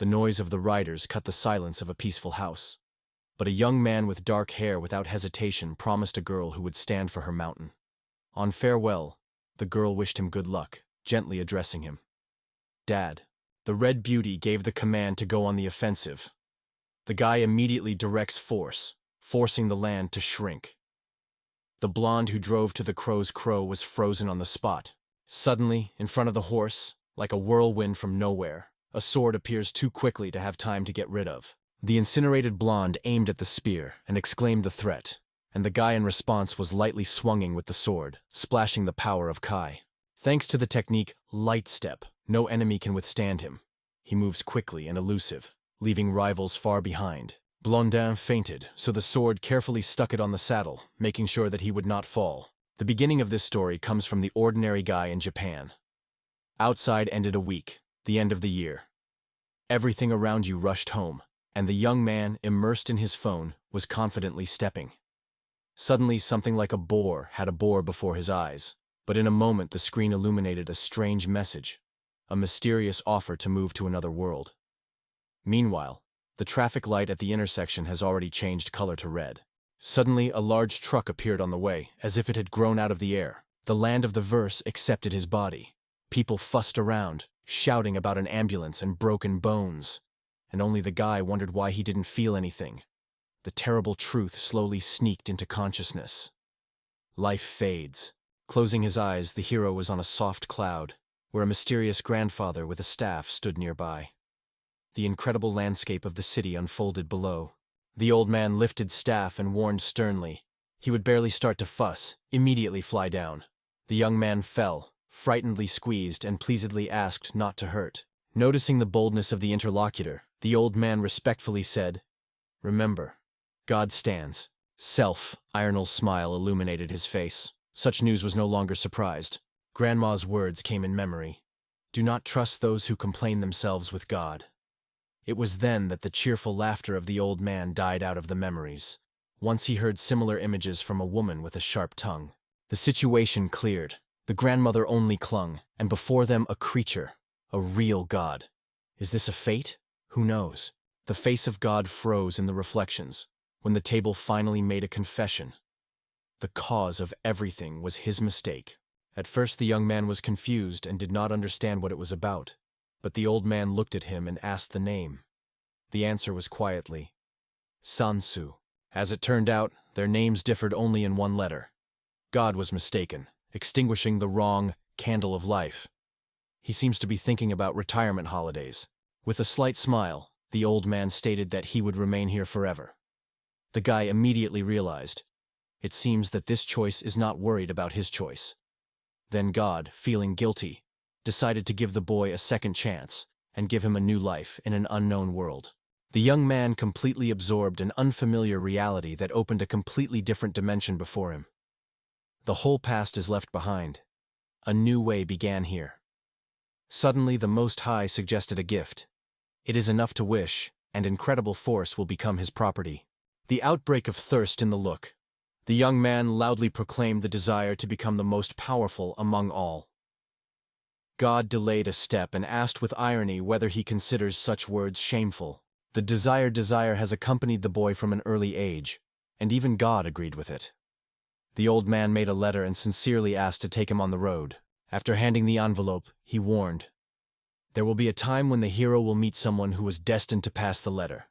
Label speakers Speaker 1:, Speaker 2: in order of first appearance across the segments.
Speaker 1: The noise of the riders cut the silence of a peaceful house. But a young man with dark hair without hesitation promised a girl who would stand for her mountain. On farewell, the girl wished him good luck, gently addressing him. Dad. The Red Beauty gave the command to go on the offensive. The guy immediately directs force, forcing the land to shrink. The blonde who drove to the crow's crow was frozen on the spot. Suddenly, in front of the horse, like a whirlwind from nowhere, a sword appears too quickly to have time to get rid of. The incinerated blonde aimed at the spear and exclaimed the threat, and the guy in response was lightly swinging with the sword, splashing the power of Kai. Thanks to the technique Light Step, no enemy can withstand him. He moves quickly and elusive, leaving rivals far behind. Blondin fainted, so the sword carefully stuck it on the saddle, making sure that he would not fall. The beginning of this story comes from the ordinary guy in Japan. Outside ended a week, the end of the year. Everything around you rushed home, and the young man, immersed in his phone, was confidently stepping. Suddenly something like a boar had a boar before his eyes, but in a moment the screen illuminated a strange message, a mysterious offer to move to another world. Meanwhile, the traffic light at the intersection has already changed color to red. Suddenly a large truck appeared on the way, as if it had grown out of the air. The land of the verse accepted his body. People fussed around, shouting about an ambulance and broken bones, and only the guy wondered why he didn't feel anything. The terrible truth slowly sneaked into consciousness. Life fades. Closing his eyes, the hero was on a soft cloud, where a mysterious grandfather with a staff stood nearby. The incredible landscape of the city unfolded below. The old man lifted staff and warned sternly. He would barely start to fuss, immediately fly down. The young man fell, frightenedly squeezed, and pleasedly asked not to hurt. Noticing the boldness of the interlocutor, the old man respectfully said, "Remember, God stands." Ironal's smile illuminated his face. Such news was no longer surprised. Grandma's words came in memory. Do not trust those who complain themselves with God. It was then that the cheerful laughter of the old man died out of the memories. Once he heard similar images from a woman with a sharp tongue. The situation cleared. The grandmother only clung, and before them a creature, a real God. Is this a fate? Who knows? The face of God froze in the reflections, when the table finally made a confession. The cause of everything was his mistake. At first the young man was confused and did not understand what it was about, but the old man looked at him and asked the name. The answer was quietly, Sansu. As it turned out, their names differed only in one letter. God was mistaken, extinguishing the wrong candle of life. He seems to be thinking about retirement holidays. With a slight smile, the old man stated that he would remain here forever. The guy immediately realized, it seems that this choice is not worried about his choice. Then God, feeling guilty, decided to give the boy a second chance and give him a new life in an unknown world. The young man completely absorbed an unfamiliar reality that opened a completely different dimension before him. The whole past is left behind. A new way began here. Suddenly the Most High suggested a gift. It is enough to wish, and incredible force will become his property. The outbreak of thirst in the look. The young man loudly proclaimed the desire to become the most powerful among all. God delayed a step and asked with irony whether he considers such words shameful. The desire has accompanied the boy from an early age, and even God agreed with it. The old man made a letter and sincerely asked to take him on the road. After handing the envelope, he warned, there will be a time when the hero will meet someone who is destined to pass the letter.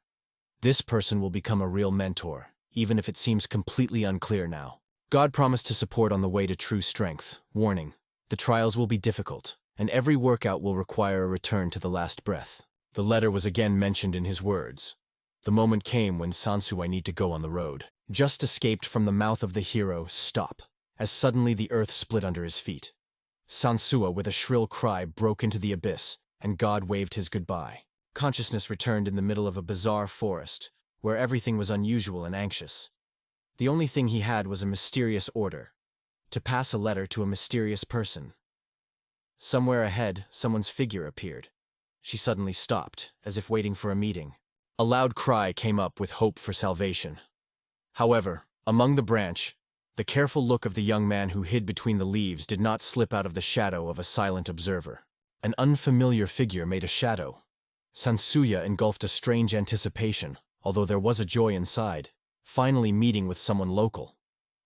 Speaker 1: This person will become a real mentor, even if it seems completely unclear now. God promised to support on the way to true strength, warning, the trials will be difficult, and every workout will require a return to the last breath. The letter was again mentioned in his words. The moment came when Sansu I need to go on the road. Just escaped from the mouth of the hero, stop, as suddenly the earth split under his feet. Sansua with a shrill cry broke into the abyss, and God waved his goodbye. Consciousness returned in the middle of a bizarre forest, where everything was unusual and anxious. The only thing he had was a mysterious order, to pass a letter to a mysterious person. Somewhere ahead, someone's figure appeared. She suddenly stopped, as if waiting for a meeting. A loud cry came up with hope for salvation. However, among the branch, the careful look of the young man who hid between the leaves did not slip out of the shadow of a silent observer. An unfamiliar figure made a shadow. Sansuya engulfed a strange anticipation, although there was a joy inside, finally meeting with someone local.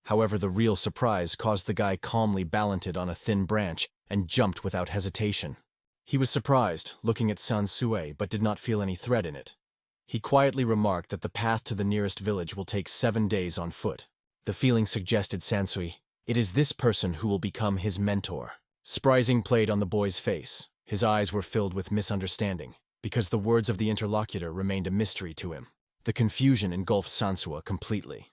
Speaker 1: However, the real surprise caused the guy calmly balanced on a thin branch and jumped without hesitation. He was surprised, looking at Sansui, but did not feel any threat in it. He quietly remarked that the path to the nearest village will take 7 days on foot. The feeling suggested Sansui, it is this person who will become his mentor. Surprising played on the boy's face. His eyes were filled with misunderstanding, because the words of the interlocutor remained a mystery to him. The confusion engulfed Sansua completely.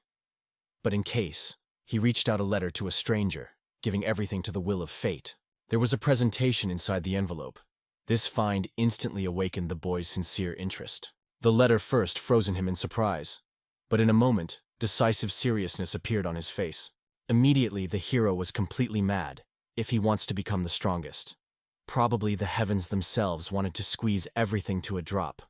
Speaker 1: But in case, he reached out a letter to a stranger, giving everything to the will of fate. There was a presentation inside the envelope. This find instantly awakened the boy's sincere interest. The letter first frozen him in surprise, but in a moment, decisive seriousness appeared on his face. Immediately, the hero was completely mad. If he wants to become the strongest, probably the heavens themselves wanted to squeeze everything to a drop.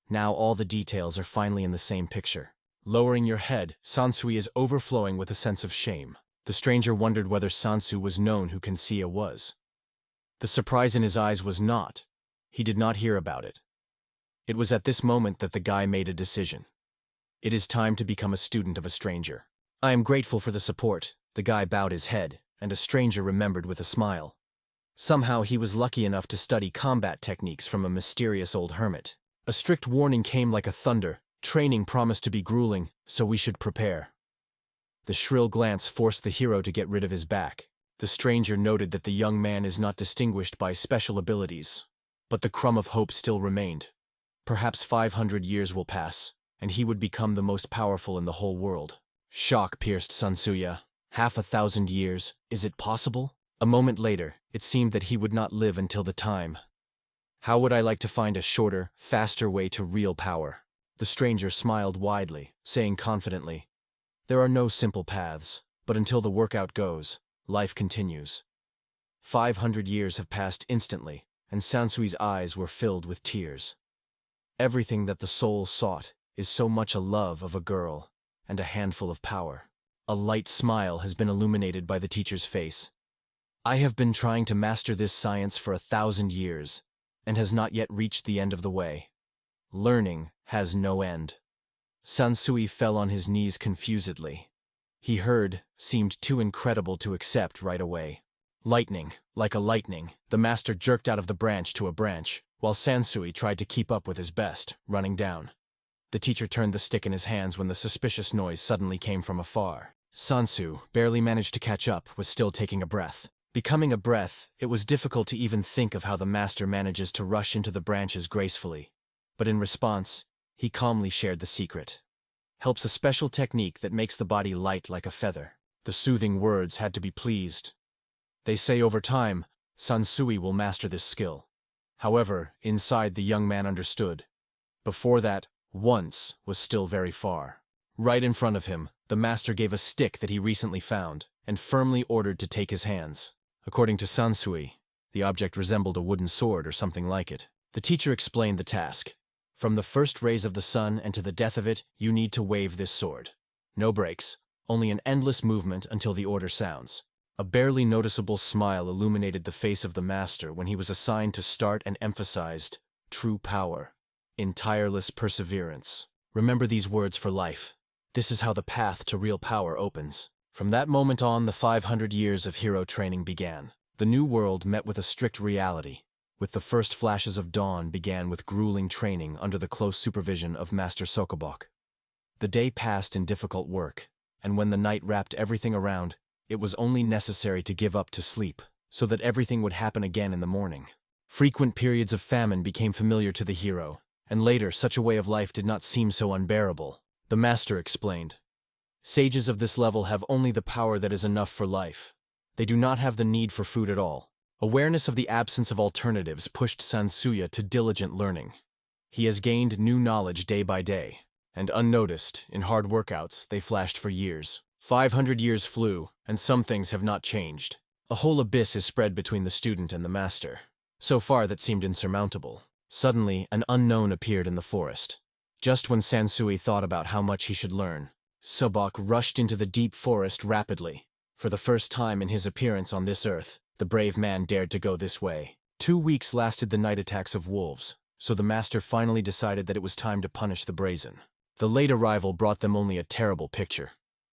Speaker 1: Now all the details are finally in the same picture. Lowering your head, Sansui is overflowing with a sense of shame. The stranger wondered whether Sansu was known who Kansia was. The surprise in his eyes was not. He did not hear about it. It was at this moment that the guy made a decision. It is time to become a student of a stranger. I am grateful for the support. The guy bowed his head, and a stranger remembered with a smile. Somehow he was lucky enough to study combat techniques from a mysterious old hermit. A strict warning came like a thunder. Training promised to be grueling, so we should prepare. The shrill glance forced the hero to get rid of his back. The stranger noted that the young man is not distinguished by special abilities, but the crumb of hope still remained. Perhaps 500 years will pass, and he would become the most powerful in the whole world. Shock pierced Sansuya. 1,000 years, is it possible? A moment later, it seemed that he would not live until the time. How would I like to find a shorter, faster way to real power? The stranger smiled widely, saying confidently, there are no simple paths, but until the workout goes, life continues. 500 years have passed instantly, and Sansui's eyes were filled with tears. Everything that the soul sought is so much a love of a girl and a handful of power. A light smile has been illuminated by the teacher's face. I have been trying to master this science for 1,000 years, and has not yet reached the end of the way. Learning has no end. Sansui fell on his knees confusedly. He heard, seemed too incredible to accept right away. Lightning, like a lightning, the master jerked out of the branch to a branch, while Sansui tried to keep up with his best, running down. The teacher turned the stick in his hands when the suspicious noise suddenly came from afar. Sansu, barely managed to catch up, was still taking a breath. Becoming a breath, it was difficult to even think of how the master manages to rush into the branches gracefully. But in response, he calmly shared the secret. Helps a special technique that makes the body light like a feather. The soothing words had to be pleased. They say over time, Sansui will master this skill. However, inside the young man understood. Before that, once was still very far. Right in front of him, the master gave a stick that he recently found, and firmly ordered to take his hands. According to Sansui, the object resembled a wooden sword or something like it. The teacher explained the task. From the first rays of the sun and to the death of it, you need to wave this sword. No breaks, only an endless movement until the order sounds. A barely noticeable smile illuminated the face of the master when he was assigned to start and emphasized true power, in tireless perseverance. Remember these words for life. This is how the path to real power opens. From that moment on, the 500 years of hero training began. The new world met with a strict reality. With the first flashes of dawn began with grueling training under the close supervision of Master Sokobok. The day passed in difficult work, and when the night wrapped everything around, it was only necessary to give up to sleep, so that everything would happen again in the morning. Frequent periods of famine became familiar to the hero, and later such a way of life did not seem so unbearable. The master explained. Sages of this level have only the power that is enough for life. They do not have the need for food at all. Awareness of the absence of alternatives pushed Sansuya to diligent learning. He has gained new knowledge day by day, and unnoticed, in hard workouts, they flashed for years. 500 years flew, and some things have not changed. A whole abyss is spread between the student and the master. So far that seemed insurmountable. Suddenly, an unknown appeared in the forest. Just when Sansui thought about how much he should learn, Sobok rushed into the deep forest rapidly. For the first time in his appearance on this earth, the brave man dared to go this way. 2 weeks lasted the night attacks of wolves. So the master finally decided that it was time to punish the brazen. The late arrival brought them only a terrible picture.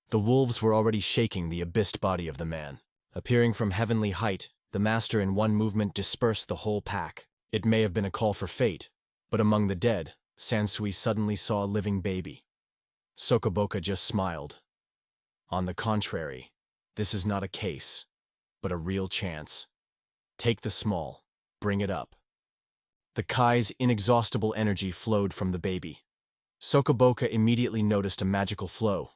Speaker 1: The wolves were already shaking the abyssed body of the man. Appearing from heavenly height, the master in one movement dispersed the whole pack. It may have been a call for fate, but among the dead, Sansui suddenly saw a living baby. Sokoboka just smiled. On the contrary, this is not a case, but a real chance. Take the small, bring it up. The Kai's inexhaustible energy flowed from the baby. Sokoboka immediately noticed a magical flow.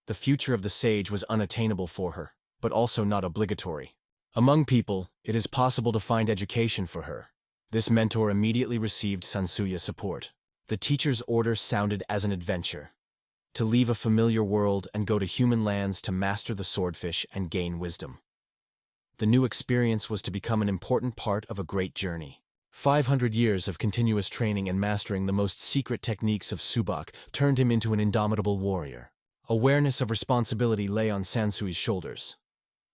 Speaker 1: The future of the sage was unattainable for her, but also not obligatory. Among people, it is possible to find education for her. This mentor immediately received Sansuya support. The teacher's order sounded as an adventure. To leave a familiar world and go to human lands to master the swordfish and gain wisdom. The new experience was to become an important part of a great journey. 500 years of continuous training and mastering the most secret techniques of Subak turned him into an indomitable warrior. Awareness of responsibility lay on Sansui's shoulders.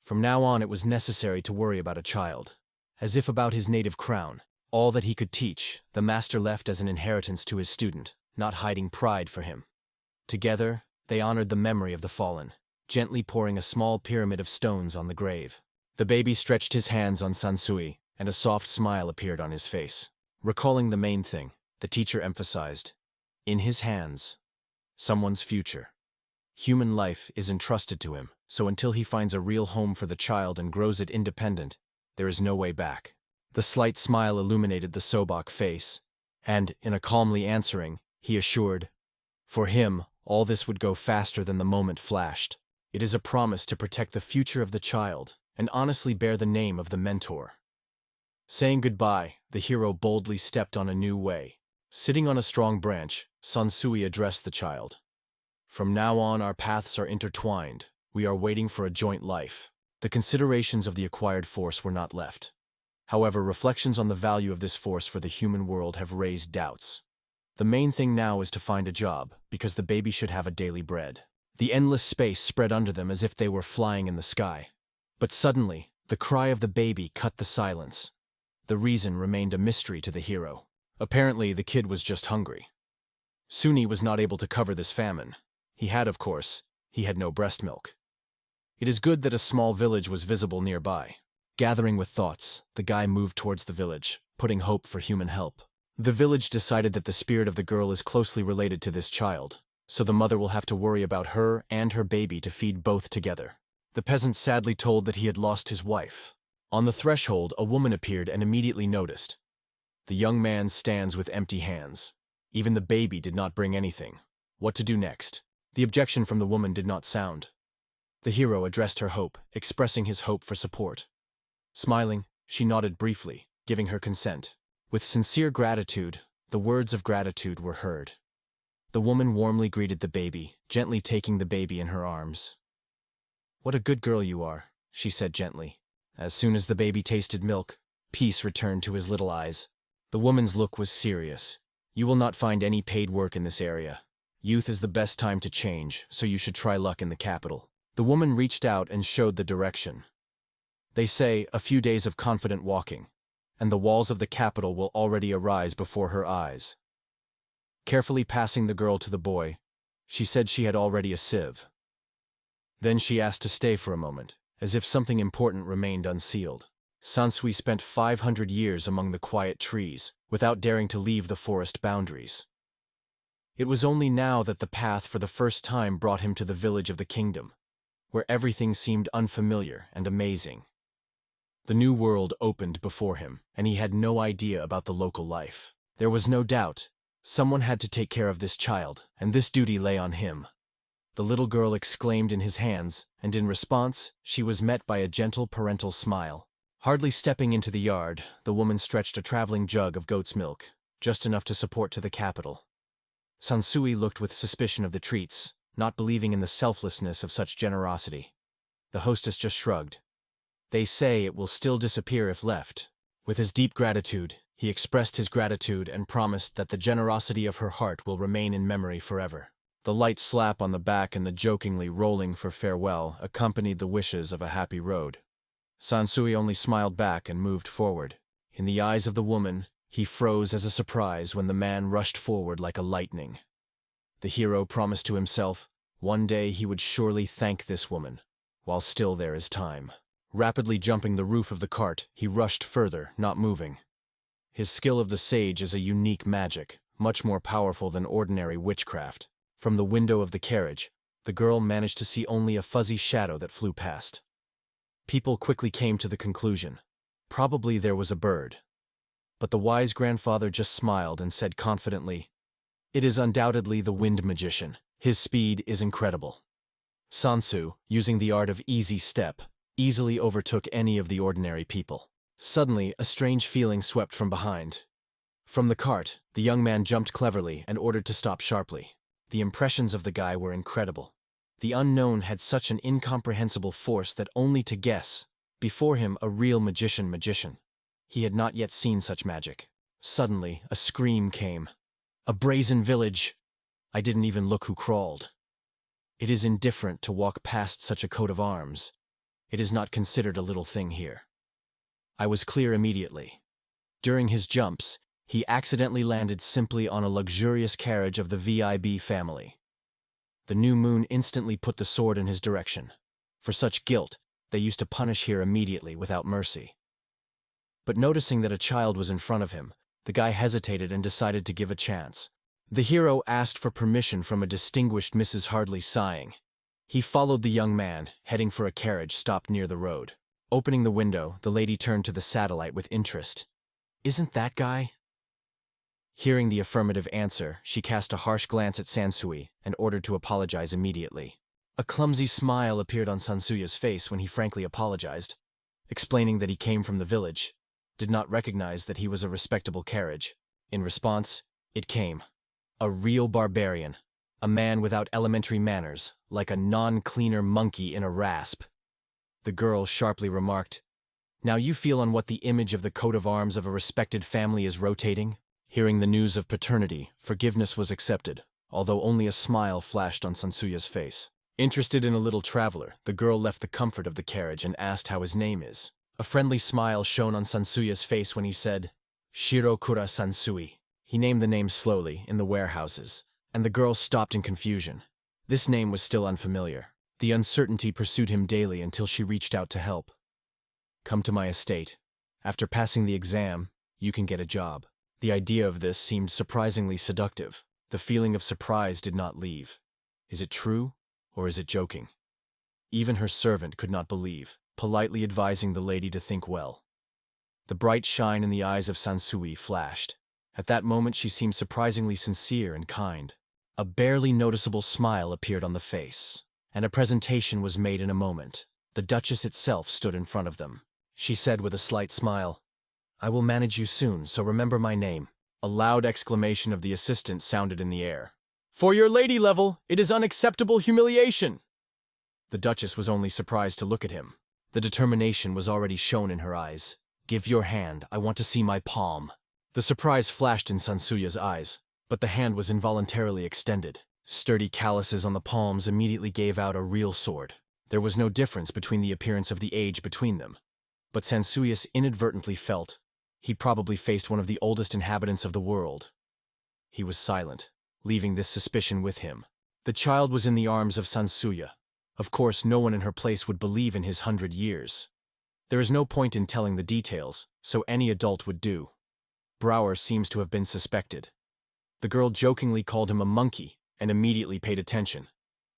Speaker 1: From now on it was necessary to worry about a child. As if about his native crown, all that he could teach, the master left as an inheritance to his student, not hiding pride for him. Together, they honored the memory of the fallen, gently pouring a small pyramid of stones on the grave. The baby stretched his hands on Sansui, and a soft smile appeared on his face. Recalling the main thing, the teacher emphasized, in his hands, someone's future. Human life is entrusted to him, so until he finds a real home for the child and grows it independent, there is no way back. The slight smile illuminated the Sobok face, and, in a calmly answering, he assured, for him, all this would go faster than the moment flashed. It is a promise to protect the future of the child, and honestly bear the name of the mentor. Saying goodbye, the hero boldly stepped on a new way. Sitting on a strong branch, Sansui addressed the child. From now on our paths are intertwined. We are waiting for a joint life. The considerations of the acquired force were not left. However, reflections on the value of this force for the human world have raised doubts. The main thing now is to find a job, because the baby should have a daily bread. The endless space spread under them as if they were flying in the sky. But suddenly, the cry of the baby cut the silence. The reason remained a mystery to the hero. Apparently, the kid was just hungry. Suni was not able to cover this famine. He had no breast milk. It is good that a small village was visible nearby. Gathering with thoughts, the guy moved towards the village, putting hope for human help. The village decided that the spirit of the girl is closely related to this child, so the mother will have to worry about her and her baby to feed both together. The peasant sadly told that he had lost his wife. On the threshold, a woman appeared and immediately noticed. The young man stands with empty hands. Even the baby did not bring anything. What to do next? The objection from the woman did not sound. The hero addressed her hope, expressing his hope for support. Smiling, she nodded briefly, giving her consent. With sincere gratitude, the words of gratitude were heard. The woman warmly greeted the baby, gently taking the baby in her arms. "What a good girl you are," she said gently. As soon as the baby tasted milk, peace returned to his little eyes. The woman's look was serious. "You will not find any paid work in this area. Youth is the best time to change, so you should try luck in the capital." The woman reached out and showed the direction. They say, a few days of confident walking, and the walls of the capital will already arise before her eyes. Carefully passing the girl to the boy, she said she had already a sieve. Then she asked to stay for a moment, as if something important remained unsealed. Sansui spent 500 years among the quiet trees, without daring to leave the forest boundaries. It was only now that the path for the first time brought him to the village of the kingdom, where everything seemed unfamiliar and amazing. The new world opened before him, and he had no idea about the local life. There was no doubt. Someone had to take care of this child, and this duty lay on him. The little girl exclaimed in his hands, and in response, she was met by a gentle parental smile. Hardly stepping into the yard, the woman stretched a traveling jug of goat's milk, just enough to support to the capital. Sansui looked with suspicion of the treats, not believing in the selflessness of such generosity. The hostess just shrugged. "They say it will still disappear if left." With his deep gratitude, he expressed his gratitude and promised that the generosity of her heart will remain in memory forever. The light slap on the back and the jokingly rolling for farewell accompanied the wishes of a happy road. Sansui only smiled back and moved forward. In the eyes of the woman, He froze as a surprise when the man rushed forward like a lightning. The hero promised to himself, one day he would surely thank this woman, while still there is time. Rapidly jumping the roof of the cart, he rushed further, not moving. His skill of the sage is a unique magic, much more powerful than ordinary witchcraft. From the window of the carriage, the girl managed to see only a fuzzy shadow that flew past. People quickly came to the conclusion. Probably there was a bird. But the wise grandfather just smiled and said confidently, "It is undoubtedly the wind magician. His speed is incredible." Sansu, using the art of easy step, easily overtook any of the ordinary people. Suddenly, a strange feeling swept from behind. From the cart, the young man jumped cleverly and ordered to stop sharply. The impressions of the guy were incredible. The unknown had such an incomprehensible force that only to guess, before him a real magician. He had not yet seen such magic. Suddenly, a scream came. "A brazen village!" I didn't even look who crawled. It is indifferent to walk past such a coat of arms. It is not considered a little thing here. I was clear immediately. During his jumps, he accidentally landed simply on a luxurious carriage of the VIB family. The new moon instantly put the sword in his direction. For such guilt, they used to punish here immediately without mercy. But noticing that a child was in front of him, the guy hesitated and decided to give a chance. The hero asked for permission from a distinguished Mrs. Hardly, sighing. He followed the young man, heading for a carriage stopped near the road. Opening the window, the lady turned to the satellite with interest. "Isn't that guy?" Hearing the affirmative answer, she cast a harsh glance at Sansui and ordered to apologize immediately. A clumsy smile appeared on Sansuya's face when he frankly apologized, explaining that he came from the village, did not recognize that he was a respectable carriage. In response, it came. A real barbarian, a man without elementary manners, like a non-cleaner monkey in a rasp. The girl sharply remarked, "Now you feel on what the image of the coat of arms of a respected family is rotating?" Hearing the news of paternity, forgiveness was accepted, although only a smile flashed on Sansuya's face. Interested in a little traveler, the girl left the comfort of the carriage and asked how his name is. A friendly smile shone on Sansuya's face when he said, "Shirokura Sansui." He named the name slowly, in the warehouses, and the girl stopped in confusion. This name was still unfamiliar. The uncertainty pursued him daily until she reached out to help. "Come to my estate. After passing the exam, you can get a job." The idea of this seemed surprisingly seductive. The feeling of surprise did not leave. Is it true, or is it joking? Even her servant could not believe, politely advising the lady to think well. The bright shine in the eyes of Sansui flashed. At that moment she seemed surprisingly sincere and kind. A barely noticeable smile appeared on the face, and a presentation was made in a moment. The Duchess itself stood in front of them. She said with a slight smile, "I will manage you soon, so remember my name." A loud exclamation of the assistant sounded in the air. "For your lady level, it is unacceptable humiliation!" The Duchess was only surprised to look at him. The determination was already shown in her eyes. "Give your hand, I want to see my palm." The surprise flashed in Sansuya's eyes, but the hand was involuntarily extended. Sturdy calluses on the palms immediately gave out a real sword. There was no difference between the appearance of the age between them. But Sansuya inadvertently felt he probably faced one of the oldest inhabitants of the world. He was silent, leaving this suspicion with him. The child was in the arms of Sansuya. Of course, no one in her place would believe in his 100 years. There is no point in telling the details, so any adult would do. Brower seems to have been suspected. The girl jokingly called him a monkey and immediately paid attention.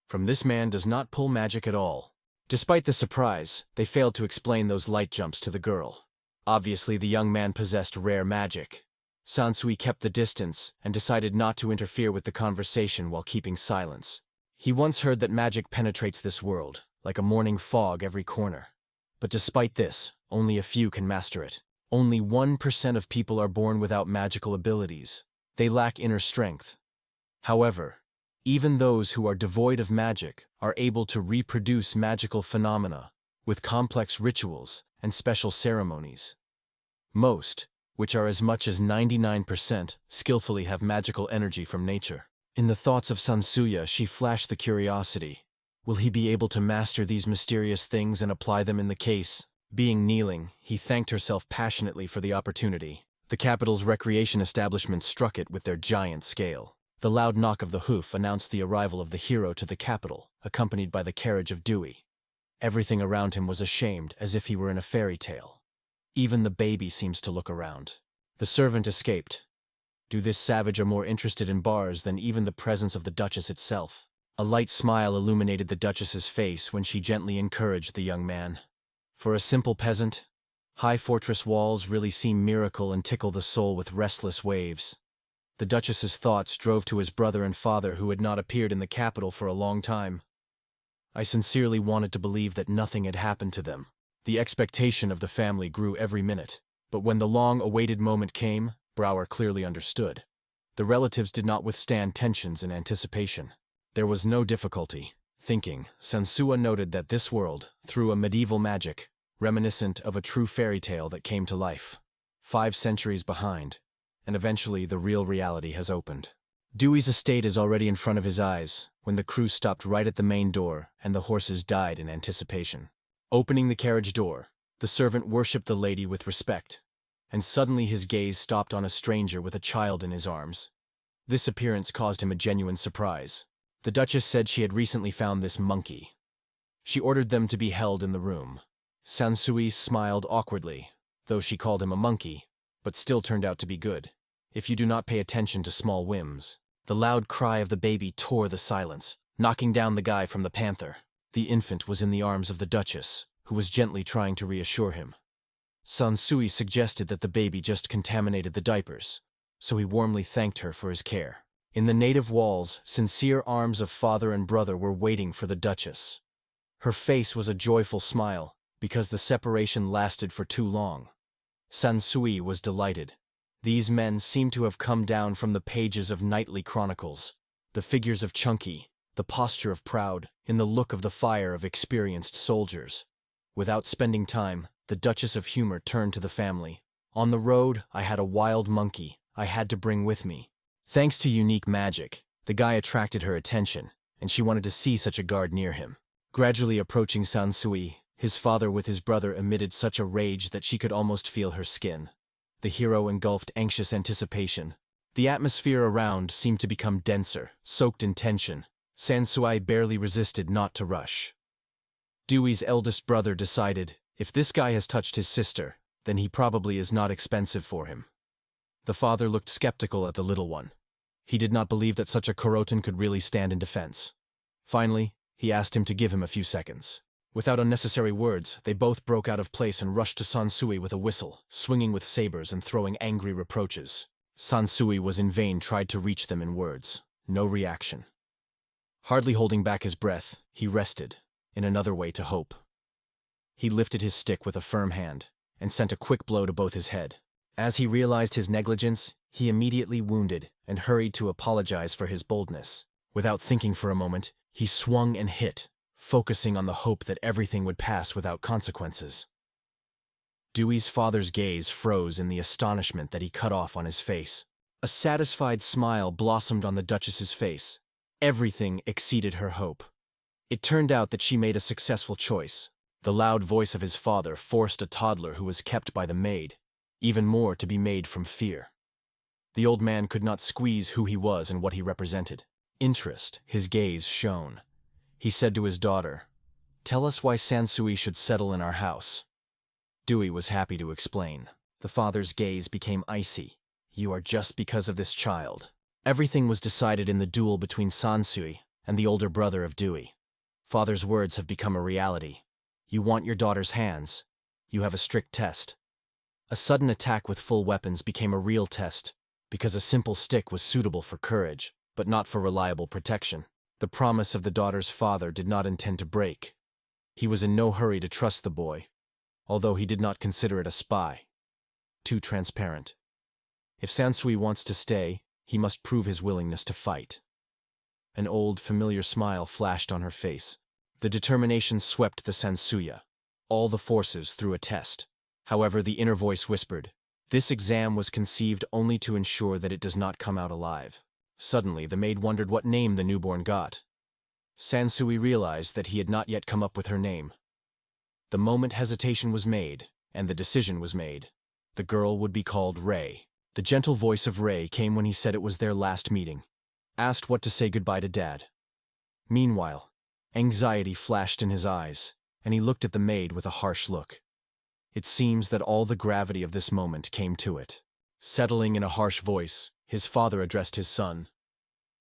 Speaker 1: From this man does not pull magic at all. Despite the surprise, they failed to explain those light jumps to the girl. Obviously, the young man possessed rare magic. Sansui kept the distance and decided not to interfere with the conversation while keeping silence. He once heard that magic penetrates this world, like a morning fog every corner. But despite this, only a few can master it. Only 1% of people are born without magical abilities. They lack inner strength. However, even those who are devoid of magic are able to reproduce magical phenomena with complex rituals and special ceremonies. Most, which are as much as 99%, skillfully have magical energy from nature. In the thoughts of Sansuya, she flashed the curiosity. Will he be able to master these mysterious things and apply them in the case? Being kneeling, he thanked herself passionately for the opportunity. The capital's recreation establishments struck it with their giant scale. The loud knock of the hoof announced the arrival of the hero to the capital, accompanied by the carriage of Dewey. Everything around him was ashamed, as if he were in a fairy tale. Even the baby seems to look around. The servant escaped. This savage are more interested in bars than even the presence of the Duchess itself. A light smile illuminated the Duchess's face when she gently encouraged the young man. For a simple peasant, high fortress walls really seem miracle and tickle the soul with restless waves. The Duchess's thoughts drove to his brother and father who had not appeared in the capital for a long time. I sincerely wanted to believe that nothing had happened to them. The expectation of the family grew every minute. But when the long-awaited moment came, Brower clearly understood. The relatives did not withstand tensions and anticipation. There was no difficulty. Thinking, Sansua noted that this world, through a medieval magic, reminiscent of a true fairy tale that came to life. 5 centuries behind, and eventually the real reality has opened. Dewey's estate is already in front of his eyes, when the crew stopped right at the main door and the horses died in anticipation. Opening the carriage door, the servant worshipped the lady with respect, and suddenly his gaze stopped on a stranger with a child in his arms. This appearance caused him a genuine surprise. The Duchess said she had recently found this monkey. She ordered them to be held in the room. Sansui smiled awkwardly, though she called him a monkey, but still turned out to be good. If you do not pay attention to small whims. The loud cry of the baby tore the silence, knocking down the guy from the panther. The infant was in the arms of the Duchess, who was gently trying to reassure him. Sansui suggested that the baby just contaminated the diapers, so he warmly thanked her for his care. In the native walls, sincere arms of father and brother were waiting for the Duchess. Her face was a joyful smile, because the separation lasted for too long. Sansui was delighted. These men seemed to have come down from the pages of knightly chronicles. The figures of Chunky, the posture of proud, in the look of the fire of experienced soldiers. Without spending time, the Duchess of Humor turned to the family. On the road, I had a wild monkey I had to bring with me. Thanks to unique magic, the guy attracted her attention, and she wanted to see such a guard near him. Gradually approaching Sansui, his father with his brother emitted such a rage that she could almost feel her skin. The hero engulfed anxious anticipation. The atmosphere around seemed to become denser, soaked in tension. Sansui barely resisted not to rush. Dewey's eldest brother decided, if this guy has touched his sister, then he probably is not expensive for him. The father looked skeptical at the little one. He did not believe that such a Korotan could really stand in defense. Finally, he asked him to give him a few seconds. Without unnecessary words, they both broke out of place and rushed to Sansui with a whistle, swinging with sabers and throwing angry reproaches. Sansui was in vain tried to reach them in words. No reaction. Hardly holding back his breath, he rested, in another way to hope. He lifted his stick with a firm hand, and sent a quick blow to both his head. As he realized his negligence, he immediately wounded and hurried to apologize for his boldness. Without thinking for a moment, he swung and hit, focusing on the hope that everything would pass without consequences. Dewey's father's gaze froze in the astonishment that he cut off on his face. A satisfied smile blossomed on the Duchess's face. Everything exceeded her hope. It turned out that she made a successful choice. The loud voice of his father forced a toddler who was kept by the maid, even more to be made from fear. The old man could not squeeze who he was and what he represented. Interest, his gaze shone. He said to his daughter, "Tell us why Sansui should settle in our house." Dewey was happy to explain. The father's gaze became icy. "You are just because of this child." Everything was decided in the duel between Sansui and the older brother of Dewey. Father's words have become a reality. You want your daughter's hands. You have a strict test. A sudden attack with full weapons became a real test, because a simple stick was suitable for courage, but not for reliable protection. The promise of the daughter's father did not intend to break. He was in no hurry to trust the boy, although he did not consider it a spy. Too transparent. If Sansui wants to stay, he must prove his willingness to fight. An old, familiar smile flashed on her face. The determination swept the Sansuya. All the forces through a test. However, the inner voice whispered, "This exam was conceived only to ensure that it does not come out alive." Suddenly, the maid wondered what name the newborn got. Sansui realized that he had not yet come up with her name. The moment hesitation was made, and the decision was made. The girl would be called Ray. The gentle voice of Ray came when he said it was their last meeting. Asked what to say goodbye to Dad. Meanwhile, anxiety flashed in his eyes, and he looked at the maid with a harsh look. It seems that all the gravity of this moment came to it. Settling in a harsh voice, his father addressed his son.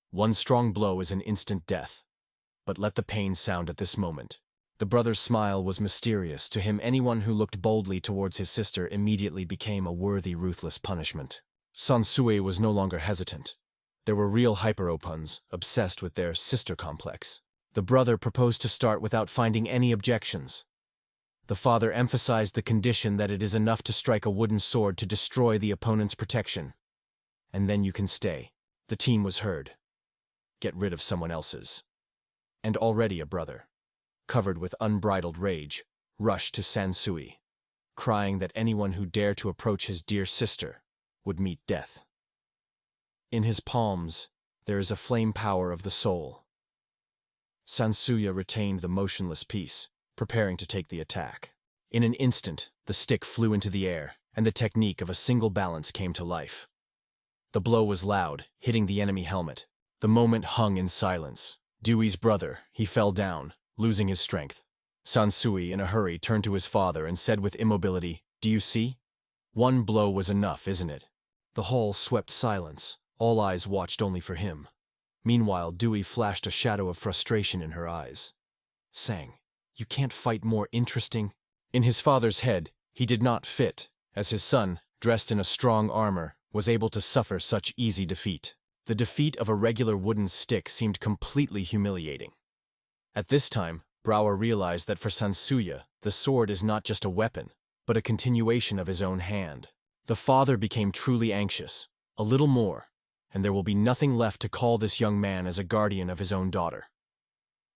Speaker 1: One strong blow is an instant death. But let the pain sound at this moment. The brother's smile was mysterious. To him, anyone who looked boldly towards his sister immediately became a worthy, ruthless punishment. Sansui was no longer hesitant. There were real hyperopons, obsessed with their sister complex. The brother proposed to start without finding any objections. The father emphasized the condition that it is enough to strike a wooden sword to destroy the opponent's protection. And then you can stay. The team was heard. Get rid of someone else's. And already a brother, covered with unbridled rage, rushed to Sansui, crying that anyone who dared to approach his dear sister would meet death. In his palms, there is a flame power of the soul. Sansuya retained the motionless piece, preparing to take the attack. In an instant, the stick flew into the air, and the technique of a single balance came to life. The blow was loud, hitting the enemy helmet. The moment hung in silence. Dewey's brother, he fell down, losing his strength. Sansui, in a hurry, turned to his father and said with immobility, "Do you see? One blow was enough, isn't it?" The hall swept silence. All eyes watched only for him. Meanwhile, Dewey flashed a shadow of frustration in her eyes. Sang, "You can't fight more interesting." In his father's head, he did not fit, as his son, dressed in a strong armor, was able to suffer such easy defeat. The defeat of a regular wooden stick seemed completely humiliating. At this time, Brower realized that for Sansuya, the sword is not just a weapon, but a continuation of his own hand. The father became truly anxious. A little more, and there will be nothing left to call this young man as a guardian of his own daughter.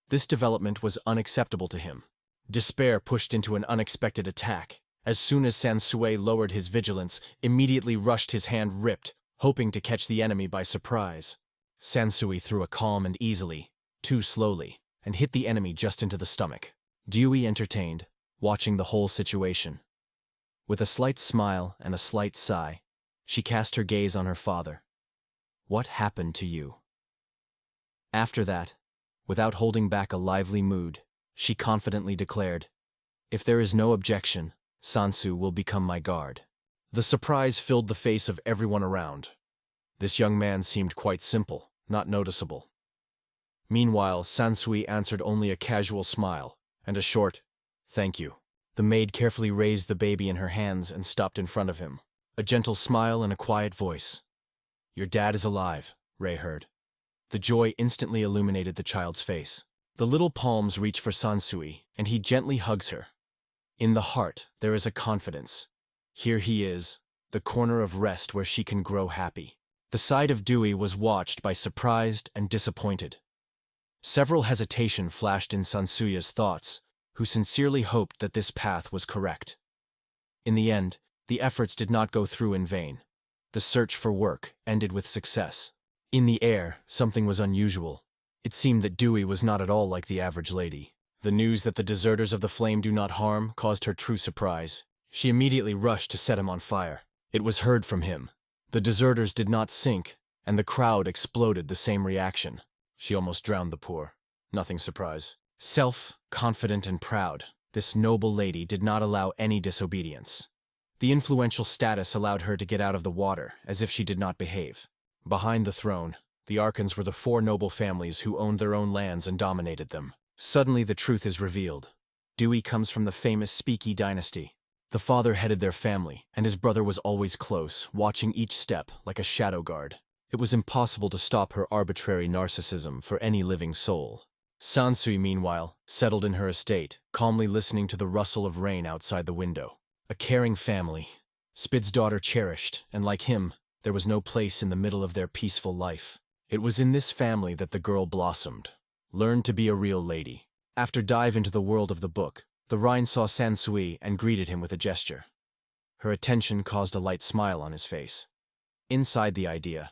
Speaker 1: This development was unacceptable to him. Despair pushed into an unexpected attack. As soon as Sansui lowered his vigilance, immediately rushed his hand ripped, hoping to catch the enemy by surprise. Sansui threw a calm and easily, too slowly, and hit the enemy just into the stomach. Dewey entertained, watching the whole situation. With a slight smile and a slight sigh, she cast her gaze on her father. "What happened to you?" After that, without holding back a lively mood, she confidently declared, "If there is no objection, Sansu will become my guard." The surprise filled the face of everyone around. This young man seemed quite simple, not noticeable. Meanwhile, Sansui answered only a casual smile and a short, "Thank you." The maid carefully raised the baby in her hands and stopped in front of him. A gentle smile and a quiet voice. "Your dad is alive," Ray heard. The joy instantly illuminated the child's face. The little palms reach for Sansui, and he gently hugs her. In the heart, there is a confidence. Here he is, the corner of rest where she can grow happy. The side of Dewey was watched by surprised and disappointed. Several hesitation flashed in Sansuya's thoughts, who sincerely hoped that this path was correct. In the end, the efforts did not go through in vain. The search for work ended with success. In the air, something was unusual. It seemed that Dewey was not at all like the average lady. The news that the deserters of the flame do not harm caused her true surprise. She immediately rushed to set him on fire. It was heard from him. The deserters did not sink, and the crowd exploded the same reaction. She almost drowned the poor. Nothing surprise. Self-confident and proud, this noble lady did not allow any disobedience. The influential status allowed her to get out of the water, as if she did not behave. Behind the throne, the Arkans were the four noble families who owned their own lands and dominated them. Suddenly the truth is revealed. Dewey comes from the famous Speaky dynasty. The father headed their family, and his brother was always close, watching each step like a shadow guard. It was impossible to stop her arbitrary narcissism for any living soul. Sansui, meanwhile, settled in her estate, calmly listening to the rustle of rain outside the window. A caring family. Spid's daughter cherished, and like him, there was no place in the middle of their peaceful life. It was in this family that the girl blossomed, learned to be a real lady. After dive into the world of the book, the Rhine saw Sansui and greeted him with a gesture. Her attention caused a light smile on his face. Inside the idea,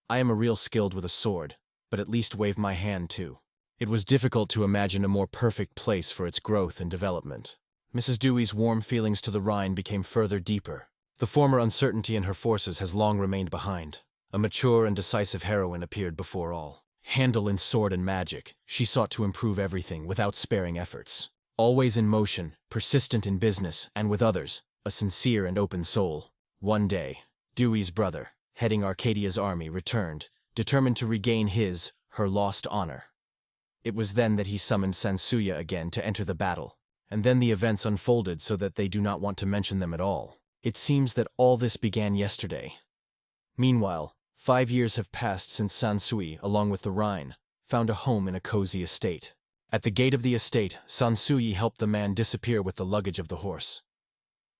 Speaker 1: "I am a real skilled with a sword, but at least wave my hand too." It was difficult to imagine a more perfect place for its growth and development. Mrs. Dewey's warm feelings to the Rhine became further deeper. The former uncertainty in her forces has long remained behind. A mature and decisive heroine appeared before all. Handle in sword and magic, she sought to improve everything without sparing efforts. Always in motion, persistent in business, and with others, a sincere and open soul. One day, Dewey's brother, heading Arcadia's army, returned, determined to regain her lost honor. It was then that he summoned Sansuya again to enter the battle, and then the events unfolded so that they do not want to mention them at all. It seems that all this began yesterday. Meanwhile, 5 years have passed since Sansui, along with the Rhine, found a home in a cozy estate. At the gate of the estate, Sansui helped the man disappear with the luggage of the horse.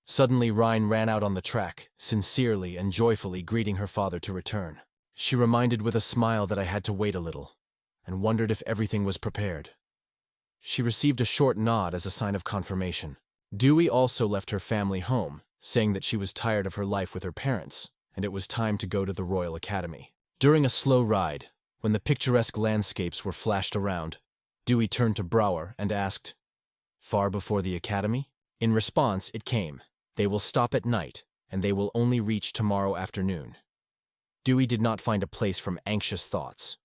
Speaker 1: Suddenly Rhine ran out on the track, sincerely and joyfully greeting her father to return. She reminded with a smile that I had to wait a little, and wondered if everything was prepared. She received a short nod as a sign of confirmation. Dewey also left her family home, saying that she was tired of her life with her parents, and it was time to go to the Royal Academy. During a slow ride, when the picturesque landscapes were flashed around, Dewey turned to Brower and asked, "Far before the academy?" In response, it came, "They will stop at night, and they will only reach tomorrow afternoon." Dewey did not find a place from anxious thoughts.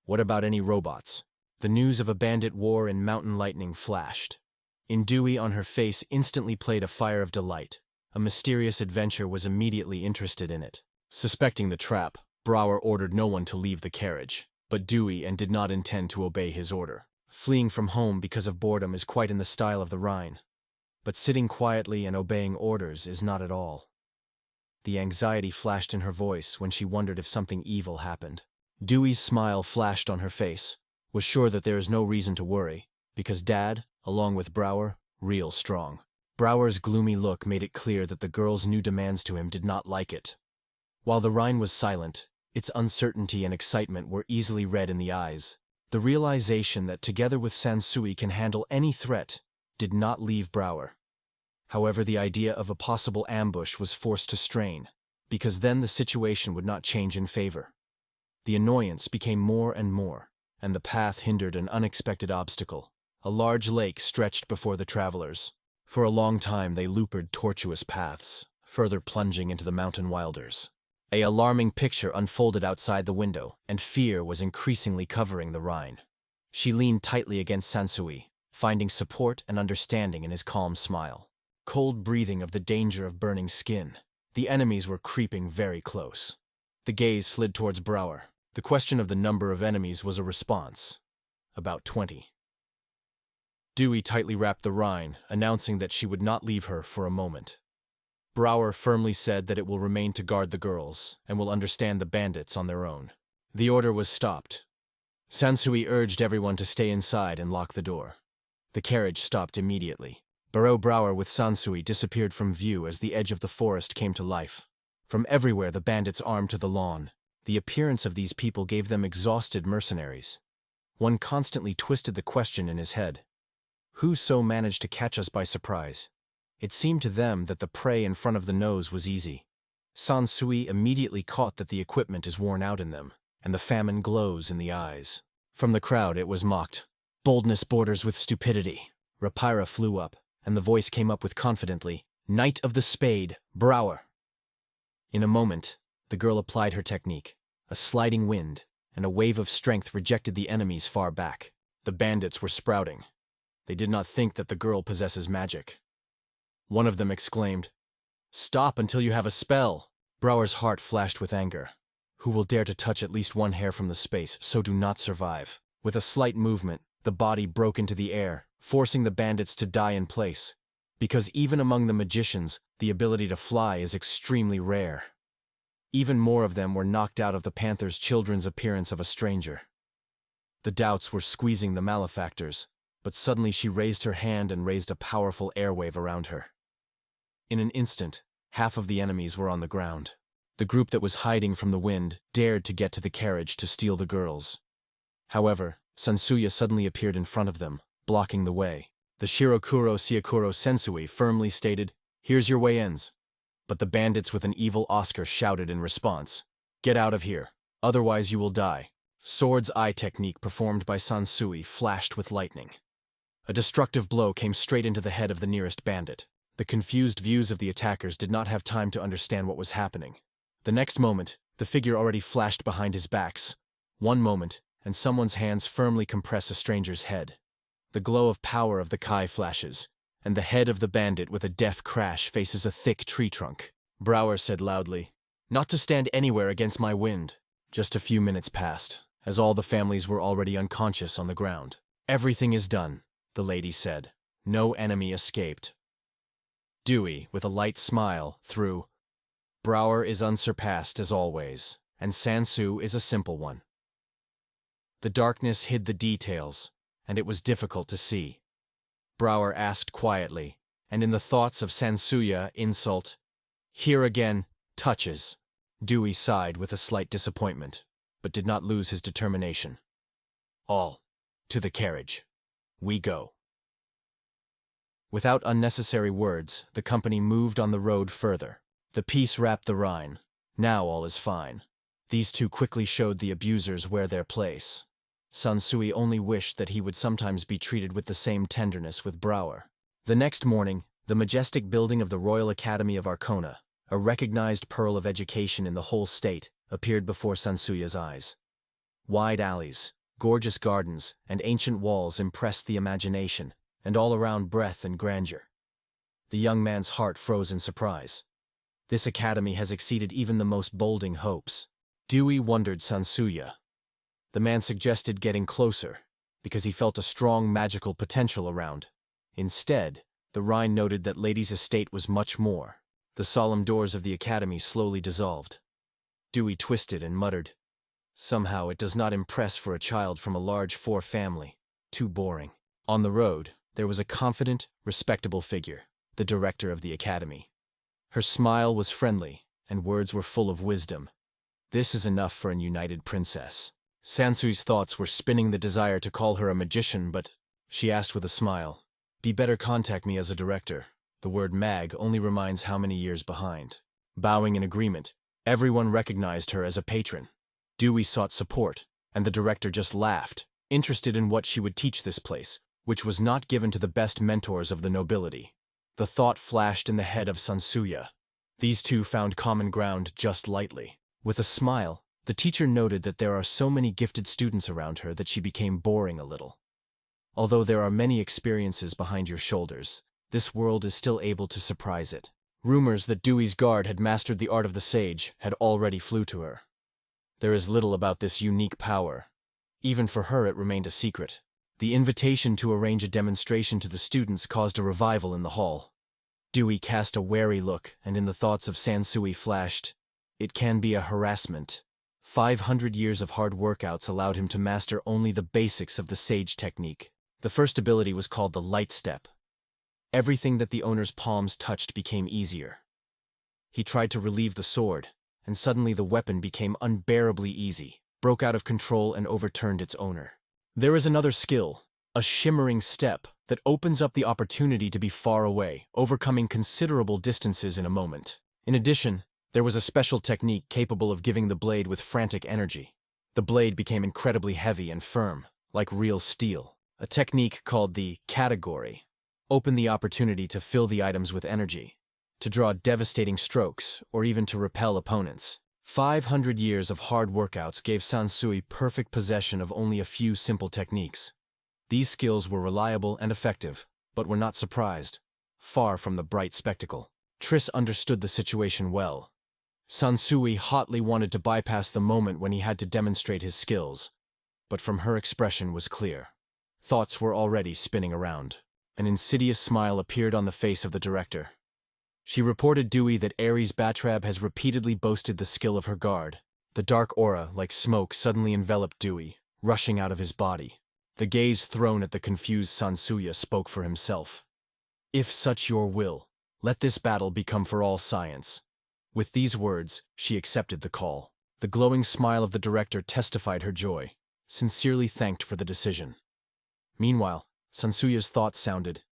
Speaker 1: What about any robots? The news of a bandit war in Mountain Lightning flashed. In Dewey, on her face, instantly played a fire of delight. A mysterious adventure was immediately interested in it. Suspecting the trap, Brower ordered no one to leave the carriage, but Dewey did not intend to obey his order. Fleeing from home because of boredom is quite in the style of the Rhine, but sitting quietly and obeying orders is not at all. The anxiety flashed in her voice when she wondered if something evil happened. Dewey's smile flashed on her face, was sure that there is no reason to worry, because Dad, along with Brower, real strong. Brower's gloomy look made it clear that the girl's new demands to him did not like it. While the Rhine was silent, its uncertainty and excitement were easily read in the eyes. The realization that together with Sansui can handle any threat did not leave Brower. However, the idea of a possible ambush was forced to strain, because then the situation would not change in favor. The annoyance became more and more, and the path hindered an unexpected obstacle. A large lake stretched before the travelers. For a long time they looped tortuous paths, further plunging into the mountain wilders. An alarming picture unfolded outside the window, and fear was increasingly covering the Rhine. She leaned tightly against Sansui, finding support and understanding in his calm smile. Cold breathing of the danger of burning skin. The enemies were creeping very close. The gaze slid towards Brower. The question of the number of enemies was a response. About 20. Dewey tightly wrapped the Rhine, announcing that she would not leave her for a moment. Brower firmly said that it will remain to guard the girls, and will understand the bandits on their own. The order was stopped. Sansui urged everyone to stay inside and lock the door. The carriage stopped immediately. Brower with Sansui disappeared from view as the edge of the forest came to life. From everywhere the bandits armed to the lawn. The appearance of these people gave them exhausted mercenaries. One constantly twisted the question in his head. Who so managed to catch us by surprise? It seemed to them that the prey in front of the nose was easy. Sansui immediately caught that the equipment is worn out in them, and the famine glows in the eyes. From the crowd it was mocked. Boldness borders with stupidity. Rapira flew up, and the voice came up with confidently, "Knight of the Spade, Brower." In a moment, the girl applied her technique. A sliding wind, and a wave of strength rejected the enemies far back. The bandits were sprouting. They did not think that the girl possesses magic. One of them exclaimed, "Stop until you have a spell." Brower's heart flashed with anger. Who will dare to touch at least one hair from the space, so do not survive. With a slight movement, the body broke into the air, forcing the bandits to die in place. Because even among the magicians, the ability to fly is extremely rare. Even more of them were knocked out of the Panther's children's appearance of a stranger. The doubts were squeezing the malefactors, but suddenly she raised her hand and raised a powerful airwave around her. In an instant, half of the enemies were on the ground. The group that was hiding from the wind dared to get to the carriage to steal the girls. However, Sansuya suddenly appeared in front of them, blocking the way. The Shirokuro Siakuro Sensui firmly stated, "Here's your way-ins." But the bandits with an evil Oscar shouted in response, "Get out of here, otherwise you will die." Sword's eye technique performed by Sansui flashed with lightning. A destructive blow came straight into the head of the nearest bandit. The confused views of the attackers did not have time to understand what was happening. The next moment, the figure already flashed behind his backs. One moment, and someone's hands firmly compress a stranger's head. The glow of power of the Kai flashes, and the head of the bandit with a deaf crash faces a thick tree trunk. Brower said loudly, "Not to stand anywhere against my wind." Just a few minutes passed, as all the families were already unconscious on the ground. "Everything is done," the lady said. "No enemy escaped." Dewey, with a light smile, threw, "Brower is unsurpassed as always, and Sansu is a simple one." The darkness hid the details, and it was difficult to see. Brower asked quietly, and in the thoughts of Sansuya, insult, "Here again, touches." Dewey sighed with a slight disappointment, but did not lose his determination. "All, to the carriage. We go." Without unnecessary words, the company moved on the road further. The peace wrapped the Rhine. Now all is fine. These two quickly showed the abusers where their place. Sansui only wished that he would sometimes be treated with the same tenderness with Brower. The next morning, the majestic building of the Royal Academy of Arcona, a recognized pearl of education in the whole state, appeared before Sansuya's eyes. Wide alleys, gorgeous gardens, and ancient walls impressed the imagination, and all around breadth and grandeur. The young man's heart froze in surprise. This academy has exceeded even the most bolding hopes. Dewey wondered Sansuya. The man suggested getting closer, because he felt a strong magical potential around. Instead, the Rhine noted that Lady's estate was much more. The solemn doors of the academy slowly dissolved. Dewey twisted and muttered, "Somehow it does not impress for a child from a large four family. Too boring." On the road, there was a confident, respectable figure, the director of the academy. Her smile was friendly, and words were full of wisdom. This is enough for an united princess. Sansui's thoughts were spinning the desire to call her a magician, but she asked with a smile, "Be better contact me as a director. The word mag only reminds how many years behind." Bowing in agreement, everyone recognized her as a patron. Dewey sought support, and the director just laughed, interested in what she would teach this place, which was not given to the best mentors of the nobility. The thought flashed in the head of Sansuya. These two found common ground just lightly. With a smile, the teacher noted that there are so many gifted students around her that she became boring a little. Although there are many experiences behind your shoulders, this world is still able to surprise it. Rumors that Dewey's guard had mastered the art of the sage had already flew to her. There is little about this unique power. Even for her it remained a secret. The invitation to arrange a demonstration to the students caused a revival in the hall. Dewey cast a wary look, and in the thoughts of Sansui flashed, "It can be a harassment." 500 years of hard workouts allowed him to master only the basics of the sage technique. The first ability was called the light step. Everything that the owner's palms touched became easier. He tried to relieve the sword, and suddenly the weapon became unbearably easy, broke out of control and overturned its owner. There is another skill, a shimmering step, that opens up the opportunity to be far away, overcoming considerable distances in a moment. In addition, there was a special technique capable of giving the blade with frantic energy. The blade became incredibly heavy and firm, like real steel. A technique called the category opened the opportunity to fill the items with energy, to draw devastating strokes, or even to repel opponents. 500 years of hard workouts gave Sansui perfect possession of only a few simple techniques. These skills were reliable and effective, but were not surprised. Far from the bright spectacle. Triss understood the situation well. Sansui hotly wanted to bypass the moment when he had to demonstrate his skills, but from her expression was clear. Thoughts were already spinning around. An insidious smile appeared on the face of the director. She reported Dewey that Ares Batrab has repeatedly boasted the skill of her guard. The dark aura, like smoke, suddenly enveloped Dewey, rushing out of his body. The gaze thrown at the confused Sansuya spoke for himself. "If such your will, let this battle become for all science." With these words, she accepted the call. The glowing smile of the director testified her joy, sincerely thanked for the decision. Meanwhile, Sansuya's thoughts sounded,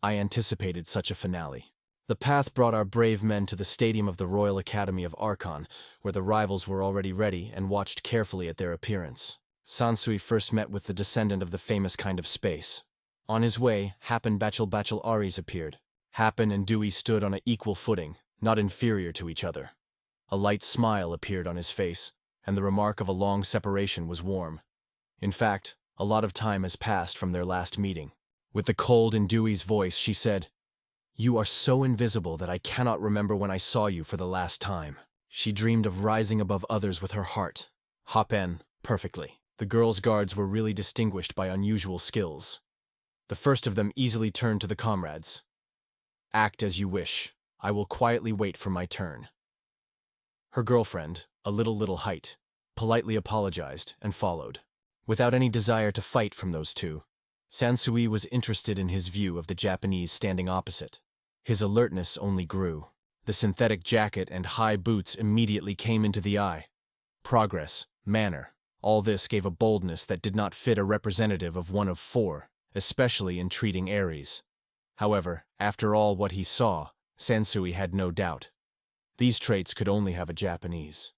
Speaker 1: "I anticipated such a finale." The path brought our brave men to the stadium of the Royal Academy of Archon, where the rivals were already ready and watched carefully at their appearance. Sansui first met with the descendant of the famous kind of space. On his way, Happen Bachel Bachel Ares appeared. Happen and Dewey stood on an equal footing, not inferior to each other. A light smile appeared on his face, and the remark of a long separation was warm. In fact, a lot of time has passed from their last meeting. With the cold in Dewey's voice, she said, "You are so invisible that I cannot remember when I saw you for the last time." She dreamed of rising above others with her heart. Hop-en, perfectly. The girls' guards were really distinguished by unusual skills. The first of them easily turned to the comrades. "Act as you wish. I will quietly wait for my turn." Her girlfriend, a little height, politely apologized and followed. Without any desire to fight from those two, Sansui was interested in his view of the Japanese standing opposite. His alertness only grew. The synthetic jacket and high boots immediately came into the eye. Progress, manner, all this gave a boldness that did not fit a representative of one of four, especially in treating Aries. However, after all what he saw, Sansui had no doubt. These traits could only have a Japanese.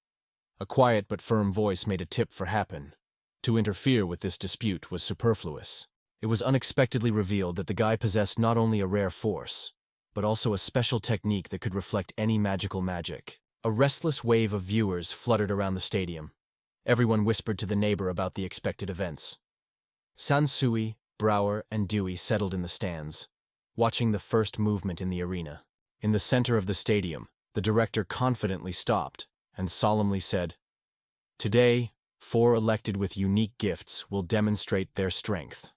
Speaker 1: A quiet but firm voice made a tip for Happen. To interfere with this dispute was superfluous. It was unexpectedly revealed that the guy possessed not only a rare force, but also a special technique that could reflect any magical magic. A restless wave of viewers fluttered around the stadium. Everyone whispered to the neighbor about the expected events. Sansui, Brower, and Dewey settled in the stands, watching the first movement in the arena. In the center of the stadium, the director confidently stopped and solemnly said, "Today, 4 elected with unique gifts will demonstrate their strength."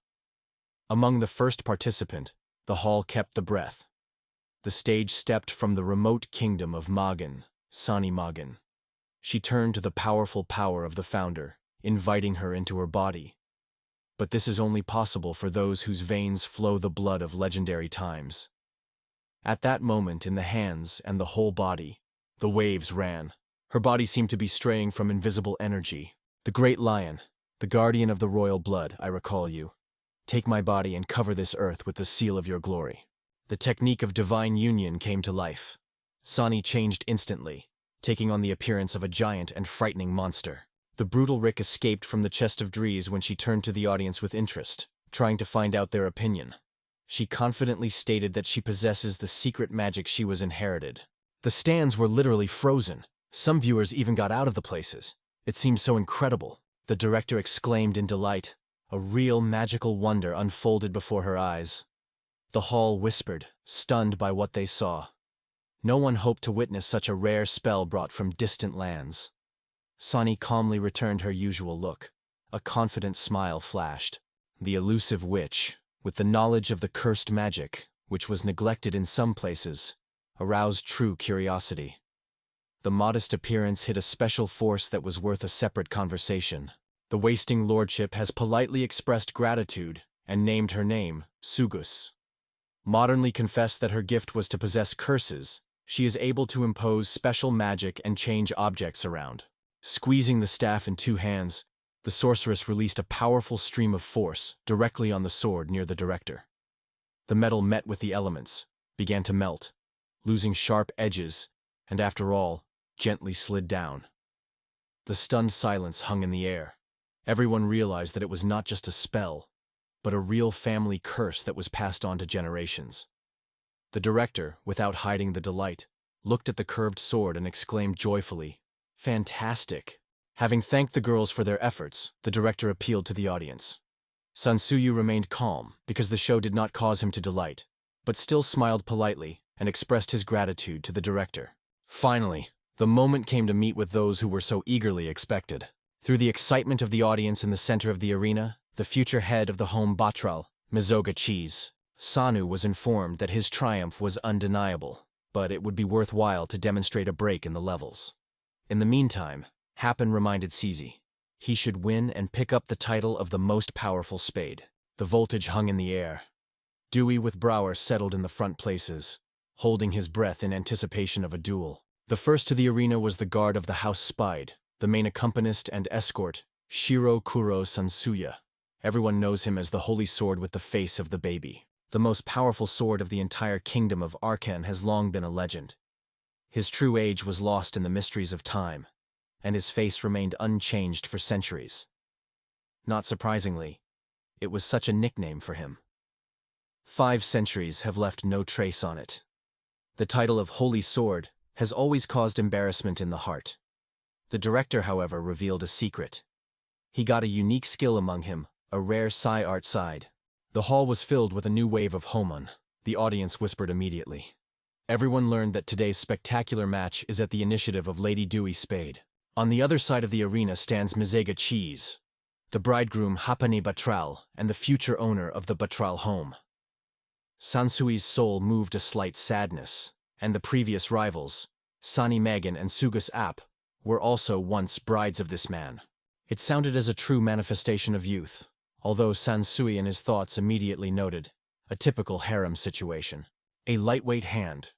Speaker 1: Among the first participant, the hall kept the breath. The stage stepped from the remote kingdom of Magen, Sani Magen. She turned to the powerful power of the founder, inviting her into her body. But this is only possible for those whose veins flow the blood of legendary times. At that moment, in the hands and the whole body, the waves ran. Her body seemed to be straying from invisible energy. "The great lion, the guardian of the royal blood, I recall you. Take my body and cover this earth with the seal of your glory." The technique of divine union came to life. Sani changed instantly, taking on the appearance of a giant and frightening monster. The brutal Rick escaped from the chest of drees when she turned to the audience with interest, trying to find out their opinion. She confidently stated that she possesses the secret magic she was inherited. The stands were literally frozen. Some viewers even got out of the places. It seemed so incredible. The director exclaimed in delight. A real magical wonder unfolded before her eyes. The hall whispered, stunned by what they saw. No one hoped to witness such a rare spell brought from distant lands. Sani calmly returned her usual look. A confident smile flashed. The elusive witch, with the knowledge of the cursed magic, which was neglected in some places, aroused true curiosity. The modest appearance hid a special force that was worth a separate conversation. The wasting lordship has politely expressed gratitude and named her name, Sugus. Modernly confessed that her gift was to possess curses. She is able to impose special magic and change objects around. Squeezing the staff in 2 hands, the sorceress released a powerful stream of force directly on the sword near the director. The metal met with the elements, began to melt, losing sharp edges, and after all, gently slid down. The stunned silence hung in the air. Everyone realized that it was not just a spell, but a real family curse that was passed on to generations. The director, without hiding the delight, looked at the curved sword and exclaimed joyfully, "Fantastic!" Having thanked the girls for their efforts, the director appealed to the audience. Sansuyu remained calm because the show did not cause him to delight, but still smiled politely and expressed his gratitude to the director. Finally, the moment came to meet with those who were so eagerly expected. Through the excitement of the audience in the center of the arena, the future head of the home Batral, Mizoga Cheese, Sanu was informed that his triumph was undeniable, but it would be worthwhile to demonstrate a break in the levels. In the meantime, Happen reminded Cizi. He should win and pick up the title of the most powerful spade. The voltage hung in the air. Dewey with Brower settled in the front places, holding his breath in anticipation of a duel. The first to the arena was the guard of the House Spide, the main accompanist and escort, Shiro Kuro Sansuya. Everyone knows him as the holy sword with the face of the baby. The most powerful sword of the entire kingdom of Arkan has long been a legend. His true age was lost in the mysteries of time, and his face remained unchanged for centuries. Not surprisingly, it was such a nickname for him. 5 centuries have left no trace on it. The title of Holy Sword has always caused embarrassment in the heart. The director, however, revealed a secret. He got a unique skill among him, a rare Psy art side. The hall was filled with a new wave of homon. The audience whispered immediately. Everyone learned that today's spectacular match is at the initiative of Lady Dewey Spade. On the other side of the arena stands Mizega Cheese, the bridegroom Hapane Batral and the future owner of the Batral home. Sansui's soul moved a slight sadness, and the previous rivals, Sani Megan and Sugus App, were also once brides of this man. It sounded as a true manifestation of youth, although Sansui in his thoughts immediately noted a typical harem situation. A lightweight hand,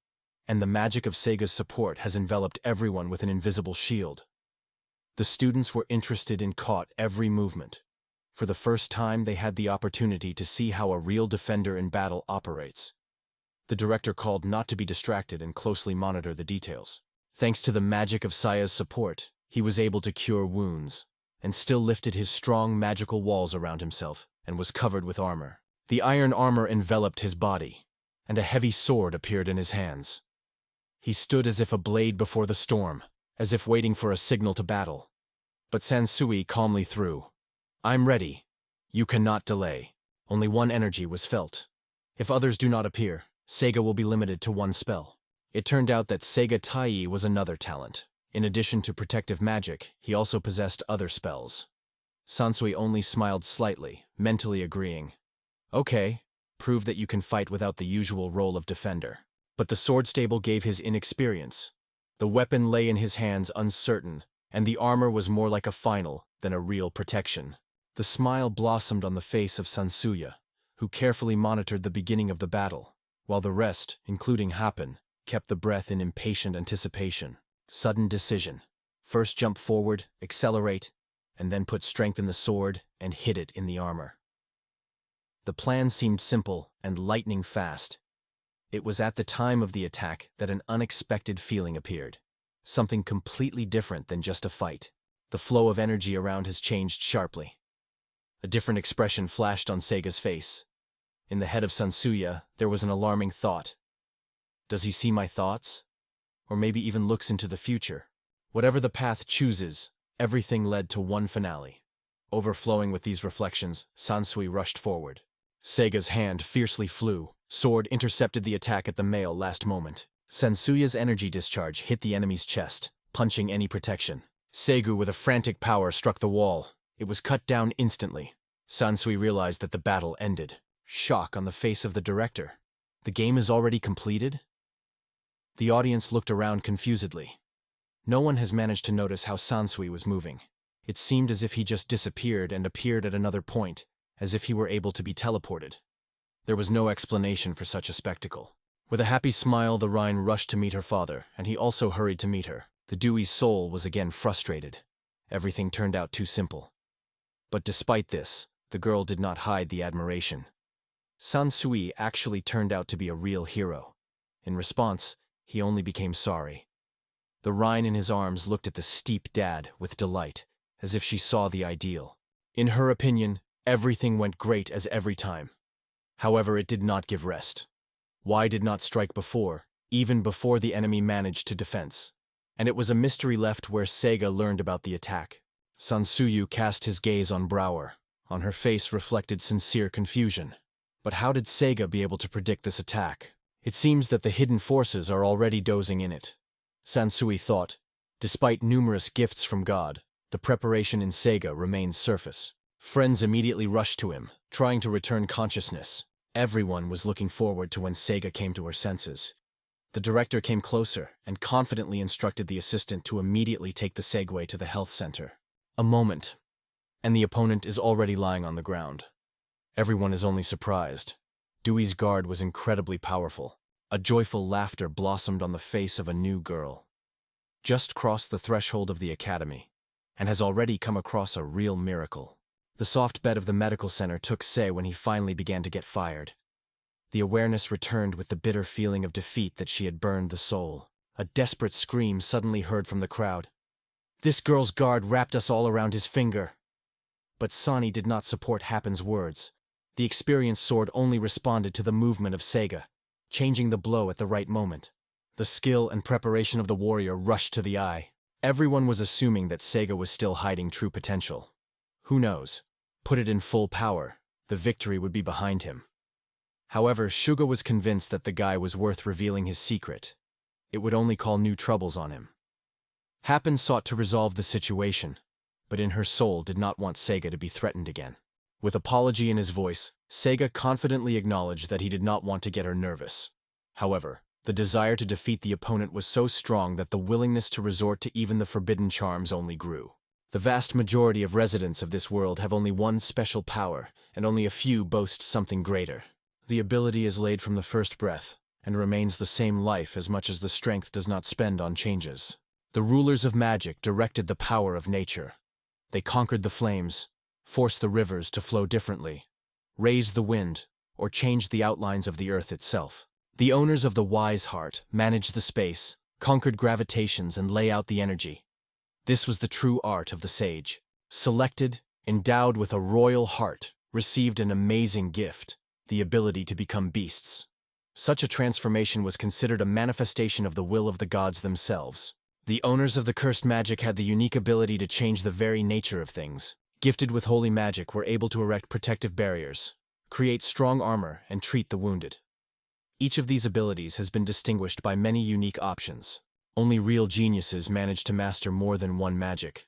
Speaker 1: and the magic of Sega's support has enveloped everyone with an invisible shield. The students were interested and caught every movement. For the first time, they had the opportunity to see how a real defender in battle operates. The director called not to be distracted and closely monitor the details. Thanks to the magic of Saya's support, he was able to cure wounds, and still lifted his strong magical walls around himself, and was covered with armor. The iron armor enveloped his body, and a heavy sword appeared in his hands. He stood as if a blade before the storm, as if waiting for a signal to battle. But Sansui calmly threw, "I'm ready. You cannot delay." Only one energy was felt. If others do not appear, Seiga will be limited to one spell. It turned out that Seiga Tai was another talent. In addition to protective magic, he also possessed other spells. Sansui only smiled slightly, mentally agreeing. Okay, prove that you can fight without the usual role of defender. But the sword stable gave his inexperience. The weapon lay in his hands uncertain, and the armor was more like a final than a real protection. The smile blossomed on the face of Sansuya, who carefully monitored the beginning of the battle, while the rest, including Happen, kept the breath in impatient anticipation. Sudden decision. First jump forward, accelerate, and then put strength in the sword and hit it in the armor. The plan seemed simple and lightning fast. It was at the time of the attack that an unexpected feeling appeared. Something completely different than just a fight. The flow of energy around has changed sharply. A different expression flashed on Seiga's face. In the head of Sansuya, there was an alarming thought. Does he see my thoughts? Or maybe even looks into the future? Whatever the path chooses, everything led to one finale. Overflowing with these reflections, Sansui rushed forward. Seiga's hand fiercely flew. Sword intercepted the attack at the male last moment. Sansuya's energy discharge hit the enemy's chest, punching any protection. Seigu with a frantic power struck the wall. It was cut down instantly. Sansui realized that the battle ended. Shock on the face of the director. The game is already completed? The audience looked around confusedly. No one has managed to notice how Sansui was moving. It seemed as if he just disappeared and appeared at another point, as if he were able to be teleported. There was no explanation for such a spectacle. With a happy smile, the Rhine rushed to meet her father, and he also hurried to meet her. The Dewey's soul was again frustrated. Everything turned out too simple. But despite this, the girl did not hide the admiration. Sansui actually turned out to be a real hero. In response, he only became sorry. The Rhine in his arms looked at the steep dad with delight, as if she saw the ideal. In her opinion, everything went great as every time. However, it did not give rest. Why did not strike before, even before the enemy managed to defense? And it was a mystery left where Seiga learned about the attack. Sansuyu cast his gaze on Brower. On her face reflected sincere confusion. But how did Seiga be able to predict this attack? It seems that the hidden forces are already dozing in it. Sansui thought, despite numerous gifts from God, the preparation in Seiga remains surface. Friends immediately rushed to him, trying to return consciousness. Everyone was looking forward to when Seiga came to her senses. The director came closer and confidently instructed the assistant to immediately take the Segway to the health center. A moment, and the opponent is already lying on the ground. Everyone is only surprised. Dewey's guard was incredibly powerful. A joyful laughter blossomed on the face of a new girl. Just crossed the threshold of the academy, and has already come across a real miracle. The soft bed of the medical center took Sei when he finally began to get fired. The awareness returned with the bitter feeling of defeat that she had burned the soul. A desperate scream suddenly heard from the crowd. This girl's guard wrapped us all around his finger. But Sani did not support Happen's words. The experienced sword only responded to the movement of Seiga, changing the blow at the right moment. The skill and preparation of the warrior rushed to the eye. Everyone was assuming that Seiga was still hiding true potential. Who knows? Put it in full power, the victory would be behind him. However, Suga was convinced that the guy was worth revealing his secret. It would only call new troubles on him. Happen sought to resolve the situation, but in her soul did not want Seiga to be threatened again. With apology in his voice, Seiga confidently acknowledged that he did not want to get her nervous. However, the desire to defeat the opponent was so strong that the willingness to resort to even the forbidden charms only grew. The vast majority of residents of this world have only one special power, and only a few boast something greater. The ability is laid from the first breath, and remains the same life as much as the strength does not spend on changes. The rulers of magic directed the power of nature. They conquered the flames, forced the rivers to flow differently, raised the wind, or changed the outlines of the earth itself. The owners of the wise heart managed the space, conquered gravitations, and lay out the energy. This was the true art of the sage. Selected, endowed with a royal heart, received an amazing gift, the ability to become beasts. Such a transformation was considered a manifestation of the will of the gods themselves. The owners of the cursed magic had the unique ability to change the very nature of things. Gifted with holy magic, were able to erect protective barriers, create strong armor, and treat the wounded. Each of these abilities has been distinguished by many unique options. Only real geniuses manage to master more than one magic.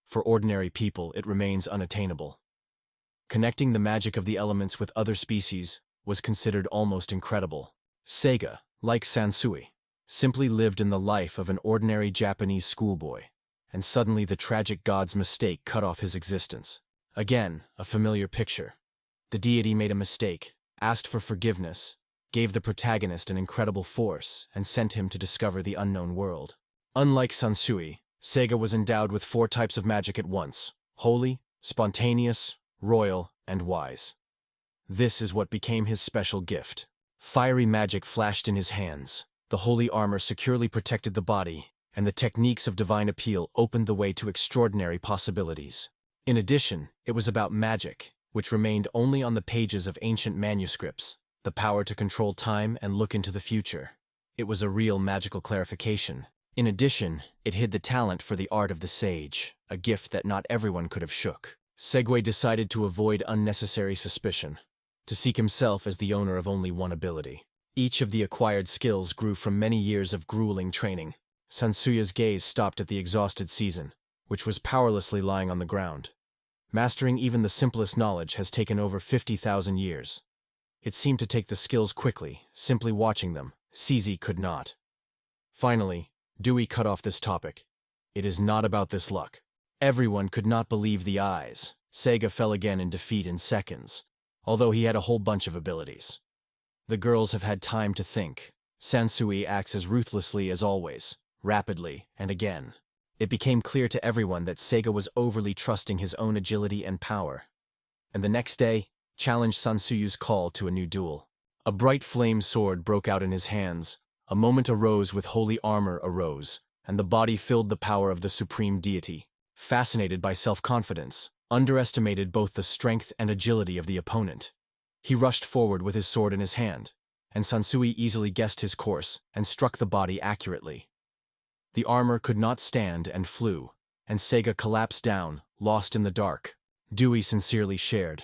Speaker 1: For ordinary people, it remains unattainable. Connecting the magic of the elements with other species was considered almost incredible. Seiga, like Sansui, simply lived in the life of an ordinary Japanese schoolboy, and suddenly the tragic god's mistake cut off his existence. Again, a familiar picture. The deity made a mistake, asked for forgiveness, gave the protagonist an incredible force, and sent him to discover the unknown world. Unlike Sansui, Seiga was endowed with 4 types of magic at once: holy, spontaneous, royal, and wise. This is what became his special gift. Fiery magic flashed in his hands, the holy armor securely protected the body, and the techniques of divine appeal opened the way to extraordinary possibilities. In addition, it was about magic, which remained only on the pages of ancient manuscripts, the power to control time and look into the future. It was a real magical clarification. In addition, it hid the talent for the art of the sage, a gift that not everyone could have shook. Segway decided to avoid unnecessary suspicion, to seek himself as the owner of only one ability. Each of the acquired skills grew from many years of grueling training. Sansuya's gaze stopped at the exhausted season, which was powerlessly lying on the ground. Mastering even the simplest knowledge has taken over 50,000 years. It seemed to take the skills quickly, simply watching them. CZ could not. Finally, Dewey cut off this topic. It is not about this luck. Everyone could not believe the eyes. Seiga fell again in defeat in seconds, although he had a whole bunch of abilities. The girls have had time to think. Sansui acts as ruthlessly as always, rapidly, and again. It became clear to everyone that Seiga was overly trusting his own agility and power. And the next day, challenged Sansuyu's call to a new duel. A bright flame sword broke out in his hands. A moment arose with holy armor arose, and the body filled the power of the supreme deity. Fascinated by self-confidence, underestimated both the strength and agility of the opponent. He rushed forward with his sword in his hand, and Sansui easily guessed his course and struck the body accurately. The armor could not stand and flew, and Seiga collapsed down, lost in the dark. Dewey sincerely shared.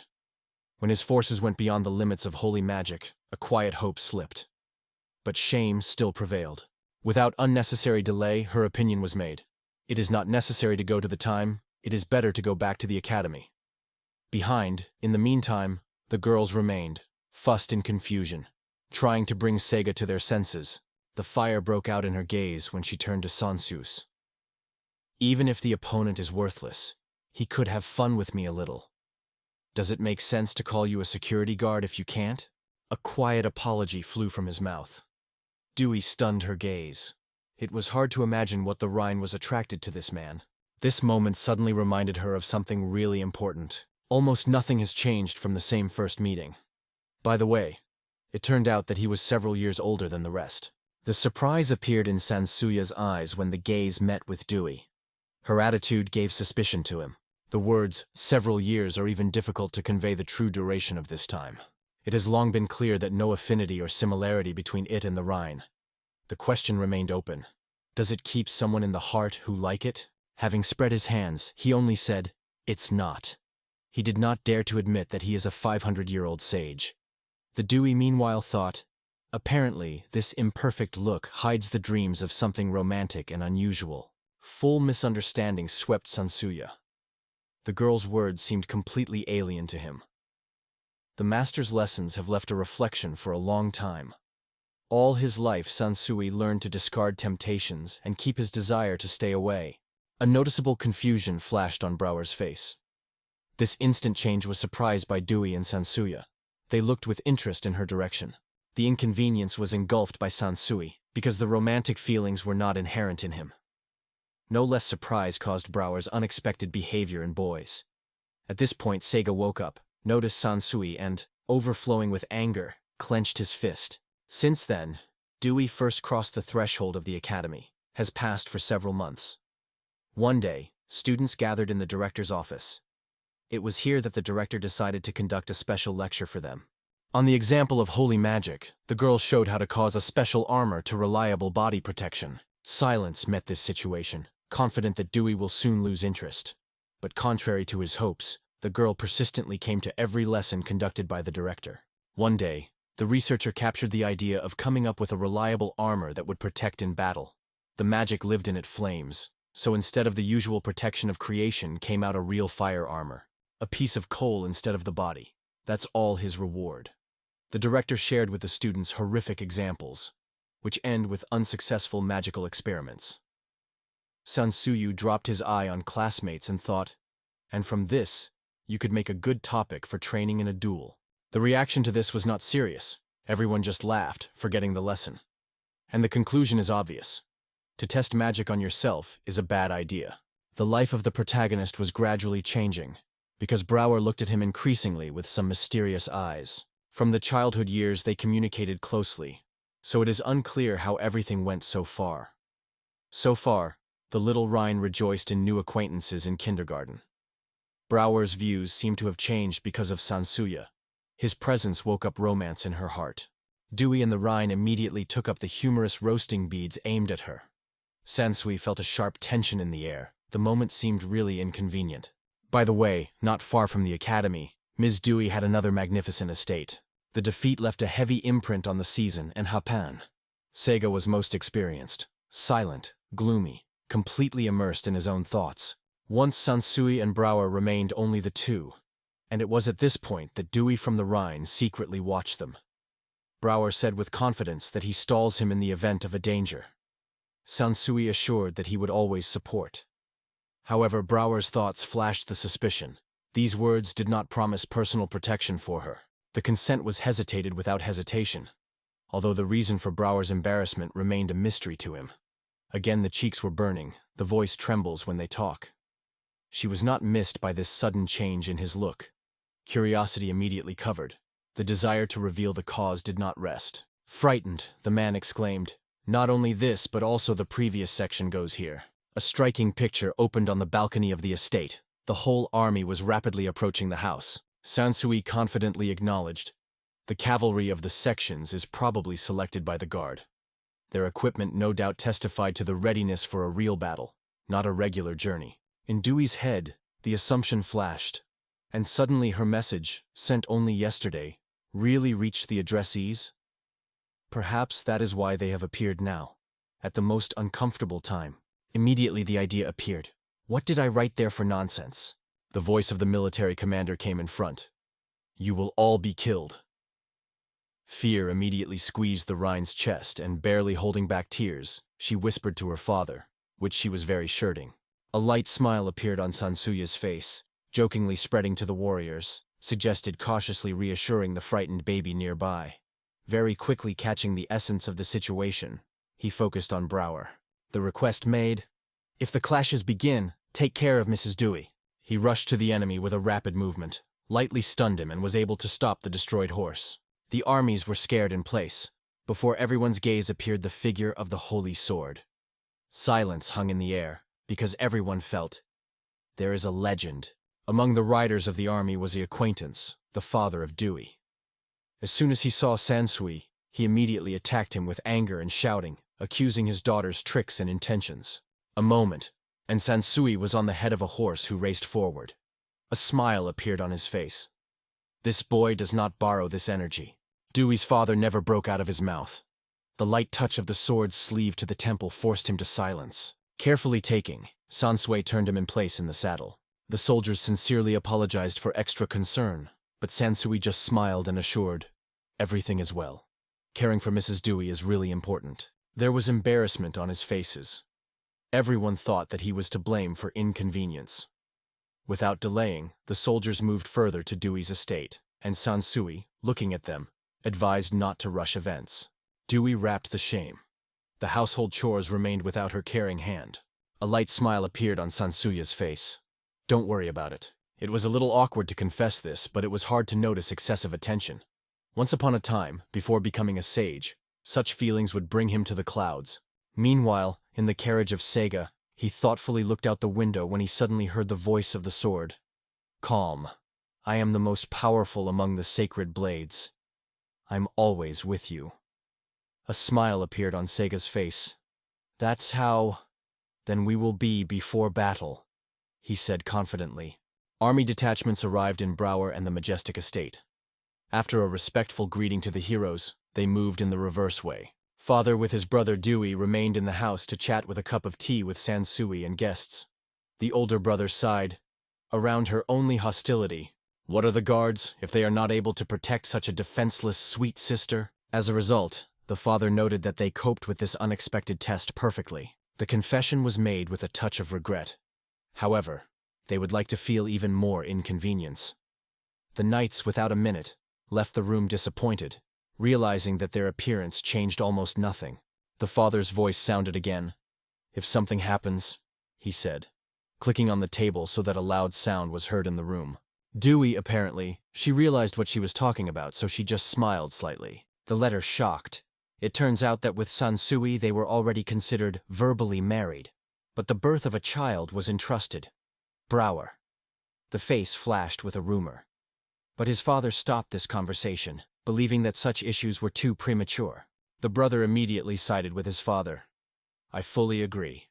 Speaker 1: When his forces went beyond the limits of holy magic, a quiet hope slipped. But shame still prevailed. Without unnecessary delay, her opinion was made. It is not necessary to go to the time, it is better to go back to the academy. Behind, in the meantime, the girls remained, fussed in confusion, trying to bring Seiga to their senses. The fire broke out in her gaze when she turned to Sansus. Even if the opponent is worthless, he could have fun with me a little. Does it make sense to call you a security guard if you can't? A quiet apology flew from his mouth. Dewey stunned her gaze. It was hard to imagine what the Rhine was attracted to this man. This moment suddenly reminded her of something really important. Almost nothing has changed from the same first meeting. By the way, it turned out that he was several years older than the rest. The surprise appeared in Sansuya's eyes when the gaze met with Dewey. Her attitude gave suspicion to him. The words several years are even difficult to convey the true duration of this time. It has long been clear that no affinity or similarity between it and the Rhine. The question remained open. Does it keep someone in the heart who like it? Having spread his hands, he only said, "It's not." He did not dare to admit that he is a 500-year-old sage. The Dewey meanwhile thought, apparently this imperfect look hides the dreams of something romantic and unusual. Full misunderstanding swept Sansuya. The girl's words seemed completely alien to him. The master's lessons have left a reflection for a long time. All his life Sansui learned to discard temptations and keep his desire to stay away. A noticeable confusion flashed on Brower's face. This instant change was surprised by Dewey and Sansuya. They looked with interest in her direction. The inconvenience was engulfed by Sansui, because the romantic feelings were not inherent in him. No less surprise caused Brower's unexpected behavior in boys. At this point Seiga woke up, noticed Sansui and, overflowing with anger, clenched his fist. Since then, Dewey first crossed the threshold of the academy, has passed for several months. One day, students gathered in the director's office. It was here that the director decided to conduct a special lecture for them. On the example of holy magic, the girls showed how to cause a special armor to reliable body protection. Silence met this situation, confident that Dewey will soon lose interest. But contrary to his hopes, the girl persistently came to every lesson conducted by the director. One day, the researcher captured the idea of coming up with a reliable armor that would protect in battle. The magic lived in it flames, so instead of the usual protection of creation came out a real fire armor. A piece of coal instead of the body. That's all his reward. The director shared with the students horrific examples, which end with unsuccessful magical experiments. Sansuyu dropped his eye on classmates and thought, and from this, you could make a good topic for training in a duel. The reaction to this was not serious. Everyone just laughed, forgetting the lesson. And the conclusion is obvious. To test magic on yourself is a bad idea. The life of the protagonist was gradually changing, because Brower looked at him increasingly with some mysterious eyes. From the childhood years they communicated closely, so it is unclear how everything went so far. So far, the little Rhine rejoiced in new acquaintances in kindergarten. Brower's views seemed to have changed because of Sansuya. His presence woke up romance in her heart. Dewey and the Rhine immediately took up the humorous roasting beads aimed at her. Sansui felt a sharp tension in the air. The moment seemed really inconvenient. By the way, not far from the academy, Ms. Dewey had another magnificent estate. The defeat left a heavy imprint on the season and Hapan. Seiga was most experienced, silent, gloomy, completely immersed in his own thoughts. Once Sansui and Brower remained only the two, and it was at this point that Dewey from the Rhine secretly watched them. Brower said with confidence that he stalls him in the event of a danger. Sansui assured that he would always support. However, Brower's thoughts flashed the suspicion. These words did not promise personal protection for her. The consent was hesitated without hesitation, although the reason for Brower's embarrassment remained a mystery to him. Again the cheeks were burning, the voice trembles when they talk. She was not missed by this sudden change in his look. Curiosity immediately covered. The desire to reveal the cause did not rest. Frightened, the man exclaimed, "Not only this but also the previous section goes here." A striking picture opened on the balcony of the estate. The whole army was rapidly approaching the house. Sansui confidently acknowledged, "The cavalry of the sections is probably selected by the guard." Their equipment no doubt testified to the readiness for a real battle, not a regular journey. In Dewey's head, the assumption flashed, and suddenly her message, sent only yesterday, really reached the addressees? Perhaps that is why they have appeared now, at the most uncomfortable time. Immediately the idea appeared. What did I write there for nonsense? The voice of the military commander came in front. "You will all be killed." Fear immediately squeezed the Rhine's chest, and barely holding back tears, she whispered to her father, which she was very shirting. A light smile appeared on Sansuya's face, jokingly spreading to the warriors, suggested cautiously reassuring the frightened baby nearby. Very quickly catching the essence of the situation, he focused on Brower. The request made, "If the clashes begin, take care of Mrs. Dewey." He rushed to the enemy with a rapid movement, lightly stunned him and was able to stop the destroyed horse. The armies were scared in place. Before everyone's gaze appeared the figure of the holy sword. Silence hung in the air, because everyone felt, there is a legend Among the riders of the army was the acquaintance, the father of Dewey. As soon as he saw Sansui, he immediately attacked him with anger and shouting, accusing his daughter's tricks and intentions. A moment, and Sansui was on the head of a horse who raced forward. A smile appeared on his face. This boy does not borrow this energy. Dewey's father never broke out of his mouth. The light touch of the sword's sleeve to the temple forced him to silence. Carefully taking, Sansui turned him in place in the saddle. The soldiers sincerely apologized for extra concern, but Sansui just smiled and assured, "Everything is well. Caring for Mrs. Dewey is really important." There was embarrassment on his faces. Everyone thought that he was to blame for inconvenience. Without delaying, the soldiers moved further to Dewey's estate, and Sansui, looking at them, advised not to rush events. Dewey wrapped the shame. The household chores remained without her caring hand. A light smile appeared on Sansuya's face. "Don't worry about it. It was a little awkward to confess this, but it was hard to notice excessive attention. Once upon a time, before becoming a sage, such feelings would bring him to the clouds. Meanwhile, in the carriage of Sega, he thoughtfully looked out the window when he suddenly heard the voice of the sword. Calm. I am the most powerful among the sacred blades. I'm always with you." A smile appeared on Sega's face. "That's how... then we will be before battle," he said confidently. Army detachments arrived in Brower and the majestic estate. After a respectful greeting to the heroes, they moved in the reverse way. Father with his brother Dewey remained in the house to chat with a cup of tea with Sansui and guests. The older brother sighed. Around her only hostility. What are the guards, if they are not able to protect such a defenseless, sweet sister? As a result, the father noted that they coped with this unexpected test perfectly. The confession was made with a touch of regret. However, they would like to feel even more inconvenience. The knights, without a minute, left the room disappointed, realizing that their appearance changed almost nothing. The father's voice sounded again. "If something happens," he said, clicking on the table so that a loud sound was heard in the room. Dewey, apparently, she realized what she was talking about, so she just smiled slightly. The letter shocked. It turns out that with Sansui they were already considered verbally married, but the birth of a child was entrusted. Brower. The face flashed with a rumor. But his father stopped this conversation, believing that such issues were too premature. The brother immediately sided with his father. "I fully agree."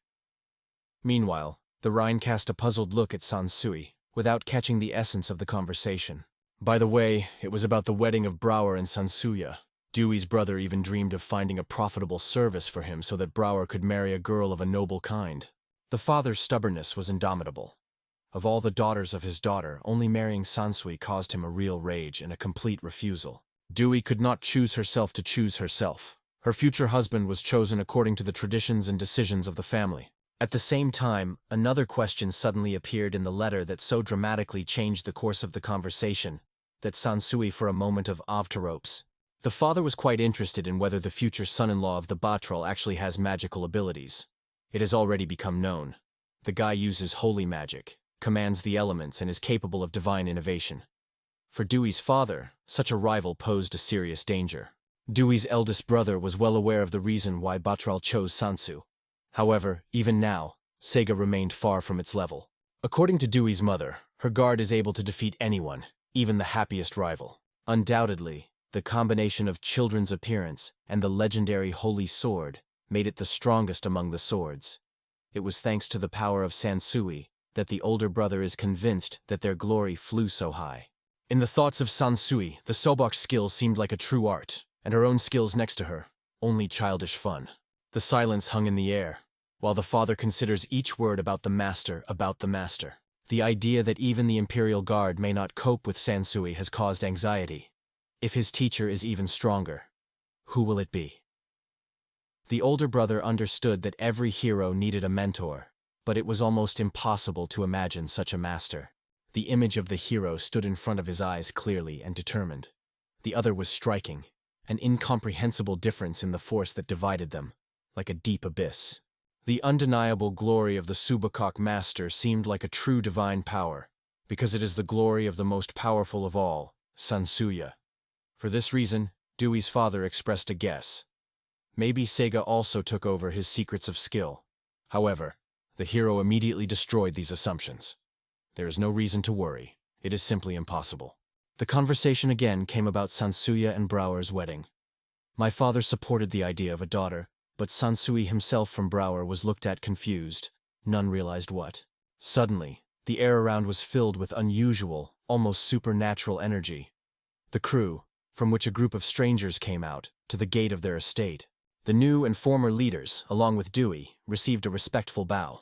Speaker 1: Meanwhile, the Rhine cast a puzzled look at Sansui, without catching the essence of the conversation. By the way, it was about the wedding of Brower and Sansuya. Dewey's brother even dreamed of finding a profitable service for him so that Brower could marry a girl of a noble kind. The father's stubbornness was indomitable. Of all the daughters of his daughter, only marrying Sansui caused him a real rage and a complete refusal. Dewey could not choose herself to choose herself. Her future husband was chosen according to the traditions and decisions of the family. At the same time, another question suddenly appeared in the letter that so dramatically changed the course of the conversation that Sansui for a moment of off to ropes. The father was quite interested in whether the future son-in-law of the Batral actually has magical abilities. It has already become known. The guy uses holy magic, commands the elements, and is capable of divine innovation. For Dewey's father, such a rival posed a serious danger. Dewey's eldest brother was well aware of the reason why Batral chose Sansu. However, even now, Sega remained far from its level. According to Dewey's mother, her guard is able to defeat anyone, even the happiest rival. Undoubtedly, the combination of children's appearance and the legendary Holy Sword made it the strongest among the swords. It was thanks to the power of Sansui that the older brother is convinced that their glory flew so high. In the thoughts of Sansui, the Sobok's skill seemed like a true art, and her own skills next to her, only childish fun. The silence hung in the air, while the father considers each word about the master. The idea that even the Imperial Guard may not cope with Sansui has caused anxiety. If his teacher is even stronger, who will it be? The older brother understood that every hero needed a mentor, but it was almost impossible to imagine such a master. The image of the hero stood in front of his eyes clearly and determined. The other was striking, an incomprehensible difference in the force that divided them, like a deep abyss. The undeniable glory of the Subakok master seemed like a true divine power, because it is the glory of the most powerful of all, Sansuya. For this reason, Dewey's father expressed a guess. Maybe Sega also took over his secrets of skill. However, the hero immediately destroyed these assumptions. There is no reason to worry. It is simply impossible. The conversation again came about Sansuya and Brower's wedding. My father supported the idea of a daughter, but Sansui himself from Brower was looked at confused. None realized what. Suddenly, the air around was filled with unusual, almost supernatural energy. The crew, from which a group of strangers came out, to the gate of their estate. The new and former leaders, along with Dewey, received a respectful bow.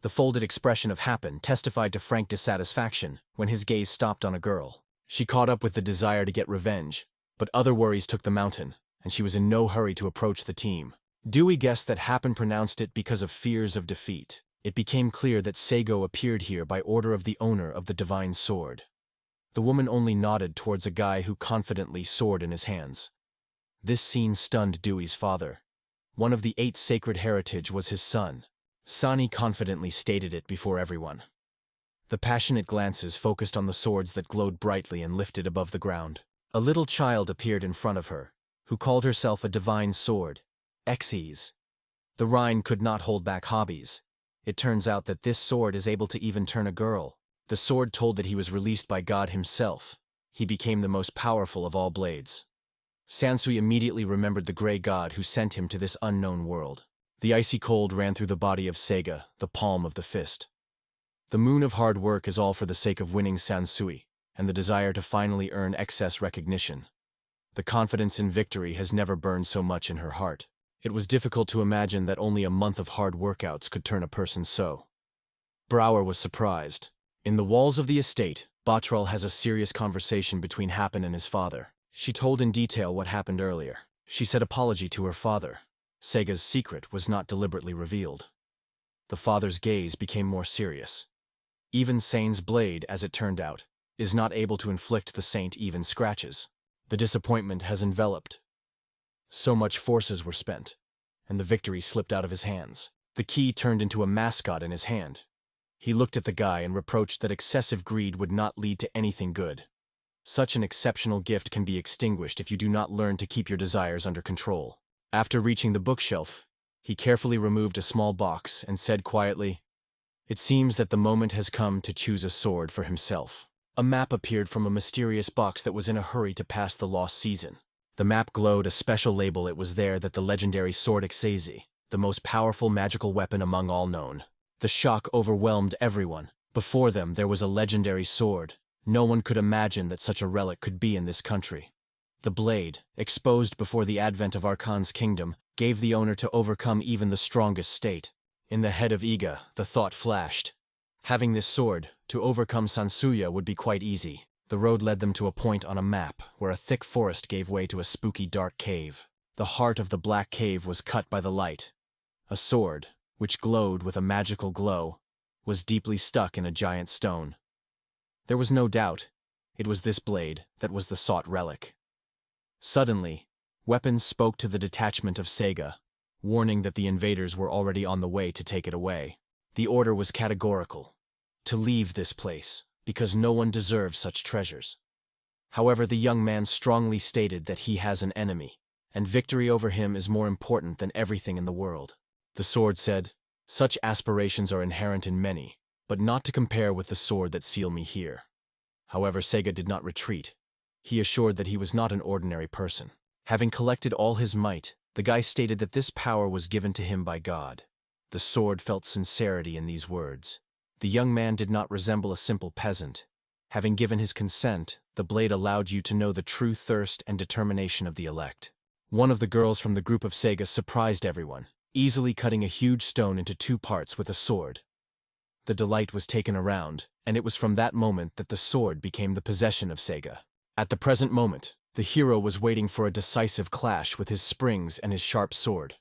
Speaker 1: The folded expression of Happen testified to frank dissatisfaction when his gaze stopped on a girl. She caught up with the desire to get revenge, but other worries took the mountain, and she was in no hurry to approach the team. Dewey guessed that Happen pronounced it because of fears of defeat. It became clear that Seigo appeared here by order of the owner of the divine sword. The woman only nodded towards a guy who confidently sword in his hands. This scene stunned Dewey's father. One of the 8 sacred heritage was his son. Sani confidently stated it before everyone. The passionate glances focused on the swords that glowed brightly and lifted above the ground. A little child appeared in front of her, who called herself a divine sword, Exiled. The Rhine could not hold back hobbies. It turns out that this sword is able to even turn a girl. The sword told that he was released by God himself. He became the most powerful of all blades. Sansui immediately remembered the gray god who sent him to this unknown world. The icy cold ran through the body of Seiga, the palm of the fist. The moon of hard work is all for the sake of winning Sansui, and the desire to finally earn excess recognition. The confidence in victory has never burned so much in her heart. It was difficult to imagine that only a month of hard workouts could turn a person so. Brower was surprised. In the walls of the estate, Bottrell has a serious conversation between Happen and his father. She told in detail what happened earlier. She said apology to her father. Seiga's secret was not deliberately revealed. The father's gaze became more serious. Even Sane's blade, as it turned out, is not able to inflict the saint even scratches. The disappointment has enveloped. So much forces were spent, and the victory slipped out of his hands. The key turned into a mascot in his hand. He looked at the guy and reproached that excessive greed would not lead to anything good. Such an exceptional gift can be extinguished if you do not learn to keep your desires under control. After reaching the bookshelf, he carefully removed a small box and said quietly, "It seems that the moment has come to choose a sword for himself." A map appeared from a mysterious box that was in a hurry to pass the lost season. The map glowed a special label. It was there that the legendary sword Exiled, the most powerful magical weapon among all known. The shock overwhelmed everyone. Before them there was a legendary sword. No one could imagine that such a relic could be in this country. The blade, exposed before the advent of Archon's kingdom, gave the owner to overcome even the strongest state. In the head of Iga, the thought flashed. Having this sword, to overcome Sansuya would be quite easy. The road led them to a point on a map where a thick forest gave way to a spooky dark cave. The heart of the black cave was cut by the light. A sword, which glowed with a magical glow, was deeply stuck in a giant stone. There was no doubt, it was this blade that was the sought relic. Suddenly, weapons spoke to the detachment of Seiga, warning that the invaders were already on the way to take it away. The order was categorical: to leave this place, because no one deserves such treasures. However, the young man strongly stated that he has an enemy, and victory over him is more important than everything in the world. The sword said, "Such aspirations are inherent in many, but not to compare with the sword that seal me here." However, Seiga did not retreat. He assured that he was not an ordinary person. Having collected all his might, the guy stated that this power was given to him by God. The sword felt sincerity in these words. The young man did not resemble a simple peasant. Having given his consent, the blade allowed you to know the true thirst and determination of the elect. One of the girls from the group of Seiga surprised everyone, easily cutting a huge stone into 2 parts with a sword. The delight was taken around, and it was from that moment that the sword became the possession of Seiga. At the present moment, the hero was waiting for a decisive clash with his springs and his sharp sword.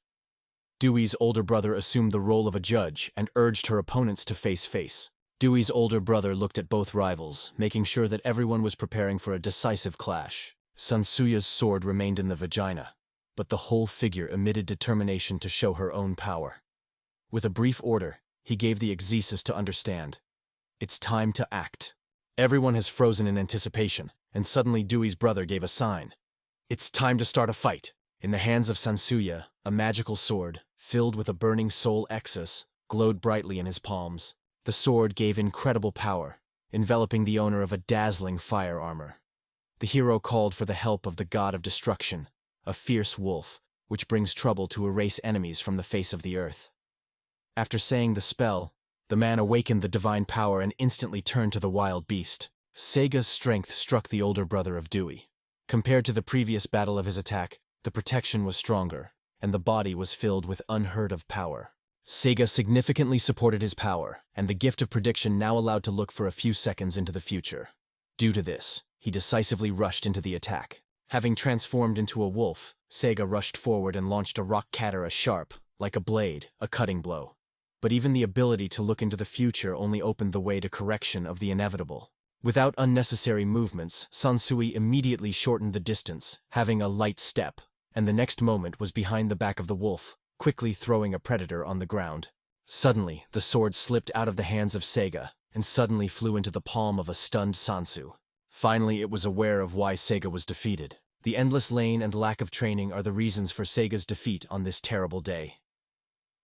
Speaker 1: Dewey's older brother assumed the role of a judge and urged her opponents to face. Dewey's older brother looked at both rivals, making sure that everyone was preparing for a decisive clash. Sansuya's sword remained in the vagina, but the whole figure emitted determination to show her own power. With a brief order, he gave the exegesis to understand. It's time to act. Everyone has frozen in anticipation, and suddenly Dewey's brother gave a sign. It's time to start a fight. In the hands of Sansuya, a magical sword, filled with a burning soul Exus, glowed brightly in his palms. The sword gave incredible power, enveloping the owner of a dazzling fire armor. The hero called for the help of the god of destruction, a fierce wolf, which brings trouble to erase enemies from the face of the earth. After saying the spell, the man awakened the divine power and instantly turned to the wild beast. Seiga's strength struck the older brother of Dewey. Compared to the previous battle of his attack, the protection was stronger, and the body was filled with unheard-of power. Seiga significantly supported his power, and the gift of prediction now allowed to look for a few seconds into the future. Due to this, he decisively rushed into the attack. Having transformed into a wolf, Seiga rushed forward and launched a rock cutter, sharp, like a blade, a cutting blow. But even the ability to look into the future only opened the way to correction of the inevitable. Without unnecessary movements, Sansui immediately shortened the distance, having a light step, and the next moment was behind the back of the wolf, quickly throwing a predator on the ground. Suddenly, the sword slipped out of the hands of Seiga, and suddenly flew into the palm of a stunned Sansu. Finally, it was aware of why Seiga was defeated. The endless lane and lack of training are the reasons for Seiga's defeat on this terrible day.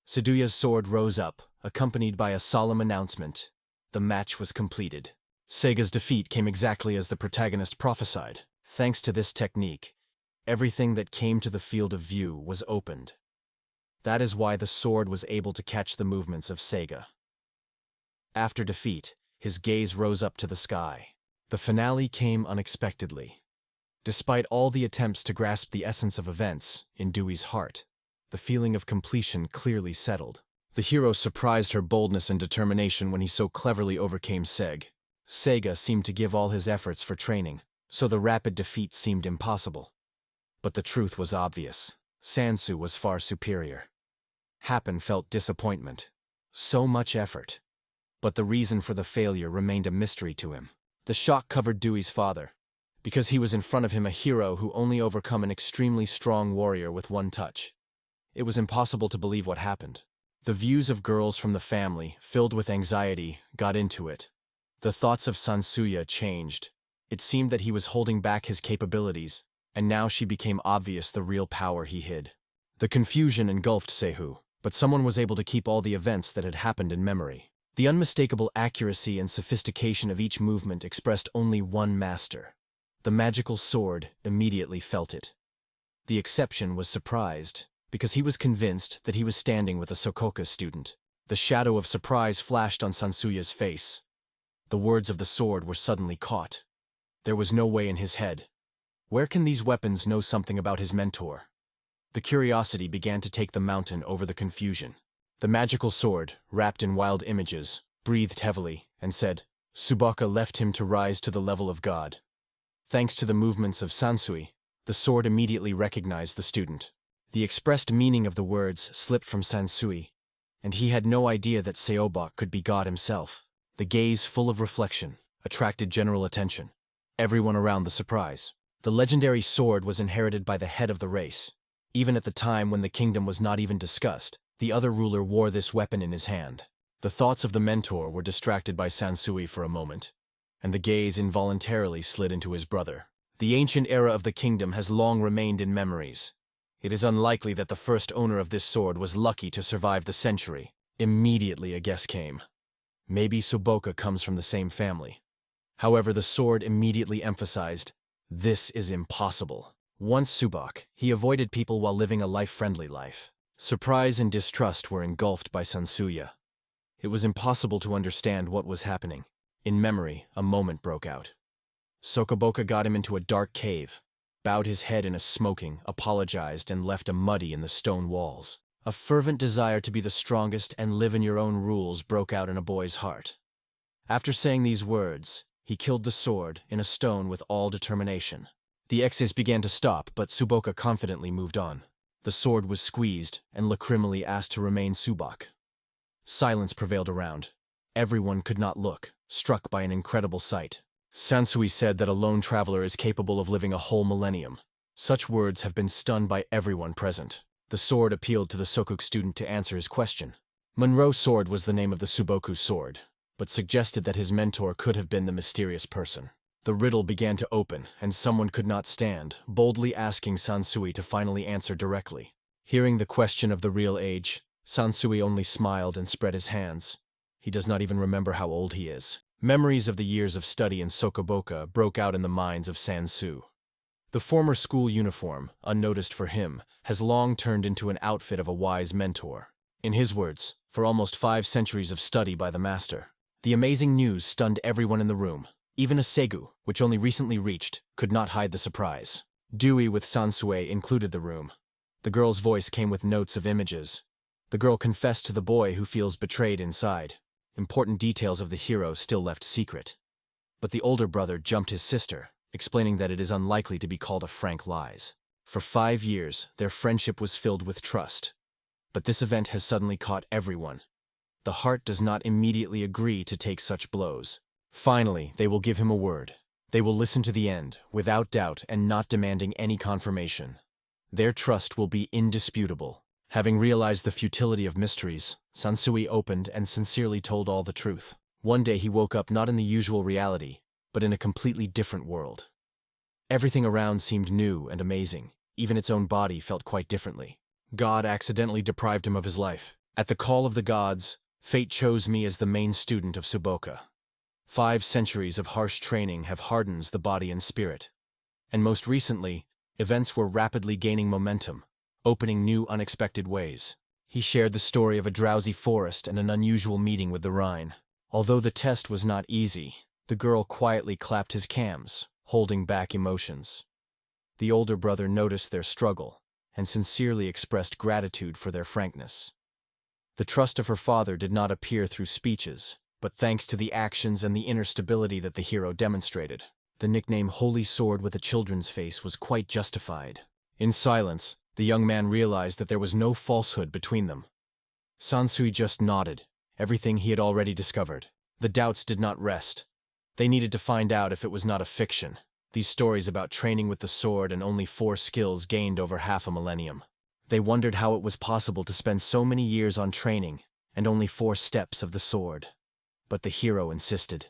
Speaker 1: Saduya's sword rose up, accompanied by a solemn announcement. The match was completed. Seiga's defeat came exactly as the protagonist prophesied. Thanks to this technique, everything that came to the field of view was opened. That is why the sword was able to catch the movements of Seiga. After defeat, his gaze rose up to the sky. The finale came unexpectedly. Despite all the attempts to grasp the essence of events in Dewey's heart, the feeling of completion clearly settled. The hero surprised her boldness and determination when he so cleverly overcame Seiga seemed to give all his efforts for training, so the rapid defeat seemed impossible. But the truth was obvious. Sansu was far superior. Happen felt disappointment. So much effort. But the reason for the failure remained a mystery to him. The shock covered Dewey's father, because he was in front of him a hero who only overcome an extremely strong warrior with one touch. It was impossible to believe what happened. The views of girls from the family, filled with anxiety, got into it. The thoughts of Sansuya changed. It seemed that he was holding back his capabilities, and now she became obvious the real power he hid. The confusion engulfed Seihu, but someone was able to keep all the events that had happened in memory. The unmistakable accuracy and sophistication of each movement expressed only one master. The magical sword immediately felt it. The exception was surprised, because he was convinced that he was standing with a Sokoka student. The shadow of surprise flashed on Sansuya's face. The words of the sword were suddenly caught. There was no way in his head. Where can these weapons know something about his mentor? The curiosity began to take the mountain over the confusion. The magical sword, wrapped in wild images, breathed heavily and said, "Subaka left him to rise to the level of God." Thanks to the movements of Sansui, the sword immediately recognized the student. The expressed meaning of the words slipped from Sansui, and he had no idea that Seobok could be God himself. The gaze, full of reflection, attracted general attention. Everyone around the surprise. The legendary sword was inherited by the head of the race. Even at the time when the kingdom was not even discussed, the other ruler wore this weapon in his hand. The thoughts of the mentor were distracted by Sansui for a moment, and the gaze involuntarily slid into his brother. The ancient era of the kingdom has long remained in memories. It is unlikely that the first owner of this sword was lucky to survive the century. Immediately a guess came. Maybe Suboka comes from the same family. However, the sword immediately emphasized, this is impossible. Once Subak, he avoided people while living a life-friendly life. Surprise and distrust were engulfed by Sansuya. It was impossible to understand what was happening. In memory, a moment broke out. Sokoboka got him into a dark cave, bowed his head in a smoking, apologized, and left a muddy in the stone walls. A fervent desire to be the strongest and live in your own rules broke out in a boy's heart. After saying these words, he killed the sword in a stone with all determination. The X's began to stop, but Suboka confidently moved on. The sword was squeezed, and lacrimally asked to remain Subak. Silence prevailed around. Everyone could not look, struck by an incredible sight. Sansui said that a lone traveler is capable of living a whole millennium. Such words have been stunned by everyone present. The sword appealed to the Sokuk student to answer his question. Monroe Sword was the name of the Suboku sword, but suggested that his mentor could have been the mysterious person. The riddle began to open, and someone could not stand, boldly asking Sansui to finally answer directly. Hearing the question of the real age, Sansui only smiled and spread his hands. He does not even remember how old he is. Memories of the years of study in Sokoboka broke out in the minds of Sansu. The former school uniform, unnoticed for him, has long turned into an outfit of a wise mentor. In his words, for almost 5 centuries of study by the master. The amazing news stunned everyone in the room. Even a Segu, which only recently reached, could not hide the surprise. Dewey with Sansue included the room. The girl's voice came with notes of images. The girl confessed to the boy who feels betrayed inside. Important details of the hero still left secret. But the older brother jumped his sister, explaining that it is unlikely to be called a frank lies. For 5 years, their friendship was filled with trust. But this event has suddenly caught everyone. The heart does not immediately agree to take such blows. Finally, they will give him a word. They will listen to the end, without doubt and not demanding any confirmation. Their trust will be indisputable. Having realized the futility of mysteries, Sansui opened and sincerely told all the truth. One day he woke up not in the usual reality, but in a completely different world. Everything around seemed new and amazing. Even its own body felt quite differently. God accidentally deprived him of his life. At the call of the gods, fate chose me as the main student of Suboka. 5 centuries of harsh training have hardened the body and spirit. And most recently, events were rapidly gaining momentum, opening new unexpected ways. He shared the story of a drowsy forest and an unusual meeting with the Rhine. Although the test was not easy, the girl quietly clapped his cams, holding back emotions. The older brother noticed their struggle and sincerely expressed gratitude for their frankness. The trust of her father did not appear through speeches, but thanks to the actions and the inner stability that the hero demonstrated. The nickname Holy Sword with a children's face was quite justified. In silence, the young man realized that there was no falsehood between them. Sansui just nodded, everything he had already discovered. The doubts did not rest. They needed to find out if it was not a fiction. These stories about training with the sword and only 4 skills gained over half a millennium. They wondered how it was possible to spend so many years on training and only 4 steps of the sword. But the hero insisted.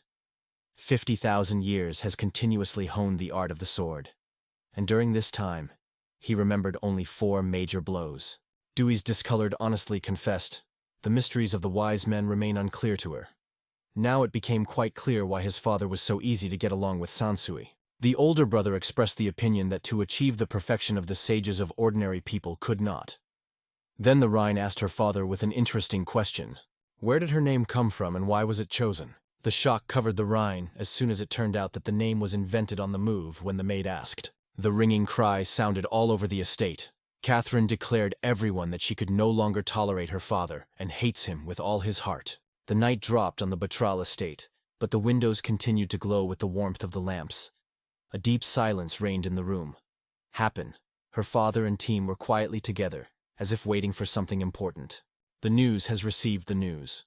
Speaker 1: 50,000 years has continuously honed the art of the sword. And during this time, he remembered only 4 major blows. Dewey's discolored honestly confessed, the mysteries of the wise men remain unclear to her. Now it became quite clear why his father was so easy to get along with Sansui. The older brother expressed the opinion that to achieve the perfection of the sages of ordinary people could not. Then the Rhine asked her father with an interesting question. Where did her name come from and why was it chosen? The shock covered the Rhine as soon as it turned out that the name was invented on the move when the maid asked. The ringing cry sounded all over the estate. Catherine declared everyone that she could no longer tolerate her father and hates him with all his heart. The night dropped on the Batral estate, but the windows continued to glow with the warmth of the lamps. A deep silence reigned in the room. Happen, her father and team were quietly together, as if waiting for something important. The news has received the news.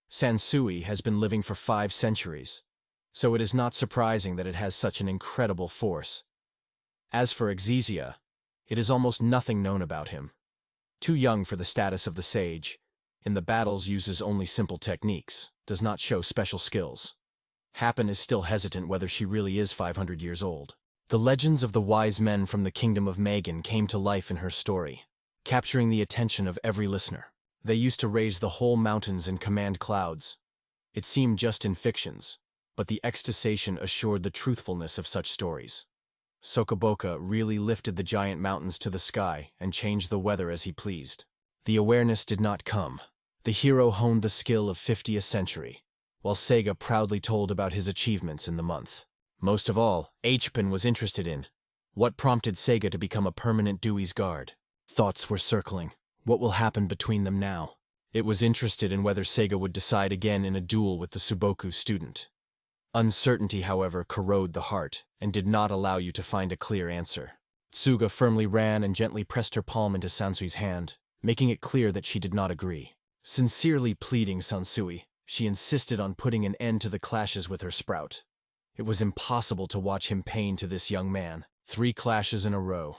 Speaker 1: Sansui has been living for 5 centuries, so it is not surprising that it has such an incredible force. As for Exiled, it is almost nothing known about him. Too young for the status of the sage, in the battles uses only simple techniques, does not show special skills. Happen is still hesitant whether she really is 500 years old. The legends of the wise men from the kingdom of Mage came to life in her story, capturing the attention of every listener. They used to raise the whole mountains and command clouds. It seemed just in fictions, but the extasation assured the truthfulness of such stories. Sokoboka really lifted the giant mountains to the sky and changed the weather as he pleased. The awareness did not come. The hero honed the skill of 50 a century, while Sega proudly told about his achievements in the month. Most of all, Hpen was interested in what prompted Sega to become a permanent Dewey's guard. Thoughts were circling. What will happen between them now? It was interested in whether Sega would decide again in a duel with the Suboku student. Uncertainty, however, corroded the heart and did not allow you to find a clear answer. Tsuga firmly ran and gently pressed her palm into Sansui's hand, making it clear that she did not agree. Sincerely pleading Sansui, she insisted on putting an end to the clashes with her sprout. It was impossible to watch him pain to this young man. 3 clashes in a row.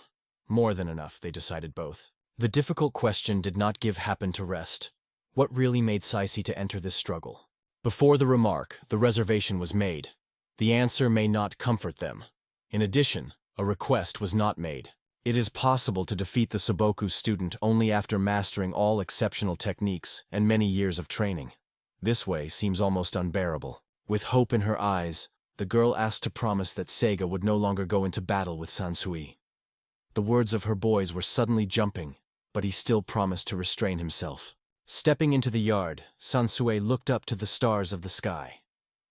Speaker 1: More than enough, they decided both. The difficult question did not give Happen to rest. What really made Saisi to enter this struggle? Before the remark, the reservation was made. The answer may not comfort them. In addition, a request was not made. It is possible to defeat the Suboku student only after mastering all exceptional techniques and many years of training. This way seems almost unbearable. With hope in her eyes, the girl asked to promise that Seiga would no longer go into battle with Sansui. The words of her boys were suddenly jumping, but he still promised to restrain himself. Stepping into the yard, Sansui looked up to the stars of the sky.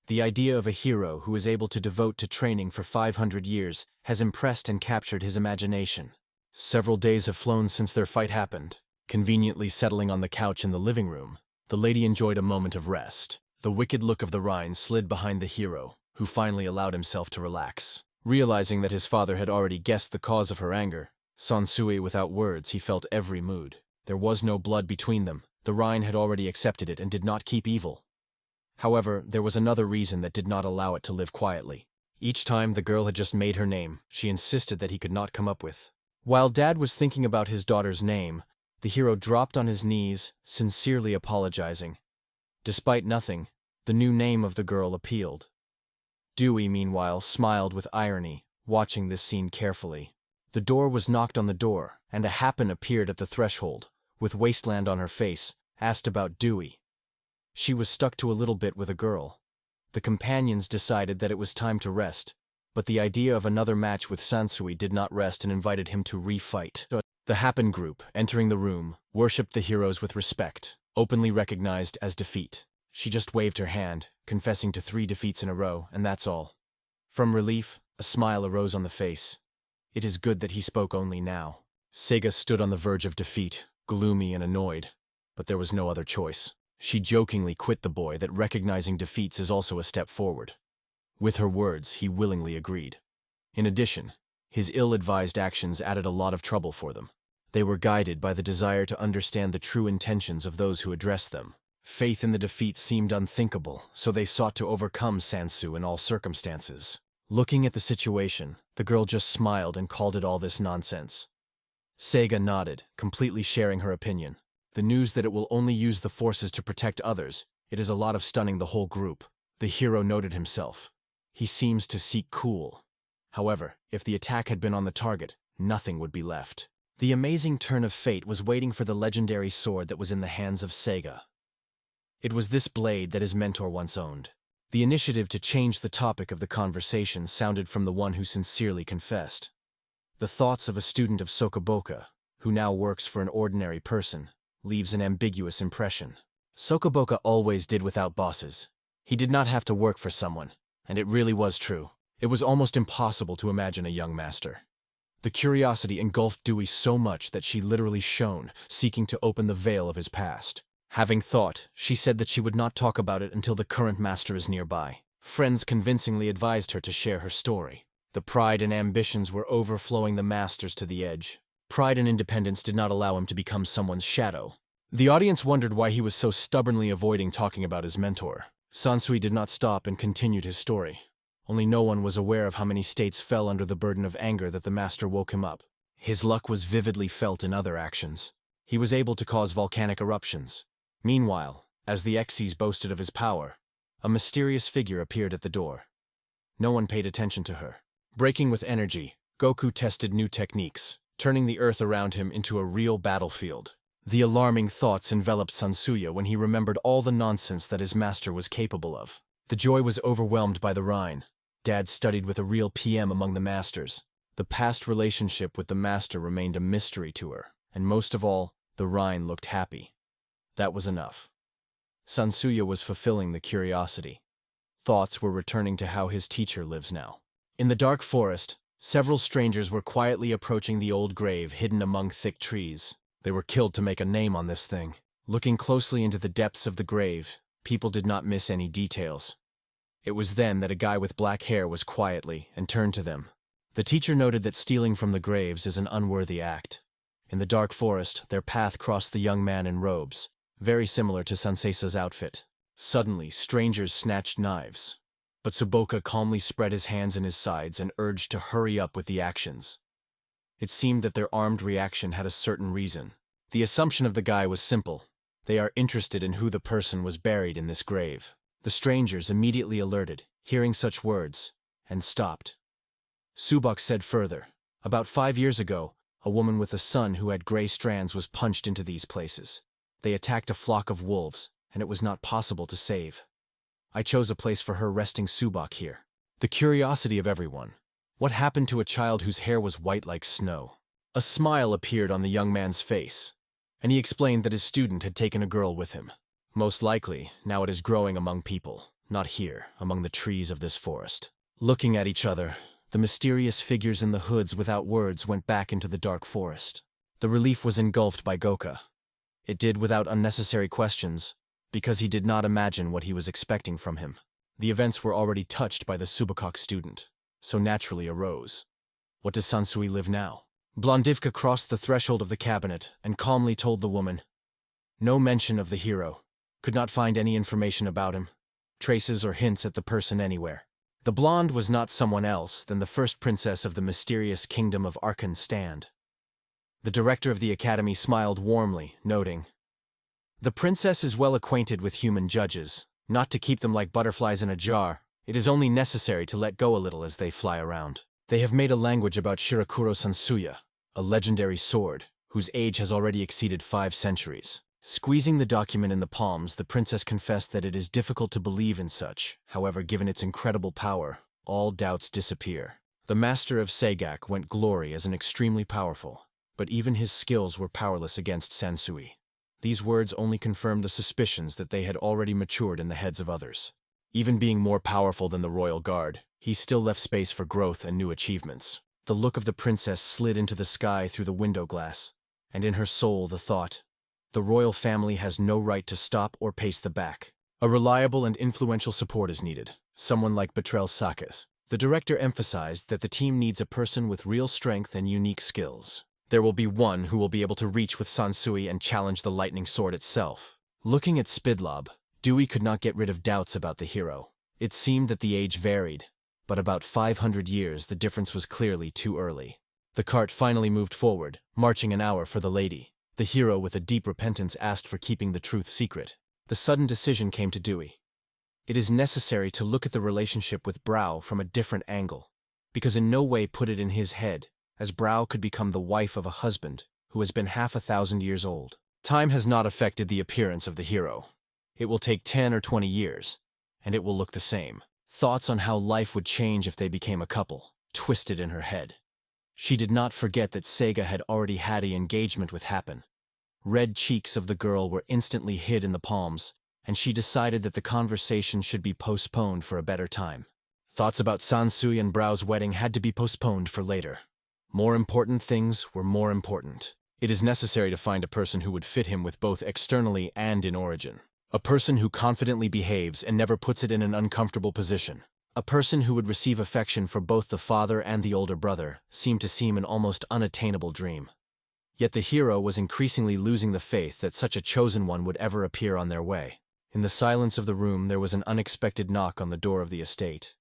Speaker 1: The idea of a hero who is able to devote to training for 500 years has impressed and captured his imagination. Several days have flown since their fight happened. Conveniently settling on the couch in the living room, the lady enjoyed a moment of rest. The wicked look of the Rhine slid behind the hero, who finally allowed himself to relax. Realizing that his father had already guessed the cause of her anger, Sansui, without words, he felt every mood. There was no blood between them. The Rhine had already accepted it and did not keep evil. However, there was another reason that did not allow it to live quietly. Each time the girl had just made her name, she insisted that he could not come up with. While Dad was thinking about his daughter's name, the hero dropped on his knees, sincerely apologizing. Despite nothing, the new name of the girl appealed. Dewey, meanwhile, smiled with irony, watching this scene carefully. The door was knocked on the door, and a Happen appeared at the threshold, with Wasteland on her face, asked about Dewey. She was stuck to a little bit with a girl. The companions decided that it was time to rest, but the idea of another match with Sansui did not rest and invited him to re-fight. The Happen group, entering the room, worshipped the heroes with respect, openly recognized as defeat. She just waved her hand, confessing to 3 defeats in a row, and that's all. From relief, a smile arose on the face. It is good that he spoke only now. Seiga stood on the verge of defeat, gloomy and annoyed, but there was no other choice. She jokingly quit the boy that recognizing defeats is also a step forward. With her words, he willingly agreed. In addition, his ill-advised actions added a lot of trouble for them. They were guided by the desire to understand the true intentions of those who addressed them. Faith in the defeat seemed unthinkable, so they sought to overcome Sansu in all circumstances. Looking at the situation, the girl just smiled and called it all this nonsense. Seiga nodded, completely sharing her opinion. The news that it will only use the forces to protect others, it is a lot of stunning the whole group. The hero noted himself. He seems to seek cool. However, if the attack had been on the target, nothing would be left. The amazing turn of fate was waiting for the legendary sword that was in the hands of Seiga. It was this blade that his mentor once owned. The initiative to change the topic of the conversation sounded from the one who sincerely confessed. The thoughts of a student of Sokoboka, who now works for an ordinary person, leaves an ambiguous impression. Sokoboka always did without bosses. He did not have to work for someone, and it really was true. It was almost impossible to imagine a young master. The curiosity engulfed Dewey so much that she literally shone, seeking to open the veil of his past. Having thought, she said that she would not talk about it until the current master is nearby. Friends convincingly advised her to share her story. The pride and ambitions were overflowing the masters to the edge. Pride and independence did not allow him to become someone's shadow. The audience wondered why he was so stubbornly avoiding talking about his mentor. Sansui did not stop and continued his story. Only no one was aware of how many states fell under the burden of anger that the master woke him up. His luck was vividly felt in other actions. He was able to cause volcanic eruptions. Meanwhile, as the Xyz boasted of his power, a mysterious figure appeared at the door. No one paid attention to her. Breaking with energy, Goku tested new techniques, turning the earth around him into a real battlefield. The alarming thoughts enveloped Sansuya when he remembered all the nonsense that his master was capable of. The joy was overwhelmed by the Rhine. Dad studied with a real PM among the masters. The past relationship with the master remained a mystery to her, and most of all, the Rhine looked happy. That was enough. Sansuya was fulfilling the curiosity. Thoughts were returning to how his teacher lives now. In the dark forest, several strangers were quietly approaching the old grave hidden among thick trees. They were killed to make a name on this thing. Looking closely into the depths of the grave, people did not miss any details. It was then that a guy with black hair was quietly and turned to them. The teacher noted that stealing from the graves is an unworthy act. In the dark forest, their path crossed the young man in robes, very similar to Sanseisa's outfit. Suddenly, strangers snatched knives. But Tsuboka calmly spread his hands in his sides and urged to hurry up with the actions. It seemed that their armed reaction had a certain reason. The assumption of the guy was simple. They are interested in who the person was buried in this grave. The strangers immediately alerted, hearing such words, and stopped. Subak said further, about 5 years ago, a woman with a son who had gray strands was punched into these places. They attacked a flock of wolves, and it was not possible to save. I chose a place for her resting subak here. The curiosity of everyone. What happened to a child whose hair was white like snow? A smile appeared on the young man's face, and he explained that his student had taken a girl with him. Most likely, now it is growing among people, not here, among the trees of this forest. Looking at each other, the mysterious figures in the hoods without words went back into the dark forest. The relief was engulfed by Goka. It did without unnecessary questions, because he did not imagine what he was expecting from him. The events were already touched by the Subakok student, so naturally arose. What does Sansui live now? Blondivka crossed the threshold of the cabinet and calmly told the woman. No mention of the hero. Could not find any information about him. Traces or hints at the person anywhere. The blonde was not someone else than the first princess of the mysterious kingdom of Arkan Stand. The director of the academy smiled warmly, noting, "The princess is well acquainted with human judges, not to keep them like butterflies in a jar. It is only necessary to let go a little as they fly around. They have made a language about Shirakuro Sansuya, a legendary sword, whose age has already exceeded 5 centuries. Squeezing the document in the palms, the princess confessed that it is difficult to believe in such. However, given its incredible power, all doubts disappear. The master of Sagak went glory as an extremely powerful, but even his skills were powerless against Sansui. These words only confirmed the suspicions that they had already matured in the heads of others. Even being more powerful than the royal guard, he still left space for growth and new achievements. The look of the princess slid into the sky through the window glass, and in her soul the thought, the royal family has no right to stop or pace the back. A reliable and influential support is needed, someone like Betrel Sakis. The director emphasized that the team needs a person with real strength and unique skills. There will be one who will be able to reach with Sansui and challenge the lightning sword itself. Looking at Spidlob, Dewey could not get rid of doubts about the hero. It seemed that the age varied, but about 500 years the difference was clearly too early. The cart finally moved forward, marching an hour for the lady. The hero with a deep repentance asked for keeping the truth secret. The sudden decision came to Dewey. It is necessary to look at the relationship with Brow from a different angle, because in no way put it in his head, as Brow could become the wife of a husband who has been half 1,000 years old. Time has not affected the appearance of the hero. It will take 10 or 20 years, and it will look the same. Thoughts on how life would change if they became a couple twisted in her head. She did not forget that Sega had already had an engagement with Happen. Red cheeks of the girl were instantly hid in the palms, and she decided that the conversation should be postponed for a better time. Thoughts about Sansui and Brow's wedding had to be postponed for later. More important things were more important. It is necessary to find a person who would fit him with both externally and in origin. A person who confidently behaves and never puts it in an uncomfortable position. A person who would receive affection for both the father and the older brother seemed to seem an almost unattainable dream. Yet the hero was increasingly losing the faith that such a chosen one would ever appear on their way. In the silence of the room there was an unexpected knock on the door of the estate.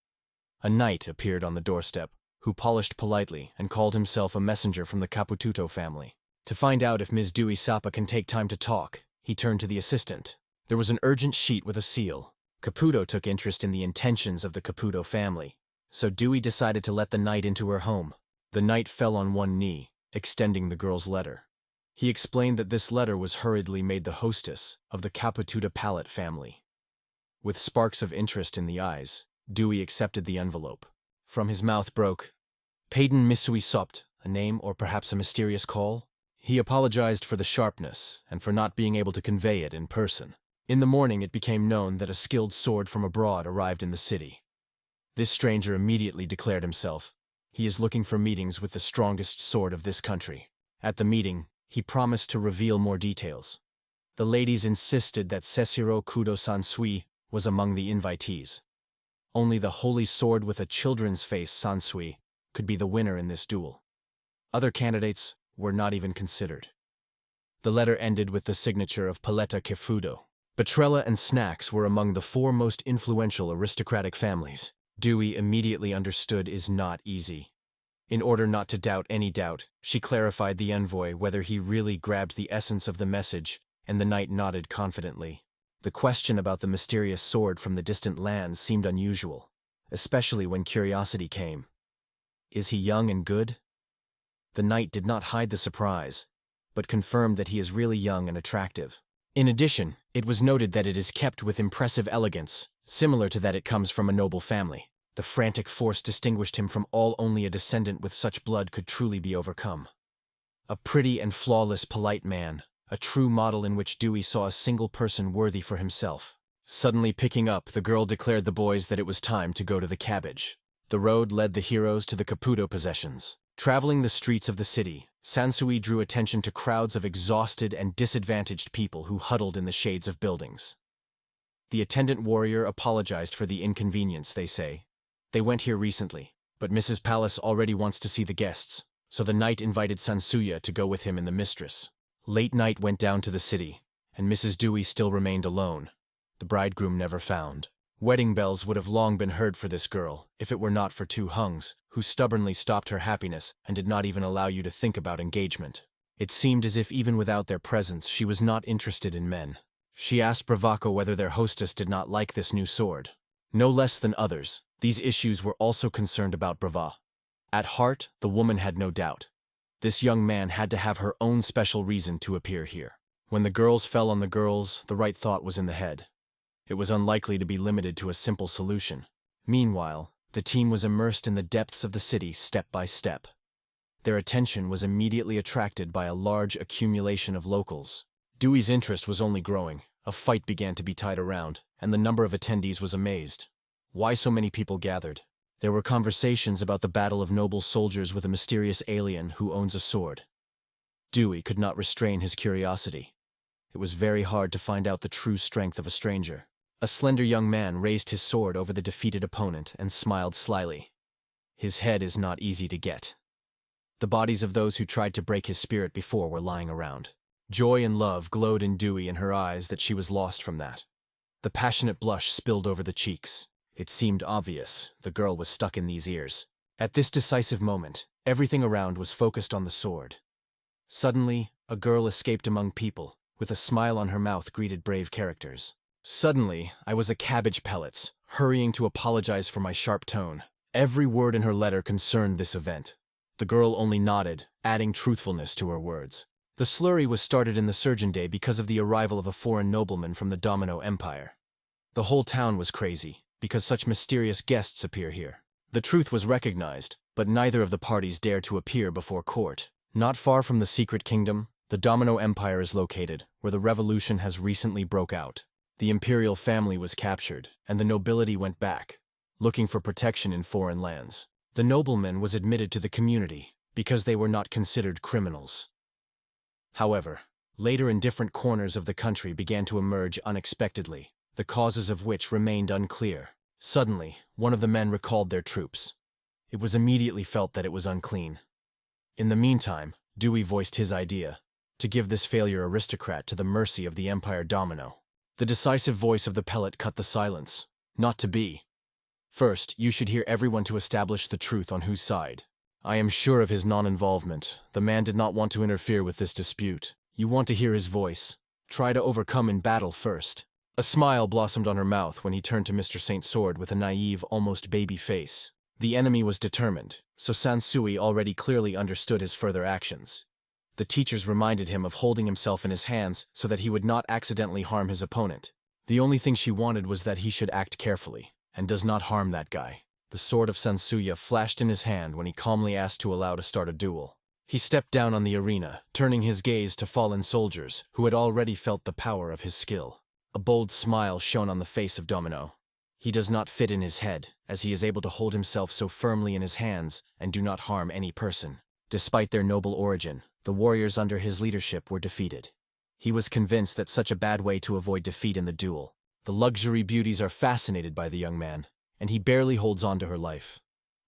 Speaker 1: A knight appeared on the doorstep, who polished politely and called himself a messenger from the Capututo family. To find out if Ms. Dewey Sapa can take time to talk, he turned to the assistant. There was an urgent sheet with a seal. Caputo took interest in the intentions of the Caputo family, so Dewey decided to let the knight into her home. The knight fell on one knee, extending the girl's letter. He explained that this letter was hurriedly made the hostess of the Capututa Palette family. With sparks of interest in the eyes, Dewey accepted the envelope. From his mouth broke, "Payden Misui Sopt, a name or perhaps a mysterious call?" He apologized for the sharpness and for not being able to convey it in person. In the morning it became known that a skilled sword from abroad arrived in the city. This stranger immediately declared himself. He is looking for meetings with the strongest sword of this country. At the meeting, he promised to reveal more details. The ladies insisted that Sesiro Kudo Sansui was among the invitees. Only the holy sword with a children's face Sansui could be the winner in this duel. Other candidates were not even considered. The letter ended with the signature of Paletta Kefudo. Betrella and Snacks were among the 4 most influential aristocratic families. Dewey immediately understood is not easy. In order not to doubt any doubt, she clarified the envoy whether he really grabbed the essence of the message, and the knight nodded confidently. The question about the mysterious sword from the distant lands seemed unusual, especially when curiosity came. Is he young and good? The knight did not hide the surprise, but confirmed that he is really young and attractive. In addition, it was noted that it is kept with impressive elegance, Similar to that, it comes from a noble family. The frantic force distinguished him from all. Only a descendant with such blood could truly be overcome. A pretty and flawless, polite man, a true model in which Dewey saw a single person worthy for himself. Suddenly picking up, the girl declared the boys that it was time to go to the cabbage. The road led the heroes to the Caputo possessions. Traveling the streets of the city, Sansui drew attention to crowds of exhausted and disadvantaged people who huddled in the shades of buildings. The attendant warrior apologized for the inconvenience, they say. They went here recently, but Mrs. Palace already wants to see the guests, so the knight invited Sansuya to go with him and the mistress. Late night went down to the city, and Mrs. Dewey still remained alone. The bridegroom never found. Wedding bells would have long been heard for this girl, if it were not for two hungs, who stubbornly stopped her happiness and did not even allow you to think about engagement. It seemed as if even without their presence she was not interested in men. She asked Bravacco whether their hostess did not like this new sword. No less than others, these issues were also concerned about Brava. At heart, the woman had no doubt. This young man had to have her own special reason to appear here. When the girls fell on the girls, the right thought was in the head. It was unlikely to be limited to a simple solution. Meanwhile, the team was immersed in the depths of the city step by step. Their attention was immediately attracted by a large accumulation of locals. Dewey's interest was only growing. A fight began to be tied around, and the number of attendees was amazed. Why so many people gathered? There were conversations about the battle of noble soldiers with a mysterious alien who owns a sword. Dewey could not restrain his curiosity. It was very hard to find out the true strength of a stranger. A slender young man raised his sword over the defeated opponent and smiled slyly. His head is not easy to get. The bodies of those who tried to break his spirit before were lying around. Joy and love glowed in Dewey in her eyes that she was lost from that. The passionate blush spilled over the cheeks. It seemed obvious the girl was stuck in these ears. At this decisive moment, everything around was focused on the sword. Suddenly, a girl escaped among people, with a smile on her mouth greeted brave characters. Suddenly, I was a cabbage pellets, hurrying to apologize for my sharp tone. Every word in her letter concerned this event. The girl only nodded, adding truthfulness to her words. The slurry was started in the Surgeon Day because of the arrival of a foreign nobleman from the Domino Empire. The whole town was crazy, because such mysterious guests appear here. The truth was recognized, but neither of the parties dared to appear before court. Not far from the secret kingdom, the Domino Empire is located, where the revolution has recently broke out. The Imperial family was captured, and the nobility went back, looking for protection in foreign lands. The nobleman was admitted to the community, because they were not considered criminals. However, later in different corners of the country began to emerge unexpectedly, the causes of which remained unclear. Suddenly, one of the men recalled their troops. It was immediately felt that it was unclean. In the meantime, Dewey voiced his idea, to give this failure aristocrat to the mercy of the Empire Domino. The decisive voice of the pellet cut the silence. Not to be. First, you should hear everyone to establish the truth on whose side. I am sure of his non-involvement. The man did not want to interfere with this dispute. You want to hear his voice. Try to overcome in battle first. A smile blossomed on her mouth when he turned to Mr. St. Sword with a naive, almost baby face. The enemy was determined, so Sansui already clearly understood his further actions. The teachers reminded him of holding himself in his hands so that he would not accidentally harm his opponent. The only thing she wanted was that he should act carefully, and does not harm that guy. The sword of Sansuya flashed in his hand when he calmly asked to allow to start a duel. He stepped down on the arena, turning his gaze to fallen soldiers who had already felt the power of his skill. A bold smile shone on the face of Domino. He does not fit in his head, as he is able to hold himself so firmly in his hands and do not harm any person. Despite their noble origin, the warriors under his leadership were defeated. He was convinced that such a bad way to avoid defeat in the duel. The luxury beauties are fascinated by the young man, and he barely holds on to her life.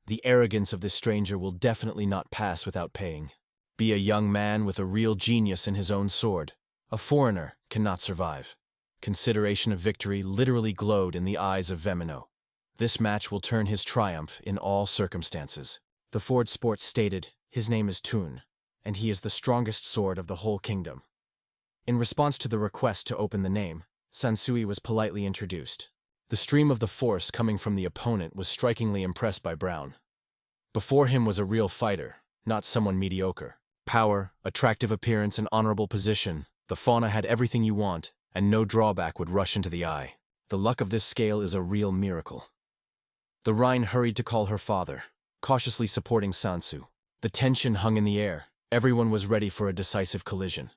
Speaker 1: The arrogance of this stranger will definitely not pass without paying. Be a young man with a real genius in his own sword. A foreigner cannot survive. Consideration of victory literally glowed in the eyes of Vemino. This match will turn his triumph in all circumstances. The Ford Sports stated, his name is Toon, and he is the strongest sword of the whole kingdom. In response to the request to open the name, Sansui was politely introduced. The stream of the force coming from the opponent was strikingly impressed by Brown. Before him was a real fighter, not someone mediocre. Power, attractive appearance, and honorable position. The fauna had everything you want, and no drawback would rush into the eye. The The luck of this scale is a real miracle. The Rhine hurried to call her father, cautiously supporting Sansu. The tension hung in the air. Everyone was ready for a decisive collision.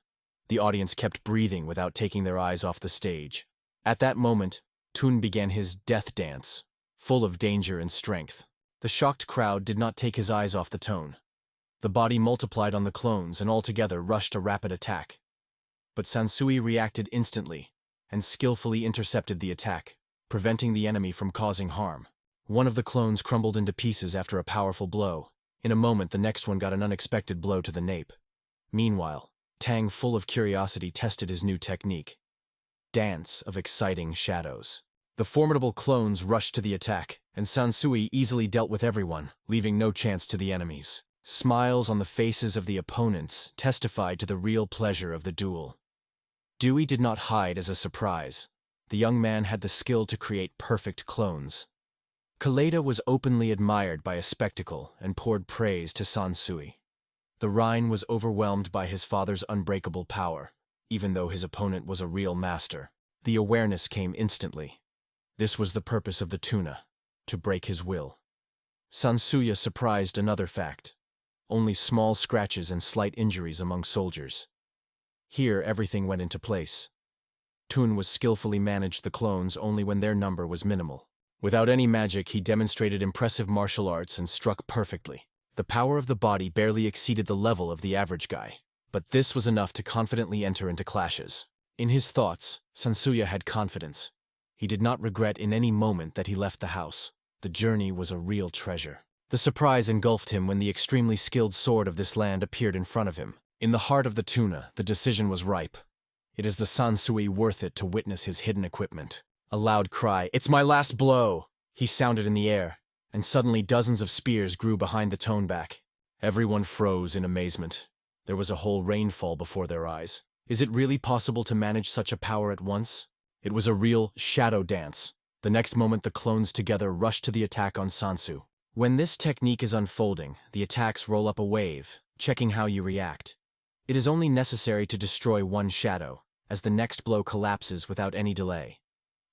Speaker 1: The audience kept breathing without taking their eyes off the stage. At that moment, Tun began his death dance, full of danger and strength. The shocked crowd did not take his eyes off the tone. The body multiplied on the clones and altogether rushed a rapid attack. But Sansui reacted instantly and skillfully intercepted the attack, preventing the enemy from causing harm. One of the clones crumbled into pieces after a powerful blow. In a moment, the next one got an unexpected blow to the nape. Meanwhile, Tang, full of curiosity, tested his new technique. Dance of exciting shadows. The formidable clones rushed to the attack, and Sansui easily dealt with everyone, leaving no chance to the enemies. Smiles on the faces of the opponents testified to the real pleasure of the duel. Dewey did not hide as a surprise. The young man had the skill to create perfect clones. Kaleda was openly admired by a spectacle and poured praise to Sansui. The Rhine was overwhelmed by his father's unbreakable power, even though his opponent was a real master. The awareness came instantly. This was the purpose of the tuna, to break his will. Sansuya surprised another fact: only small scratches and slight injuries among soldiers. Here everything went into place. Tun was skillfully managed the clones only when their number was minimal. Without any magic, he demonstrated impressive martial arts and struck perfectly. The power of the body barely exceeded the level of the average guy, but this was enough to confidently enter into clashes. In his thoughts, Sansuya had confidence. He did not regret in any moment that he left the house. The journey was a real treasure. The surprise engulfed him when the extremely skilled sword of this land appeared in front of him. In the heart of the tuna, the decision was ripe. It is the Sansui worth it to witness his hidden equipment. A loud cry, "It's my last blow!" He sounded in the air, and suddenly dozens of spears grew behind the tone back. Everyone froze in amazement. There was a whole rainfall before their eyes. Is it really possible to manage such a power at once? It was a real shadow dance. The next moment the clones together rushed to the attack on Sansu. When this technique is unfolding, the attacks roll up a wave, checking how you react. It is only necessary to destroy one shadow, as the next blow collapses without any delay.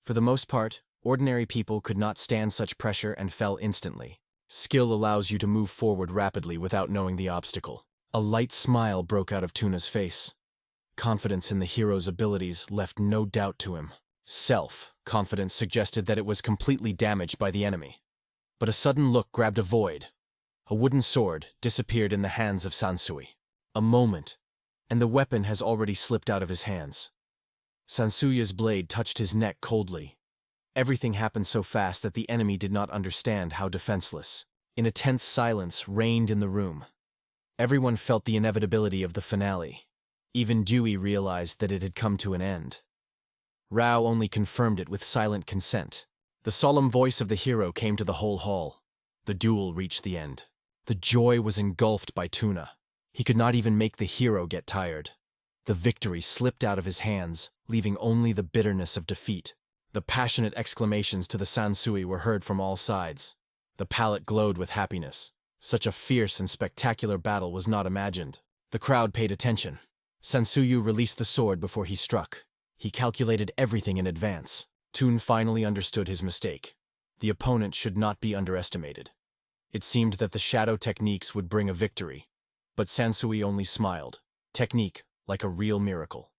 Speaker 1: For the most part, ordinary people could not stand such pressure and fell instantly. Skill allows you to move forward rapidly without knowing the obstacle. A light smile broke out of Tuna's face. Confidence in the hero's abilities left no doubt to him. Self-confidence suggested that it was completely damaged by the enemy. But a sudden look grabbed a void. A wooden sword disappeared in the hands of Sansui. A moment, and the weapon has already slipped out of his hands. Sansuya's blade touched his neck coldly. Everything happened so fast that the enemy did not understand how defenseless. In a tense silence reigned in the room. Everyone felt the inevitability of the finale. Even Dewey realized that it had come to an end. Rao only confirmed it with silent consent. The solemn voice of the hero came to the whole hall. The duel reached the end. The joy was engulfed by Tuna. He could not even make the hero get tired. The victory slipped out of his hands, leaving only the bitterness of defeat. The passionate exclamations to the Sansui were heard from all sides. The palate glowed with happiness. Such a fierce and spectacular battle was not imagined. The crowd paid attention. Sansuyu released the sword before he struck. He calculated everything in advance. Tun finally understood his mistake. The opponent should not be underestimated. It seemed that the shadow techniques would bring a victory, but Sansui only smiled. Technique, like a real miracle.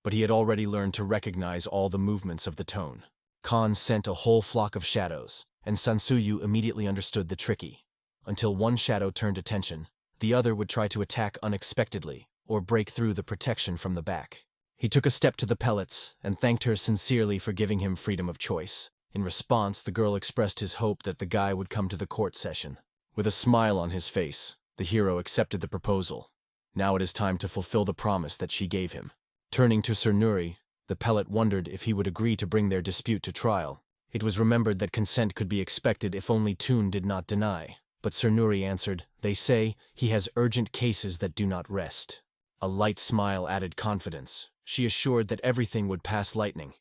Speaker 1: But he had already learned to recognize all the movements of the tone. Khan sent a whole flock of shadows, and Sansuyu immediately understood the tricky. Until one shadow turned attention, the other would try to attack unexpectedly, or break through the protection from the back. He took a step to the pellets and thanked her sincerely for giving him freedom of choice. In response, the girl expressed his hope that the guy would come to the court session. With a smile on his face, the hero accepted the proposal. Now it is time to fulfill the promise that she gave him. Turning to Sir Nuri, the pellet wondered if he would agree to bring their dispute to trial. It was remembered that consent could be expected if only Tun did not deny. But Sir Nuri answered, "They say he has urgent cases that do not rest." A light smile added confidence. She assured that everything would pass lightning.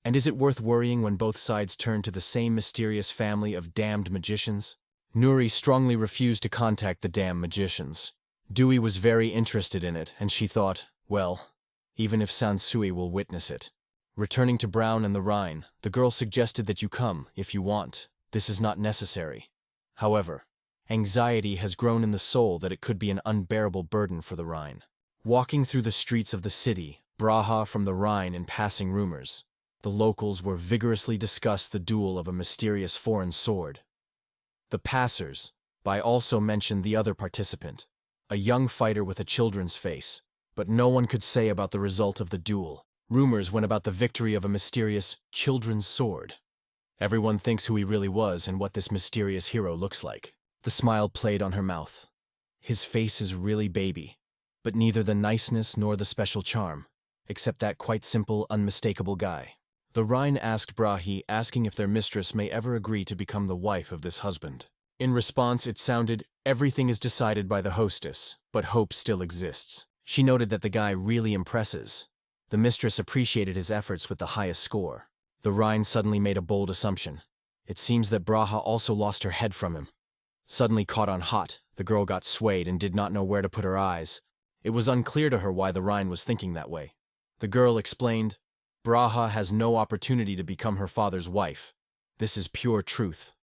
Speaker 1: And is it worth worrying when both sides turn to the same mysterious family of damned magicians? Nuri strongly refused to contact the damned magicians. Dewey was very interested in it, and she thought, well, even if Sansui will witness it, Returning to Brown and the Rhine, the girl suggested that you come, if you want. This is not necessary. However, anxiety has grown in the soul that it could be an unbearable burden for the Rhine. Walking through the streets of the city, Braha from the Rhine and passing rumors, the locals were vigorously discussed the duel of a mysterious foreign sword. The passers-by also mentioned the other participant, a young fighter with a children's face, but no one could say about the result of the duel. Rumors went about the victory of a mysterious children's sword. Everyone thinks who he really was and what this mysterious hero looks like. The smile played on her mouth. His face is really baby, but neither the niceness nor the special charm, except that quite simple, unmistakable guy. The Rhine asked Brahi, asking if their mistress may ever agree to become the wife of this husband. In response, it sounded, everything is decided by the hostess, but hope still exists. She noted that the guy really impresses. The mistress appreciated his efforts with the highest score. The Rhine suddenly made a bold assumption. It seems that Braha also lost her head from him. Suddenly caught on hot, the girl got swayed and did not know where to put her eyes. It was unclear to her why the Rhine was thinking that way. The girl explained, Braha has no opportunity to become her father's wife. This is pure truth.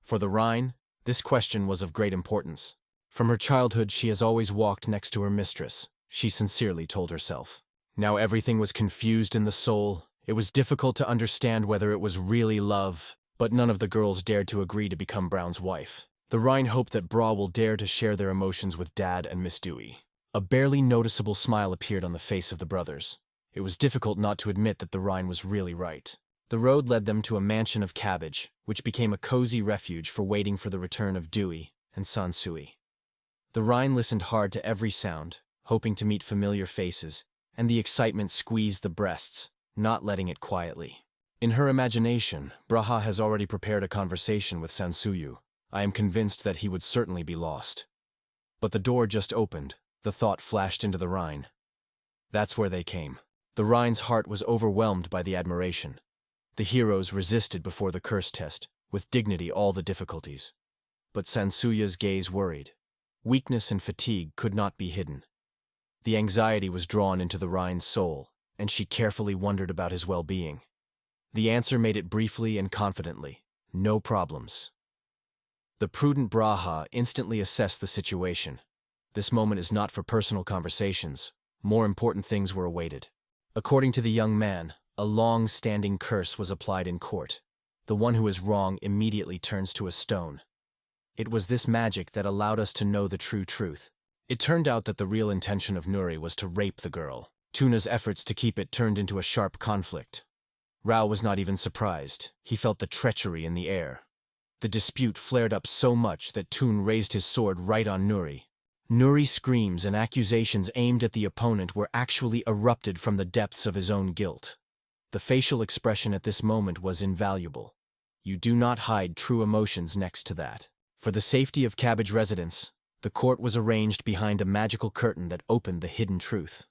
Speaker 1: For the Rhine, this question was of great importance. From her childhood, she has always walked next to her mistress, she sincerely told herself. Now everything was confused in the soul. It was difficult to understand whether it was really love, but none of the girls dared to agree to become Brown's wife. The Rhine hoped that Bra will dare to share their emotions with Dad and Miss Dewey. A barely noticeable smile appeared on the face of the brothers. It was difficult not to admit that the Rhine was really right. The road led them to a mansion of cabbage, which became a cozy refuge for waiting for the return of Dewey and Sansui. The Rhine listened hard to every sound, hoping to meet familiar faces, and the excitement squeezed the breasts, not letting it quietly. In her imagination, Braha has already prepared a conversation with Sansuyu. I am convinced that he would certainly be lost. But the door just opened. The thought flashed into the Rhine. That's where they came. The Rhine's heart was overwhelmed by the admiration. The heroes resisted before the curse test, with dignity all the difficulties. But Sansuya's gaze worried. Weakness and fatigue could not be hidden. The anxiety was drawn into the Rhine's soul, and she carefully wondered about his well-being. The answer made it briefly and confidently. No problems. The prudent Braha instantly assessed the situation. This moment is not for personal conversations. More important things were awaited. According to the young man, a long-standing curse was applied in court. The one who is wrong immediately turns to a stone. It was this magic that allowed us to know the true truth. It turned out that the real intention of Nuri was to rape the girl. Tuna's efforts to keep it turned into a sharp conflict. Rao was not even surprised. He felt the treachery in the air. The dispute flared up so much that Tun raised his sword right on Nuri. Nuri's screams and accusations aimed at the opponent were actually erupted from the depths of his own guilt. The facial expression at this moment was invaluable. You do not hide true emotions next to that. For the safety of Cabbage residents, the court was arranged behind a magical curtain that opened the hidden truth.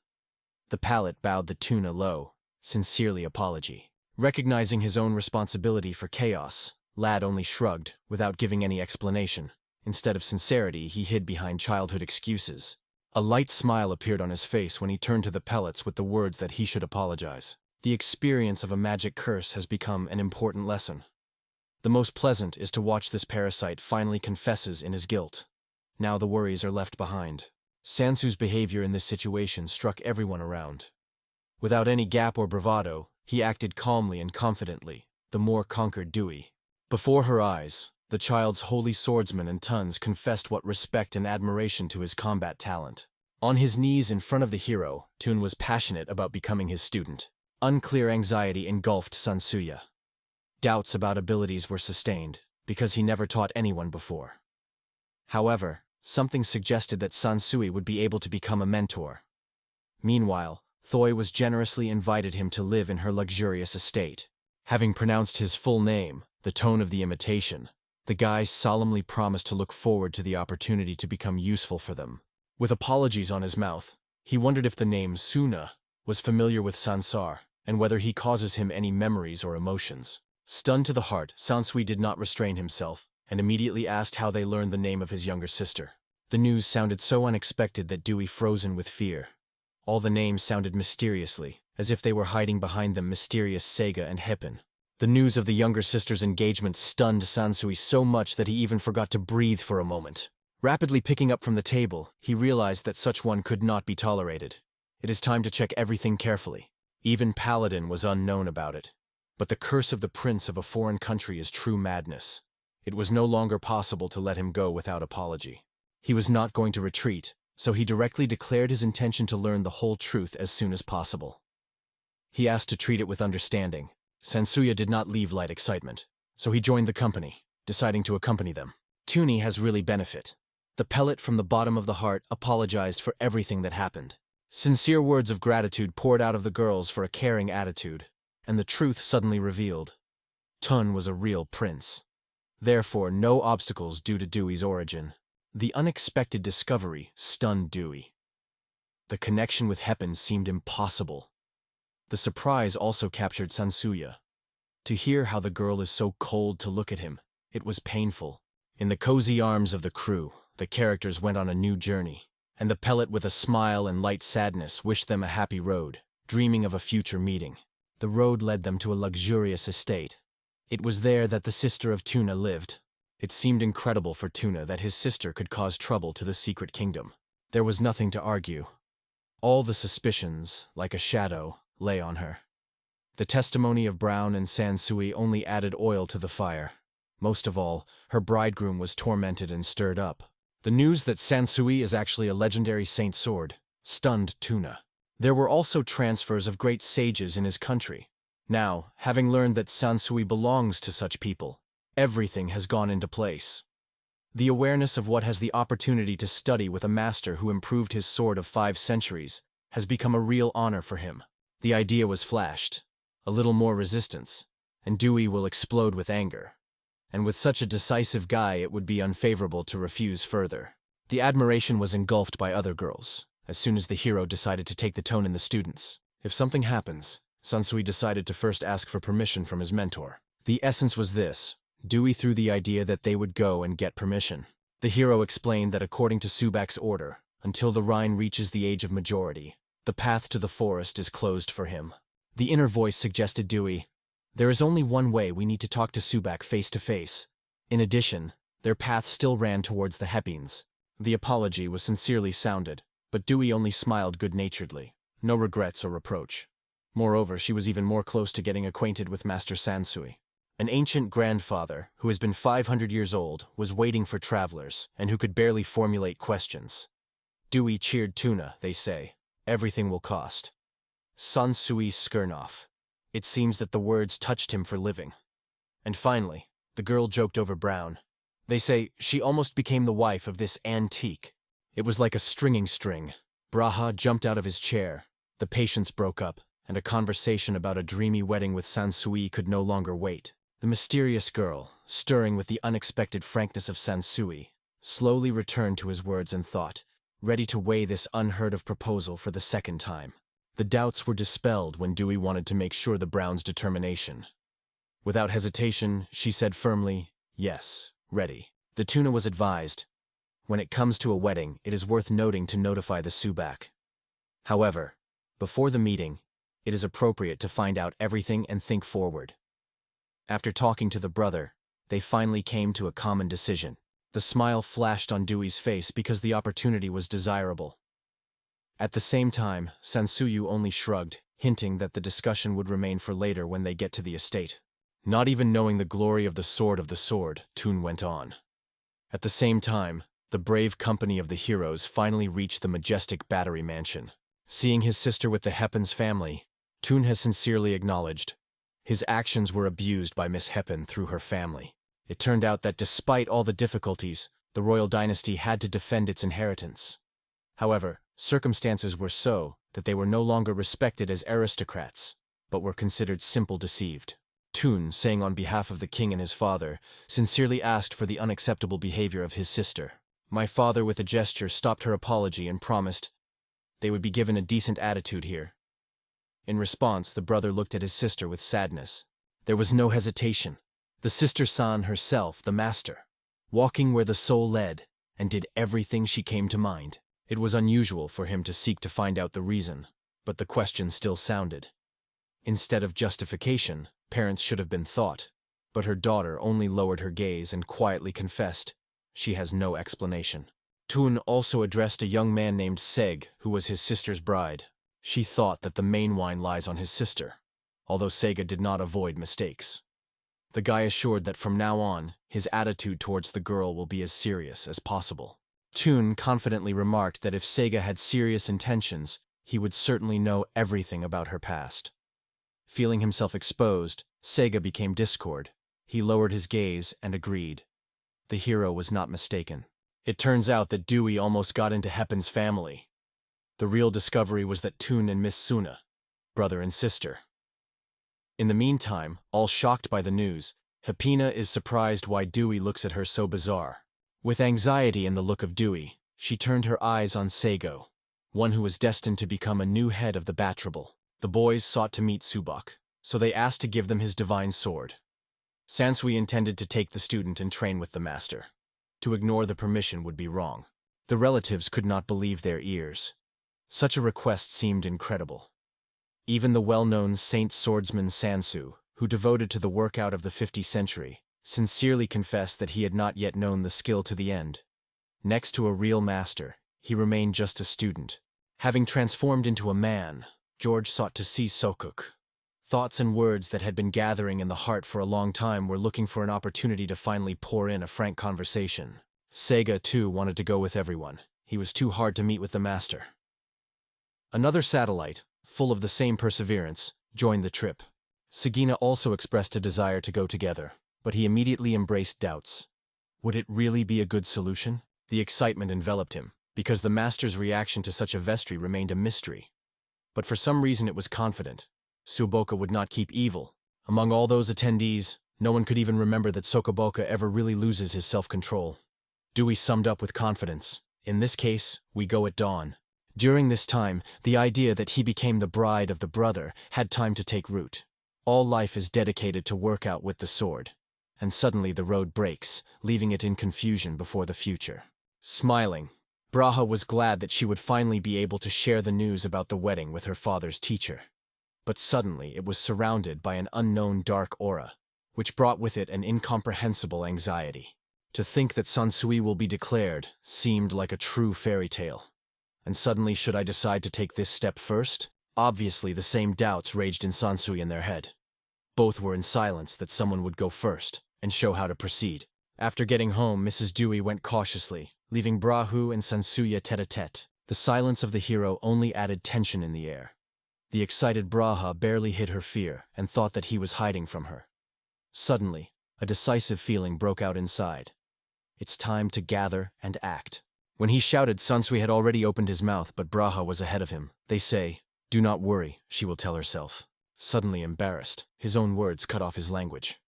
Speaker 1: The Pallet bowed the Tuna low, sincerely apology. Recognizing his own responsibility for chaos, Lad only shrugged, without giving any explanation. Instead of sincerity, he hid behind childhood excuses. A light smile appeared on his face when he turned to the Pellets with the words that he should apologize. The experience of a magic curse has become an important lesson. The most pleasant is to watch this parasite finally confesses in his guilt. Now the worries are left behind. Sansu's behavior in this situation struck everyone around. Without any gap or bravado, he acted calmly and confidently. The more conquered Dewey. Before her eyes, the child's holy swordsman and Tuns confessed what respect and admiration to his combat talent. On his knees in front of the hero, Tun was passionate about becoming his student. Unclear anxiety engulfed Sansuya. Doubts about abilities were sustained, because he never taught anyone before. However, something suggested that Sansui would be able to become a mentor. Meanwhile, Thoy was generously invited him to live in her luxurious estate. Having pronounced his full name, the tone of the imitation, the guy solemnly promised to look forward to the opportunity to become useful for them. With apologies on his mouth, he wondered if the name Suna was familiar with Sansar, and whether he causes him any memories or emotions. Stunned to the heart, Sansui did not restrain himself, and immediately asked how they learned the name of his younger sister. The news sounded so unexpected that Dewey frozen with fear. All the names sounded mysteriously, as if they were hiding behind them mysterious Seiga and Heppen. The news of the younger sister's engagement stunned Sansui so much that he even forgot to breathe for a moment. Rapidly picking up from the table, he realized that such one could not be tolerated. It is time to check everything carefully. Even Paladin was unknown about it. But the curse of the prince of a foreign country is true madness. It was no longer possible to let him go without apology. He was not going to retreat, so he directly declared his intention to learn the whole truth as soon as possible. He asked to treat it with understanding. Sansuya did not leave light excitement, so he joined the company, deciding to accompany them. Tuni has really benefit. The pellet from the bottom of the heart apologized for everything that happened. Sincere words of gratitude poured out of the girls for a caring attitude, and the truth suddenly revealed. Tun was a real prince. Therefore, no obstacles due to Dewey's origin. The unexpected discovery stunned Dewey. The connection with Heppen seemed impossible. The surprise also captured Sansuya. To hear how the girl is so cold to look at him, it was painful. In the cozy arms of the crew, the characters went on a new journey, and the pellet with a smile and light sadness wished them a happy road, dreaming of a future meeting. The road led them to a luxurious estate. It was there that the sister of Tuna lived. It seemed incredible for Tuna that his sister could cause trouble to the secret kingdom. There was nothing to argue. All the suspicions, like a shadow, lay on her. The testimony of Brown and Sansui only added oil to the fire. Most of all, her bridegroom was tormented and stirred up. The news that Sansui is actually a legendary saint sword stunned Tuna. There were also transfers of great sages in his country. Now, having learned that Sansui belongs to such people, everything has gone into place. The awareness of what has the opportunity to study with a master who improved his sword of 5 centuries has become a real honor for him. The idea was flashed. A little more resistance, and Dewey will explode with anger. And with such a decisive guy, it would be unfavorable to refuse further. The admiration was engulfed by other girls, as soon as the hero decided to take the tone in the students. If something happens, Sansui decided to first ask for permission from his mentor. The essence was this. Dewey threw the idea that they would go and get permission. The hero explained that according to Subak's order, until the Rhine reaches the age of majority, the path to the forest is closed for him. The inner voice suggested Dewey, there is only one way, we need to talk to Subak face to face. In addition, their path still ran towards the Heppines. The apology was sincerely sounded, but Dewey only smiled good-naturedly. No regrets or reproach. Moreover, she was even more close to getting acquainted with Master Sansui. An ancient grandfather, who has been 500 years old, was waiting for travelers, and who could barely formulate questions. Dewey cheered Tuna, they say. Everything will cost. Sansui Skirnoff. It seems that the words touched him for living. And finally, the girl joked over Brown. They say she almost became the wife of this antique. It was like a stringing string. Braha jumped out of his chair. The patience broke up, and a conversation about a dreamy wedding with Sansui could no longer wait. The mysterious girl, stirring with the unexpected frankness of Sansui, slowly returned to his words and thought, ready to weigh this unheard-of proposal for the second time. The doubts were dispelled when Dewey wanted to make sure the Brown's determination. Without hesitation, she said firmly, yes, ready. The Tuna was advised. When it comes to a wedding, it is worth noting to notify the Subak. However, before the meeting, it is appropriate to find out everything and think forward. After talking to the brother, they finally came to a common decision. The smile flashed on Dewey's face because the opportunity was desirable. At the same time, Sansuyu only shrugged, hinting that the discussion would remain for later when they get to the estate. Not even knowing the glory of the sword, Toon went on. At the same time, the brave company of the heroes finally reached the majestic Battery Mansion. Seeing his sister with the Heppen's family, Toon has sincerely acknowledged. His actions were abused by Miss Heppen through her family. It turned out that despite all the difficulties, the royal dynasty had to defend its inheritance. However, circumstances were so that they were no longer respected as aristocrats, but were considered simple deceived. Toon, saying on behalf of the king and his father, sincerely asked for the unacceptable behavior of his sister. My father with a gesture stopped her apology and promised they would be given a decent attitude here. In response, the brother looked at his sister with sadness. There was no hesitation. The sister-san herself, the master, walking where the soul led, and did everything she came to mind. It was unusual for him to seek to find out the reason. But the question still sounded. Instead of justification, parents should have been thought. But her daughter only lowered her gaze and quietly confessed, she has no explanation. Tun also addressed a young man named Seg, who was his sister's bride. She thought that the main wine lies on his sister, although Sega did not avoid mistakes. The guy assured that from now on, his attitude towards the girl will be as serious as possible. Tun confidently remarked that if Sega had serious intentions, he would certainly know everything about her past. Feeling himself exposed, Sega became discord. He lowered his gaze and agreed. The hero was not mistaken. It turns out that Dewey almost got into Heppen's family. The real discovery was that Tun and Miss Suna, brother and sister. In the meantime, all shocked by the news, Hepina is surprised why Dewey looks at her so bizarre. With anxiety in the look of Dewey, she turned her eyes on Seigo, one who was destined to become a new head of the Batrable. The boys sought to meet Subak, so they asked to give them his divine sword. Sansui intended to take the student and train with the master. To ignore the permission would be wrong. The relatives could not believe their ears. Such a request seemed incredible. Even the well-known saint swordsman Sansu, who devoted to the workout of the 50th century, sincerely confessed that he had not yet known the skill to the end. Next to a real master, he remained just a student. Having transformed into a man, George sought to see Sokuk. Thoughts and words that had been gathering in the heart for a long time were looking for an opportunity to finally pour in a frank conversation. Sega, too, wanted to go with everyone. He was too hard to meet with the master. Another satellite, full of the same perseverance, joined the trip. Sagina also expressed a desire to go together, but he immediately embraced doubts. Would it really be a good solution? The excitement enveloped him, because the master's reaction to such a vestry remained a mystery. But for some reason it was confident. Suboka would not keep evil. Among all those attendees, no one could even remember that Sokoboka ever really loses his self-control. Dewey summed up with confidence, in this case, we go at dawn. During this time, the idea that he became the bride of the brother had time to take root. All life is dedicated to work out with the sword. And suddenly the road breaks, leaving it in confusion before the future. Smiling, Braha was glad that she would finally be able to share the news about the wedding with her father's teacher. But suddenly it was surrounded by an unknown dark aura, which brought with it an incomprehensible anxiety. To think that Sansui will be declared seemed like a true fairy tale. And suddenly, should I decide to take this step first? Obviously, the same doubts raged in Sansui in their head. Both were in silence that someone would go first and show how to proceed. After getting home, Mrs. Dewey went cautiously, leaving Brahu and Sansuya tete-a-tete. The silence of the hero only added tension in the air. The excited Braha barely hid her fear and thought that he was hiding from her. Suddenly, a decisive feeling broke out inside. It's time to gather and act. When he shouted, Sansui had already opened his mouth, but Braha was ahead of him. They say, "Do not worry," she will tell herself. Suddenly embarrassed, his own words cut off his language.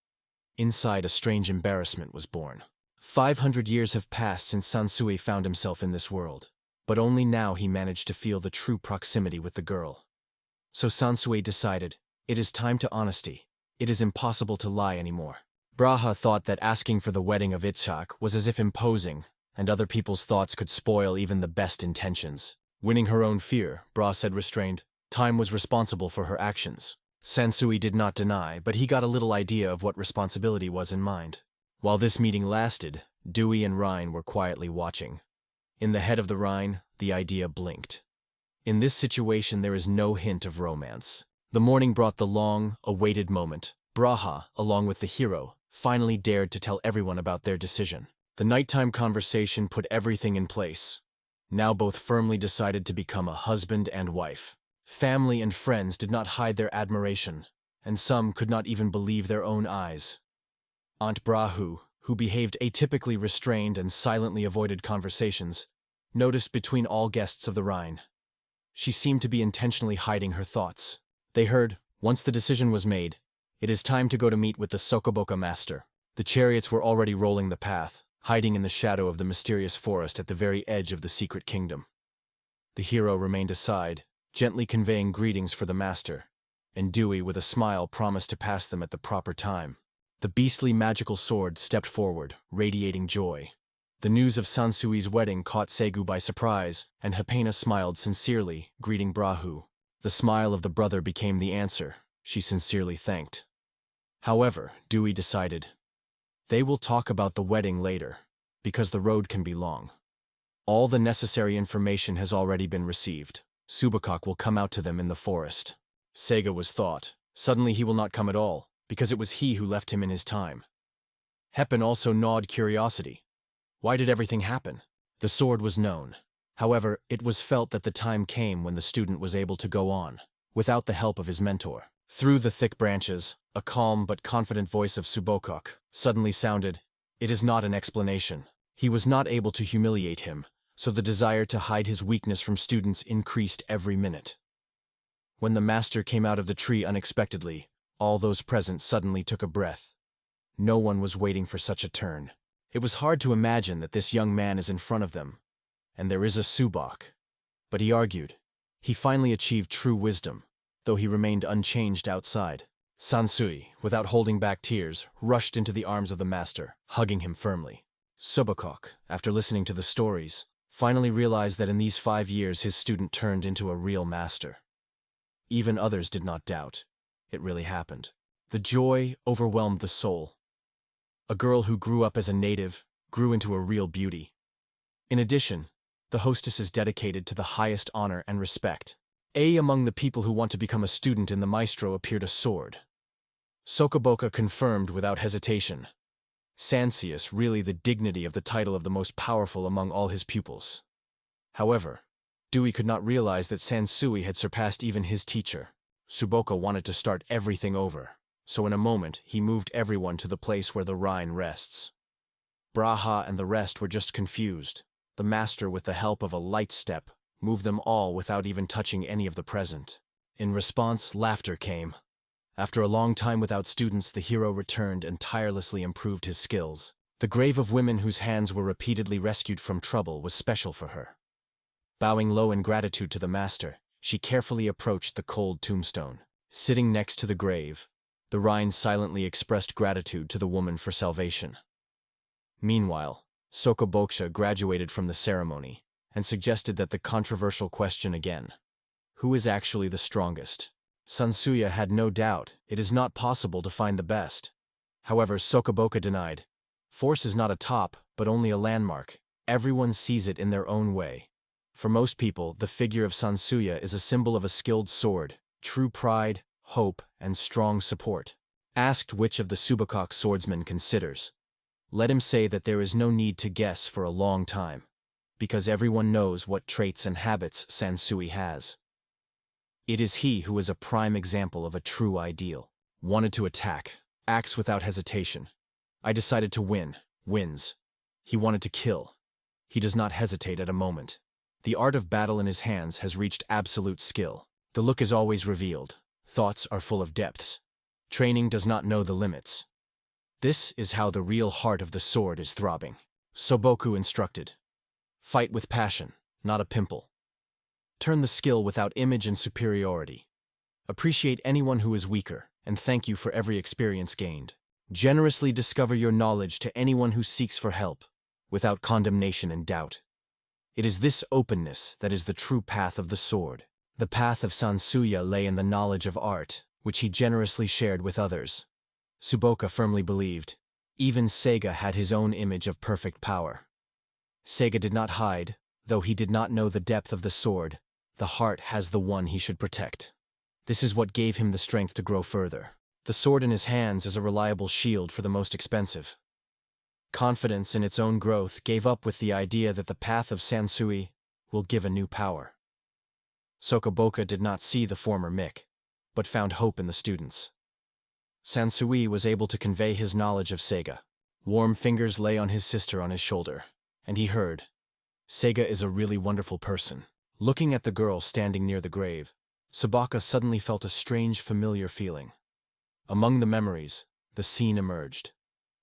Speaker 1: Inside, a strange embarrassment was born. 500 years have passed since Sansui found himself in this world, but only now he managed to feel the true proximity with the girl. So Sansui decided, it is time to honesty. It is impossible to lie anymore. Braha thought that asking for the wedding of Itzhak was as if imposing, and other people's thoughts could spoil even the best intentions. Winning her own fear, Bra said restrained, time was responsible for her actions. Sansui did not deny, but he got a little idea of what responsibility was in mind. While this meeting lasted, Dewey and Rhine were quietly watching. In the head of the Rhine, the idea blinked. In this situation there is no hint of romance. The morning brought the long, awaited moment. Braha, along with the hero, finally dared to tell everyone about their decision. The nighttime conversation put everything in place. Now both firmly decided to become a husband and wife. Family and friends did not hide their admiration, and some could not even believe their own eyes. Aunt Brahu, who behaved atypically restrained and silently avoided conversations, noticed between all guests of the Rhine. She seemed to be intentionally hiding her thoughts. They heard, once the decision was made, it is time to go to meet with the Sokoboka master. The chariots were already rolling the path, hiding in the shadow of the mysterious forest at the very edge of the secret kingdom. The hero remained aside, gently conveying greetings for the master, and Dewey, with a smile, promised to pass them at the proper time. The beastly magical sword stepped forward, radiating joy. The news of Sansui's wedding caught Segu by surprise, and Hepena smiled sincerely, greeting Brahu. The smile of the brother became the answer she sincerely thanked. However, Dewey decided, they will talk about the wedding later, because the road can be long. All the necessary information has already been received. Subakok will come out to them in the forest. Seiga was thought. Suddenly he will not come at all, because it was he who left him in his time. Heppen also gnawed curiosity. Why did everything happen? The sword was known. However, it was felt that the time came when the student was able to go on, without the help of his mentor. Through the thick branches, a calm but confident voice of Subakok suddenly sounded. It is not an explanation. He was not able to humiliate him, so the desire to hide his weakness from students increased every minute. When the master came out of the tree unexpectedly, all those present suddenly took a breath. No one was waiting for such a turn. It was hard to imagine that this young man is in front of them, and there is a Subak. But he argued. He finally achieved true wisdom, though he remained unchanged outside. Sansui, without holding back tears, rushed into the arms of the master, hugging him firmly. Subakok, after listening to the stories, finally realized that in these 5 years his student turned into a real master. Even others did not doubt. It really happened. The joy overwhelmed the soul. A girl who grew up as a native grew into a real beauty. In addition, the hostess is dedicated to the highest honor and respect. Among the people who want to become a student in the maestro appeared a sword. Sokoboka confirmed without hesitation. Sansius really the dignity of the title of the most powerful among all his pupils. However, Dewey could not realize that Sansui had surpassed even his teacher. Subaka wanted to start everything over, so in a moment he moved everyone to the place where the Rhine rests. Braha and the rest were just confused. The master, with the help of a light step, moved them all without even touching any of the present. In response, laughter came. After a long time without students, the hero returned and tirelessly improved his skills. The grave of women whose hands were repeatedly rescued from trouble was special for her. Bowing low in gratitude to the master, she carefully approached the cold tombstone. Sitting next to the grave, the Rhine silently expressed gratitude to the woman for salvation. Meanwhile, Sokoboksha graduated from the ceremony and suggested that the controversial question again. Who is actually the strongest? Sansuya had no doubt it is not possible to find the best. However, Sokoboka denied. Force is not a top, but only a landmark. Everyone sees it in their own way. For most people, the figure of Sansuya is a symbol of a skilled sword, true pride, hope, and strong support. Asked which of the Subakok swordsmen considers, let him say that there is no need to guess for a long time, because everyone knows what traits and habits Sansui has. It is he who is a prime example of a true ideal. Wanted to attack, acts without hesitation. I decided to win, wins. He wanted to kill. He does not hesitate at a moment. The art of battle in his hands has reached absolute skill. The look is always revealed. Thoughts are full of depths. Training does not know the limits. This is how the real heart of the sword is throbbing. Soboku instructed. Fight with passion, not a pimple. Turn the skill without image and superiority. Appreciate anyone who is weaker, and thank you for every experience gained. Generously discover your knowledge to anyone who seeks for help, without condemnation and doubt. It is this openness that is the true path of the sword. The path of Sansuya lay in the knowledge of art, which he generously shared with others. Suboka firmly believed. Even Seiga had his own image of perfect power. Seiga did not hide, though he did not know the depth of the sword. The heart has the one he should protect. This is what gave him the strength to grow further. The sword in his hands is a reliable shield for the most expensive. Confidence in its own growth gave up with the idea that the path of Sansui will give a new power. Sokoboka did not see the former Mick, but found hope in the students. Sansui was able to convey his knowledge of Seiga. Warm fingers lay on his sister on his shoulder, and he heard, Seiga is a really wonderful person. Looking at the girl standing near the grave, Sabaka suddenly felt a strange familiar feeling. Among the memories, the scene emerged.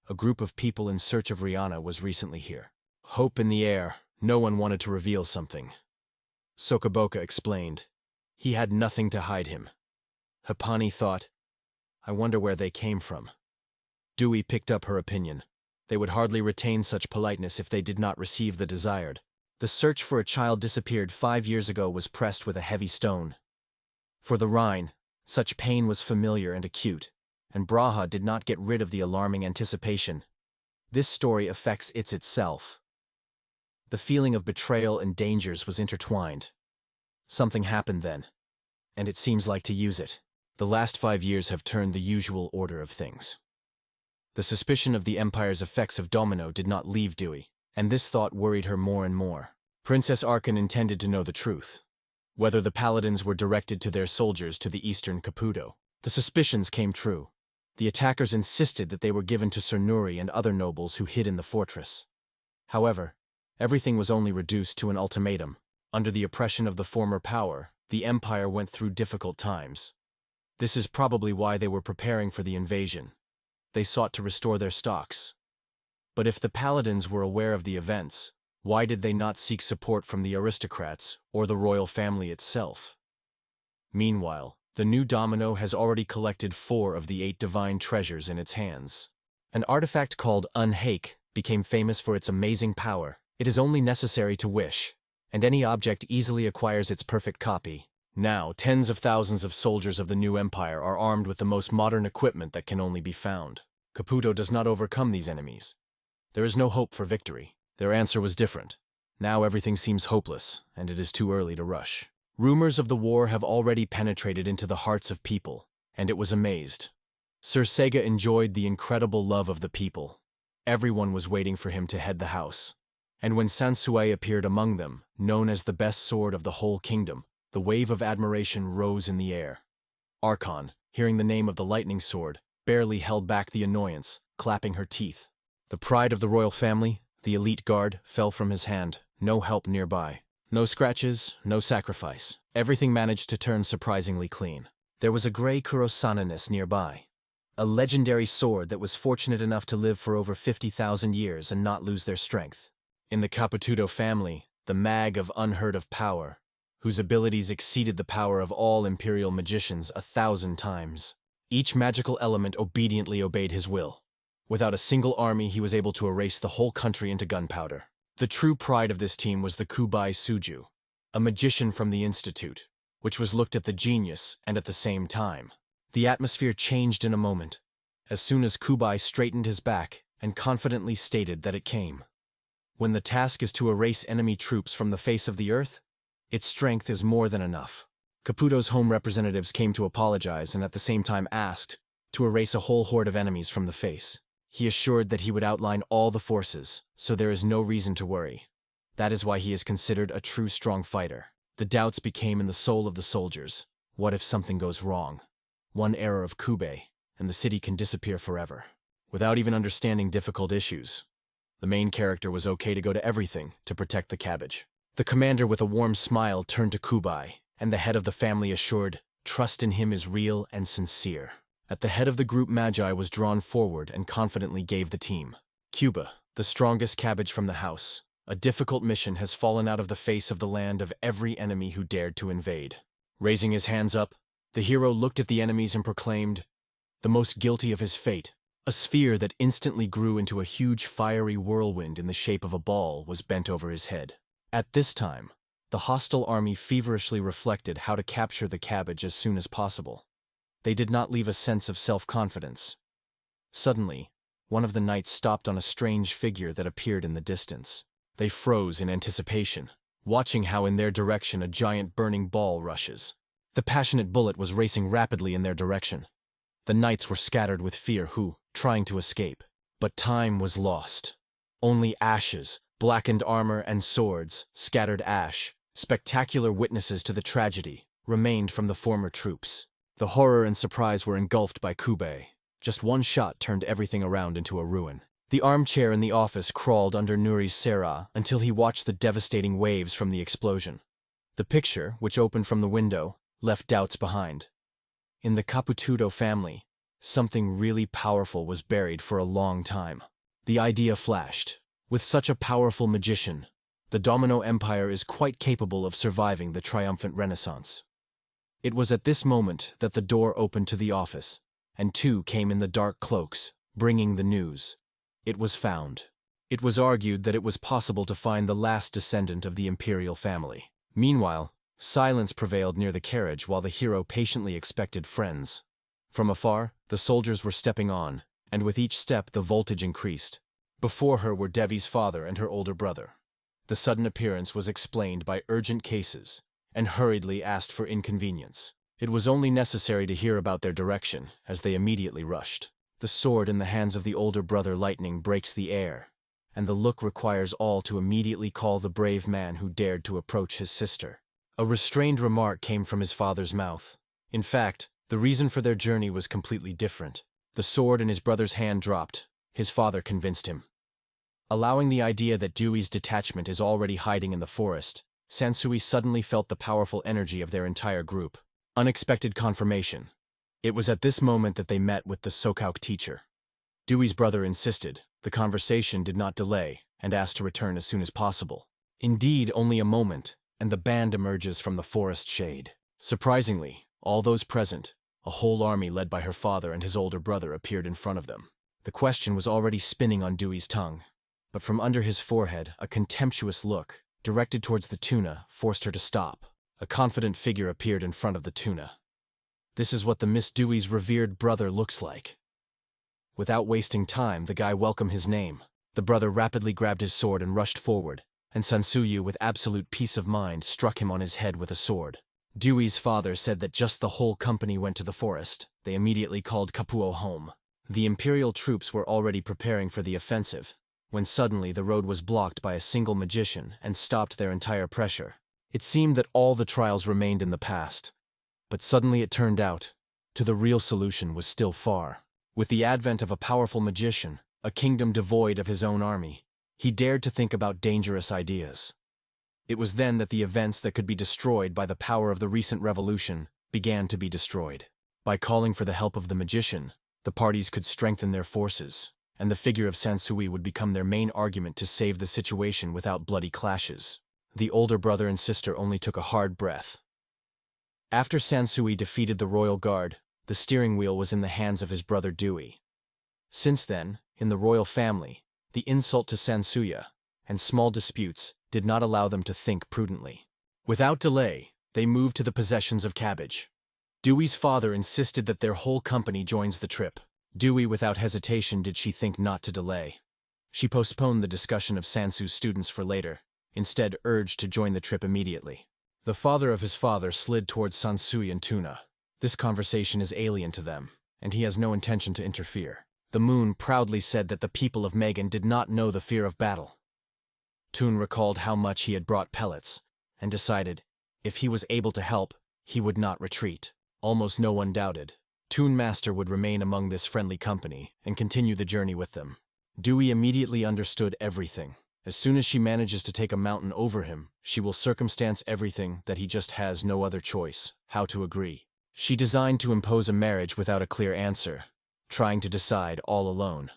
Speaker 1: A group of people in search of Rihanna was recently here. Hope in the air, no one wanted to reveal something. Sokoboka explained. He had nothing to hide him. Hapani thought, I wonder where they came from. Dewey picked up her opinion. They would hardly retain such politeness if they did not receive the desired. The search for a child disappeared 5 years ago was pressed with a heavy stone. For the Rhine, such pain was familiar and acute, and Braha did not get rid of the alarming anticipation. This story affects itself. The feeling of betrayal and dangers was intertwined. Something happened then, and it seems like to use it. The last 5 years have turned the usual order of things. The suspicion of the Empire's effects of domino did not leave Dewey, and this thought worried her more and more. Princess Arkan intended to know the truth. Whether the paladins were directed to their soldiers to the eastern Caputo. The suspicions came true. The attackers insisted that they were given to Sir Nuri and other nobles who hid in the fortress. However, everything was only reduced to an ultimatum. Under the oppression of the former power, the Empire went through difficult times. This is probably why they were preparing for the invasion. They sought to restore their stocks. But if the paladins were aware of the events, why did they not seek support from the aristocrats or the royal family itself? Meanwhile, the new domino has already collected 4 of the 8 divine treasures in its hands. An artifact called Unhake became famous for its amazing power. It is only necessary to wish, and any object easily acquires its perfect copy. Now, tens of thousands of soldiers of the new empire are armed with the most modern equipment that can only be found. Caputo does not overcome these enemies. There is no hope for victory. Their answer was different. Now everything seems hopeless, and it is too early to rush. Rumors of the war have already penetrated into the hearts of people, and it was amazed. Sir Sega enjoyed the incredible love of the people. Everyone was waiting for him to head the house. And when Sansui appeared among them, known as the best sword of the whole kingdom, the wave of admiration rose in the air. Archon, hearing the name of the lightning sword, barely held back the annoyance, clapping her teeth. The pride of the royal family, the elite guard, fell from his hand, no help nearby. No scratches, no sacrifice. Everything managed to turn surprisingly clean. There was a gray Kurosana-ness nearby. A legendary sword that was fortunate enough to live for over 50,000 years and not lose their strength. In the Caputudo family, the Mage of unheard-of power, whose abilities exceeded the power of all Imperial magicians 1,000 times. Each magical element obediently obeyed his will. Without a single army, he was able to erase the whole country into gunpowder. The true pride of this team was the Kubai Suju, a magician from the Institute, which was looked at the genius and at the same time. The atmosphere changed in a moment, as soon as Kubai straightened his back and confidently stated that it came. When the task is to erase enemy troops from the face of the earth, its strength is more than enough. Caputo's home representatives came to apologize and at the same time asked to erase a whole horde of enemies from the face. He assured that he would outline all the forces, so there is no reason to worry. That is why he is considered a true strong fighter. The doubts became in the soul of the soldiers. What if something goes wrong? One error of Kube, and the city can disappear forever. Without even understanding difficult issues, the main character was okay to go to everything to protect the cabbage. The commander with a warm smile turned to Kubai, and the head of the family assured, trust in him is real and sincere. At the head of the group, Magi was drawn forward and confidently gave the team. Cuba, the strongest cabbage from the house. A difficult mission has fallen out of the face of the land of every enemy who dared to invade. Raising his hands up, the hero looked at the enemies and proclaimed, the most guilty of his fate. A sphere that instantly grew into a huge fiery whirlwind in the shape of a ball was bent over his head. At this time, the hostile army feverishly reflected how to capture the cabbage as soon as possible. They did not leave a sense of self-confidence. Suddenly, one of the knights stopped on a strange figure that appeared in the distance. They froze in anticipation, watching how in their direction a giant burning ball rushes. The passionate bullet was racing rapidly in their direction. The knights were scattered with fear trying to escape. But time was lost. Only ashes, blackened armor and swords, scattered ash, spectacular witnesses to the tragedy, remained from the former troops. The horror and surprise were engulfed by Kube. Just one shot turned everything around into a ruin. The armchair in the office crawled under Nuri's Serra until he watched the devastating waves from the explosion. The picture, which opened from the window, left doubts behind. In the Caputudo family, something really powerful was buried for a long time. The idea flashed. With such a powerful magician, the Domino Empire is quite capable of surviving the triumphant Renaissance. It was at this moment that the door opened to the office, and 2 came in the dark cloaks, bringing the news. It was found. It was argued that it was possible to find the last descendant of the Imperial family. Meanwhile, Silence prevailed near the carriage while the hero patiently expected friends. From afar, the soldiers were stepping on, and with each step the voltage increased. Before her were Devi's father and her older brother. The sudden appearance was explained by urgent cases, and hurriedly asked for inconvenience. It was only necessary to hear about their direction, as they immediately rushed. The sword in the hands of the older brother lightning breaks the air, and the look requires all to immediately call the brave man who dared to approach his sister. A restrained remark came from his father's mouth. In fact, the reason for their journey was completely different. The sword in his brother's hand dropped. His father convinced him. Allowing the idea that Dewey's detachment is already hiding in the forest, Sansui suddenly felt the powerful energy of their entire group. Unexpected confirmation. It was at this moment that they met with the Sokauk teacher. Dewey's brother insisted. The conversation did not delay, and asked to return as soon as possible. Indeed, only a moment, and the band emerges from the forest shade. Surprisingly, all those present, a whole army led by her father and his older brother, appeared in front of them. The question was already spinning on Dewey's tongue, but from under his forehead, a contemptuous look, directed towards the tuna, forced her to stop. A confident figure appeared in front of the tuna. This is what the Miss Dewey's revered brother looks like. Without wasting time, the guy welcomed his name. The brother rapidly grabbed his sword and rushed forward, and Sansuyu, with absolute peace of mind, struck him on his head with a sword. Dewey's father said that just the whole company went to the forest. They immediately called Kapuo home. The Imperial troops were already preparing for the offensive, when suddenly the road was blocked by a single magician and stopped their entire pressure. It seemed that all the trials remained in the past. But suddenly it turned out, the real solution was still far. With the advent of a powerful magician, a kingdom devoid of his own army, he dared to think about dangerous ideas. It was then that the events that could be destroyed by the power of the recent revolution began to be destroyed. By calling for the help of the magician, the parties could strengthen their forces, and the figure of Sansui would become their main argument to save the situation without bloody clashes. The older brother and sister only took a hard breath. After Sansui defeated the royal guard, the steering wheel was in the hands of his brother Dewey. Since then, in the royal family, the insult to Sansuya, and small disputes, did not allow them to think prudently. Without delay, they moved to the possessions of Cabbage. Dewey's father insisted that their whole company joins the trip. Dewey, without hesitation, did she think not to delay. She postponed the discussion of Sansu's students for later, instead urged to join the trip immediately. The father of his father slid towards Sansui and Tuna. This conversation is alien to them, and he has no intention to interfere. The moon proudly said that the people of Megan did not know the fear of battle. Toon recalled how much he had brought pellets, and decided, if he was able to help, he would not retreat. Almost no one doubted. Toon Master would remain among this friendly company, and continue the journey with them. Dewey immediately understood everything. As soon as she manages to take a mountain over him, she will circumstance everything that he just has no other choice, how to agree. She designed to impose a marriage without a clear answer, trying to decide all alone.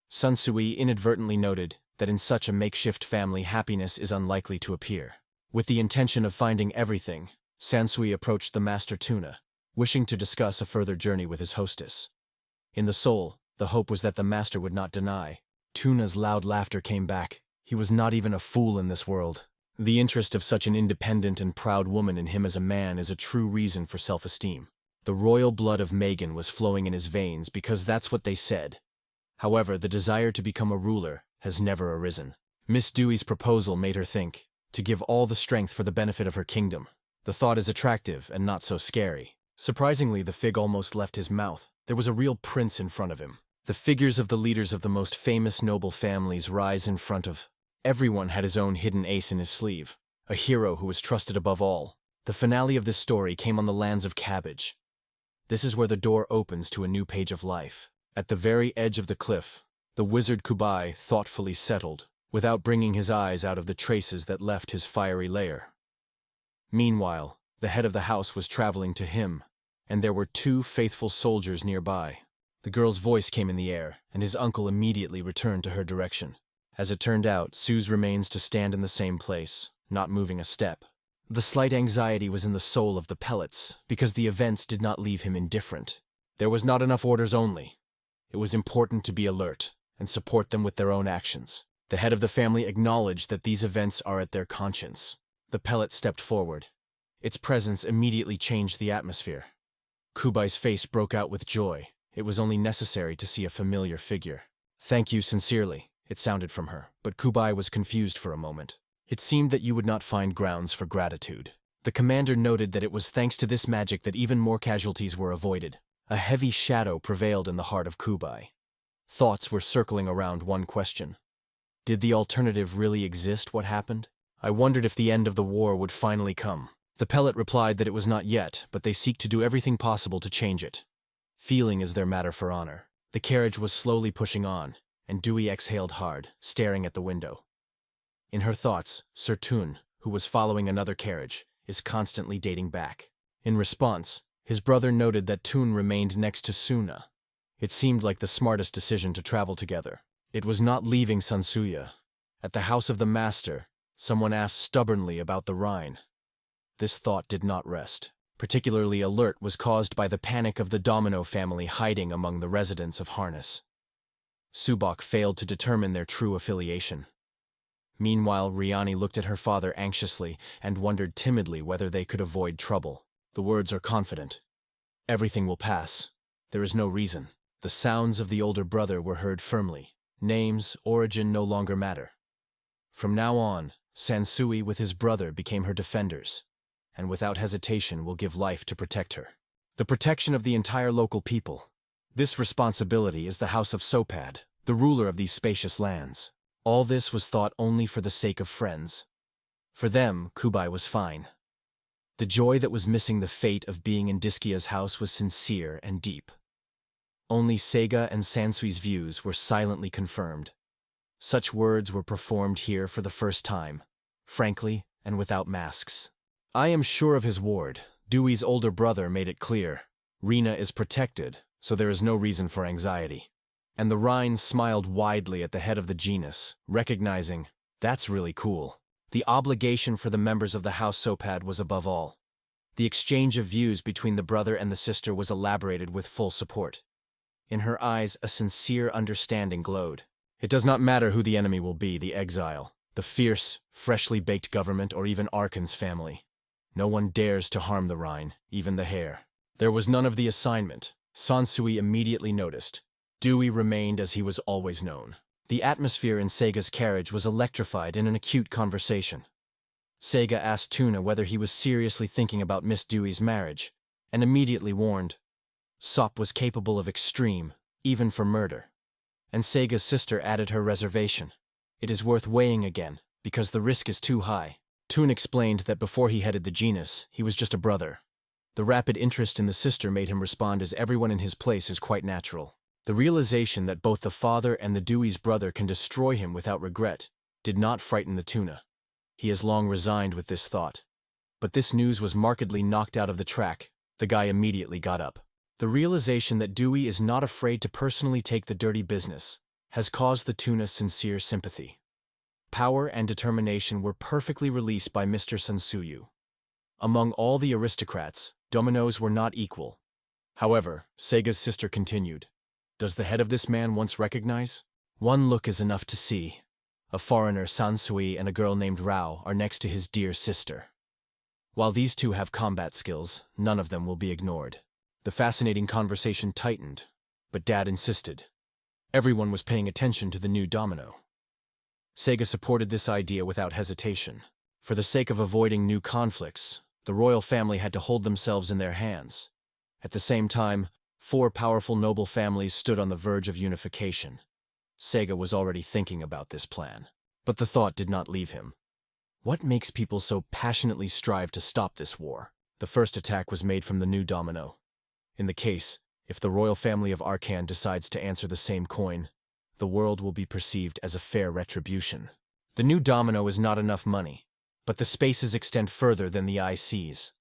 Speaker 1: Sansui inadvertently noted that in such a makeshift family happiness is unlikely to appear. With the intention of finding everything, Sansui approached the Master Tuna, wishing to discuss a further journey with his hostess. In the soul, the hope was that the master would not deny. Tuna's loud laughter came back. He was not even a fool in this world. The interest of such an independent and proud woman in him as a man is a true reason for self-esteem. The royal blood of Megan was flowing in his veins because that's what they said. However, the desire to become a ruler has never arisen. Miss Dewey's proposal made her think, to give all the strength for the benefit of her kingdom. The thought is attractive and not so scary. Surprisingly, the fig almost left his mouth. There was a real prince in front of him. The figures of the leaders of the most famous noble families rise in front of. Everyone had his own hidden ace in his sleeve, a hero who was trusted above all. The finale of this story came on the lands of Cabbage. This is where the door opens to a new page of life. At the very edge of the cliff, the wizard Kubai thoughtfully settled, without bringing his eyes out of the traces that left his fiery lair. Meanwhile, the head of the house was traveling to him, and there were 2 faithful soldiers nearby. The girl's voice came in the air, and his uncle immediately returned to her direction. As it turned out, Sue's remains to stand in the same place, not moving a step. The slight anxiety was in the soul of the pellets, because the events did not leave him indifferent. There was not enough orders only. It was important to be alert, and support them with their own actions. The head of the family acknowledged that these events are at their conscience. The pellet stepped forward. Its presence immediately changed the atmosphere. Kubai's face broke out with joy. It was only necessary to see a familiar figure. "Thank you sincerely," it sounded from her, but Kubai was confused for a moment. "It seemed that you would not find grounds for gratitude." The commander noted that it was thanks to this magic that even more casualties were avoided. A heavy shadow prevailed in the heart of Kubai. Thoughts were circling around one question. Did the alternative really exist? What happened? I wondered if the end of the war would finally come. The pellet replied that it was not yet, but they seek to do everything possible to change it. Feeling is their matter for honor. The carriage was slowly pushing on, and Dewey exhaled hard, staring at the window. In her thoughts, Sir Tun, who was following another carriage, is constantly dating back. In response, his brother noted that Tun remained next to Suna. It seemed like the smartest decision to travel together. It was not leaving Sansuya. At the house of the master, someone asked stubbornly about the Rhine. This thought did not rest. Particularly alert was caused by the panic of the Domino family hiding among the residents of Harness. Subok failed to determine their true affiliation. Meanwhile, Riani looked at her father anxiously and wondered timidly whether they could avoid trouble. The words are confident. Everything will pass. There is no reason. The sounds of the older brother were heard firmly. Names, origin no longer matter. From now on, Sansui with his brother became her defenders, and without hesitation will give life to protect her. The protection of the entire local people. This responsibility is the House of Sopad, the ruler of these spacious lands. All this was thought only for the sake of friends. For them, Kubai was fine. The joy that was missing the fate of being in Diskia's house was sincere and deep. Only Seiga and Sansui's views were silently confirmed. Such words were performed here for the first time, frankly and without masks. "I am sure of his ward," Dewey's older brother made it clear. "Rina is protected, so there is no reason for anxiety." And the Rhine smiled widely at the head of the genus, recognizing, "That's really cool." The obligation for the members of the House Sopad was above all. The exchange of views between the brother and the sister was elaborated with full support. In her eyes, a sincere understanding glowed. It does not matter who the enemy will be, the exile, the fierce, freshly baked government, or even Arkan's family. No one dares to harm the Rhine, even the heir. There was none of the assignment. Sansui immediately noticed. Dewey remained as he was always known. The atmosphere in Seiga's carriage was electrified in an acute conversation. Seiga asked Tuna whether he was seriously thinking about Miss Dewey's marriage, and immediately warned. Sop was capable of extreme, even for murder. And Seiga's sister added her reservation. It is worth weighing again, because the risk is too high. Tun explained that before he headed the genus, he was just a brother. The rapid interest in the sister made him respond as everyone in his place is quite natural. The realization that both the father and the Dewey's brother can destroy him without regret did not frighten the tuna. He has long resigned with this thought. But this news was markedly knocked out of the track. The guy immediately got up. The realization that Dewey is not afraid to personally take the dirty business has caused the tuna sincere sympathy. Power and determination were perfectly released by Mr. Sansuyu. Among all the aristocrats, dominoes were not equal. However, Seiga's sister continued. Does the head of this man once recognize? One look is enough to see. A foreigner, Sansui, and a girl named Rao are next to his dear sister. While these two have combat skills, none of them will be ignored. The fascinating conversation tightened, but Dad insisted. Everyone was paying attention to the new domino. Seiga supported this idea without hesitation. For the sake of avoiding new conflicts, the royal family had to hold themselves in their hands. At the same time, 4 powerful noble families stood on the verge of unification. Seiga was already thinking about this plan, but the thought did not leave him. What makes people so passionately strive to stop this war? The first attack was made from the new domino. In the case, if the royal family of Arkan decides to answer the same coin, the world will be perceived as a fair retribution. The new domino is not enough money, but the spaces extend further than the eye sees.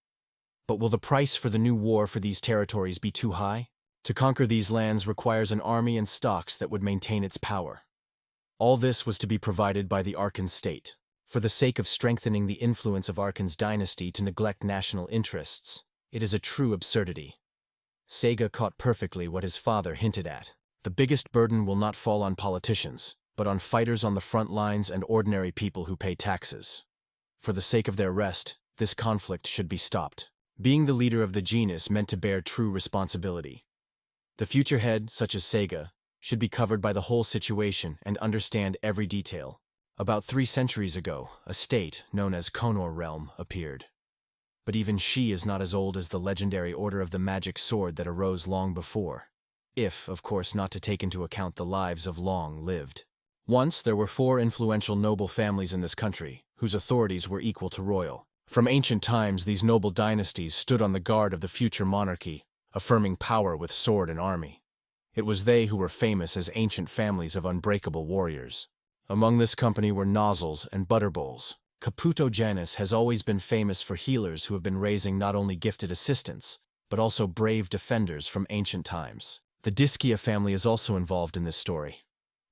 Speaker 1: But will the price for the new war for these territories be too high? To conquer these lands requires an army and stocks that would maintain its power. All this was to be provided by the Arkan state. For the sake of strengthening the influence of Arkan's dynasty to neglect national interests, it is a true absurdity. Seiga caught perfectly what his father hinted at. The biggest burden will not fall on politicians, but on fighters on the front lines and ordinary people who pay taxes. For the sake of their rest, This conflict should be stopped. Being the leader of the genus meant to bear true responsibility. The future head, such as Seiga, should be covered by the whole situation and understand every detail. About 3 centuries ago, a state, known as Konor Realm, appeared. But even she is not as old as the legendary Order of the Magic Sword that arose long before. If, of course, not to take into account the lives of long-lived. Once there were 4 influential noble families in this country, whose authorities were equal to royal. From ancient times, these noble dynasties stood on the guard of the future monarchy, affirming power with sword and army. It was they who were famous as ancient families of unbreakable warriors. Among this company were nozzles and butterbowls. Caputo genus has always been famous for healers who have been raising not only gifted assistants, but also brave defenders from ancient times. The Dischia family is also involved in this story.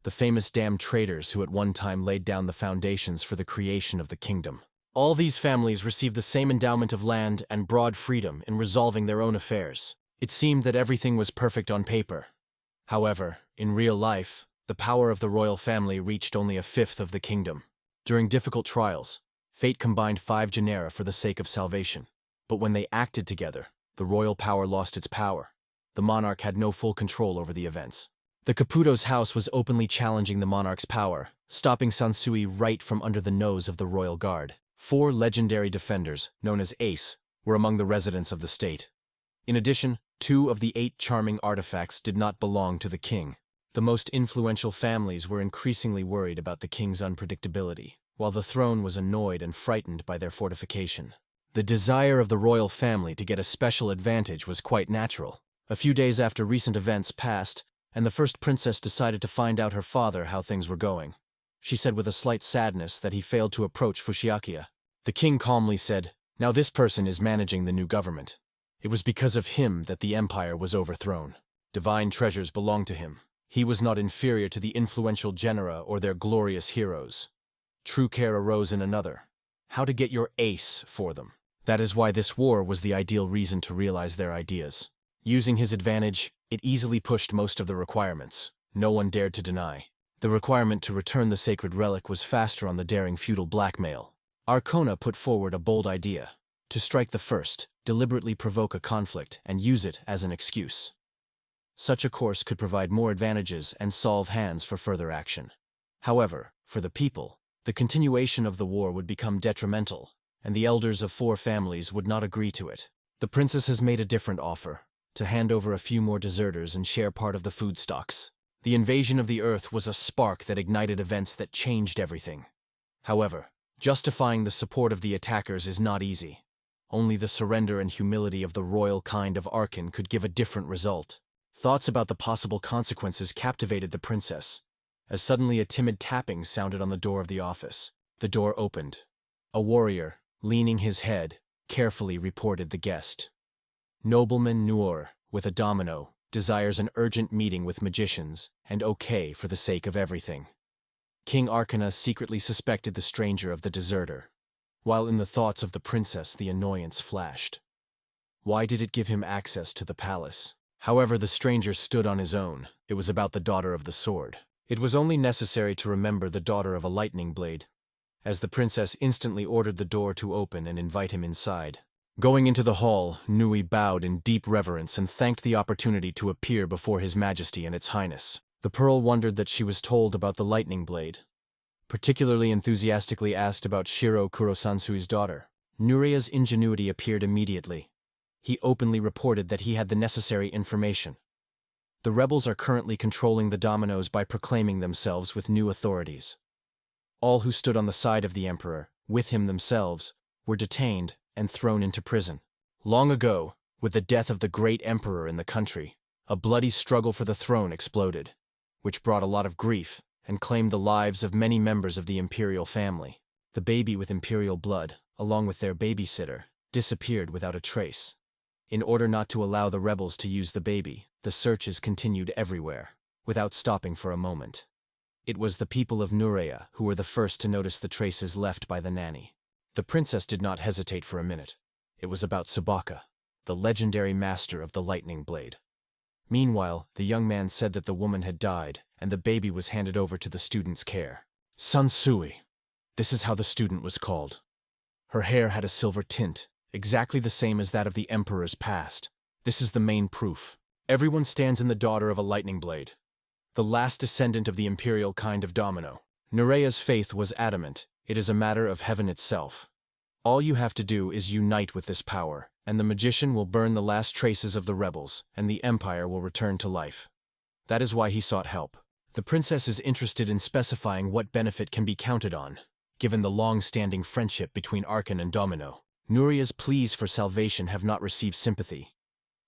Speaker 1: The famous damned traitors who at one time laid down the foundations for the creation of the kingdom. All these families received the same endowment of land and broad freedom in resolving their own affairs. It seemed that everything was perfect on paper. However, in real life, the power of the royal family reached only a fifth of the kingdom. During difficult trials, fate combined 5 genera for the sake of salvation. But when they acted together, the royal power lost its power. The monarch had no full control over the events. The Caputo's house was openly challenging the monarch's power, stopping Sansui right from under the nose of the royal guard. 4 legendary defenders, known as Ace, were among the residents of the state. In addition, 2 of the 8 charming artifacts did not belong to the king. The most influential families were increasingly worried about the king's unpredictability, while the throne was annoyed and frightened by their fortification. The desire of the royal family to get a special advantage was quite natural. A few days after recent events passed, and the first princess decided to find out her father how things were going. She said with a slight sadness that he failed to approach Fushiakia. The king calmly said, "Now this person is managing the new government. It was because of him that the empire was overthrown. Divine treasures belonged to him. He was not inferior to the influential genera or their glorious heroes. True care arose in another. How to get your ace for them. That is why this war was the ideal reason to realize their ideas. Using his advantage, it easily pushed most of the requirements. No one dared to deny. The requirement to return the sacred relic was faster on the daring feudal blackmail. Arcona put forward a bold idea. To strike the first, deliberately provoke a conflict, and use it as an excuse. Such a course could provide more advantages and solve hands for further action. However, for the people, the continuation of the war would become detrimental, and the elders of 4 families would not agree to it. The princess has made a different offer, to hand over a few more deserters and share part of the food stocks. The invasion of the earth was a spark that ignited events that changed everything. However, justifying the support of the attackers is not easy. Only the surrender and humility of the royal kind of Arkan could give a different result. Thoughts about the possible consequences captivated the princess, as suddenly a timid tapping sounded on the door of the office. The door opened. A warrior, leaning his head, carefully reported the guest. Nobleman Noor, with a domino, desires an urgent meeting with magicians, and okay for the sake of everything. King Arcana secretly suspected the stranger of the deserter, while in the thoughts of the princess the annoyance flashed. Why did it give him access to the palace? However, the stranger stood on his own. It was about the daughter of the sword. It was only necessary to remember the daughter of a lightning blade, as the princess instantly ordered the door to open and invite him inside. Going into the hall, Nui bowed in deep reverence and thanked the opportunity to appear before His Majesty and Its Highness. The Pearl wondered that she was told about the lightning blade, particularly enthusiastically asked about Shiro Kurosansui's daughter. Nuria's ingenuity appeared immediately. He openly reported that he had the necessary information. The rebels are currently controlling the dominoes by proclaiming themselves with new authorities. All who stood on the side of the emperor, with him themselves, were detained and thrown into prison. Long ago, with the death of the great emperor in the country, a bloody struggle for the throne exploded, which brought a lot of grief and claimed the lives of many members of the imperial family. The baby with imperial blood, along with their babysitter, disappeared without a trace. In order not to allow the rebels to use the baby, the searches continued everywhere, without stopping for a moment. It was the people of Nurea who were the first to notice the traces left by the nanny. The princess did not hesitate for a minute. It was about Tsubaka, the legendary master of the lightning blade. Meanwhile, the young man said that the woman had died, and the baby was handed over to the student's care. Sansui. This is how the student was called. Her hair had a silver tint, exactly the same as that of the emperor's past. This is the main proof. Everyone stands in the daughter of a lightning blade, the last descendant of the imperial kind of domino. Nureya's faith was adamant. It is a matter of heaven itself. All you have to do is unite with this power, and the magician will burn the last traces of the rebels, and the empire will return to life. That is why he sought help. The princess is interested in specifying what benefit can be counted on, given the long-standing friendship between Arkan and Domino. Nureya's pleas for salvation have not received sympathy.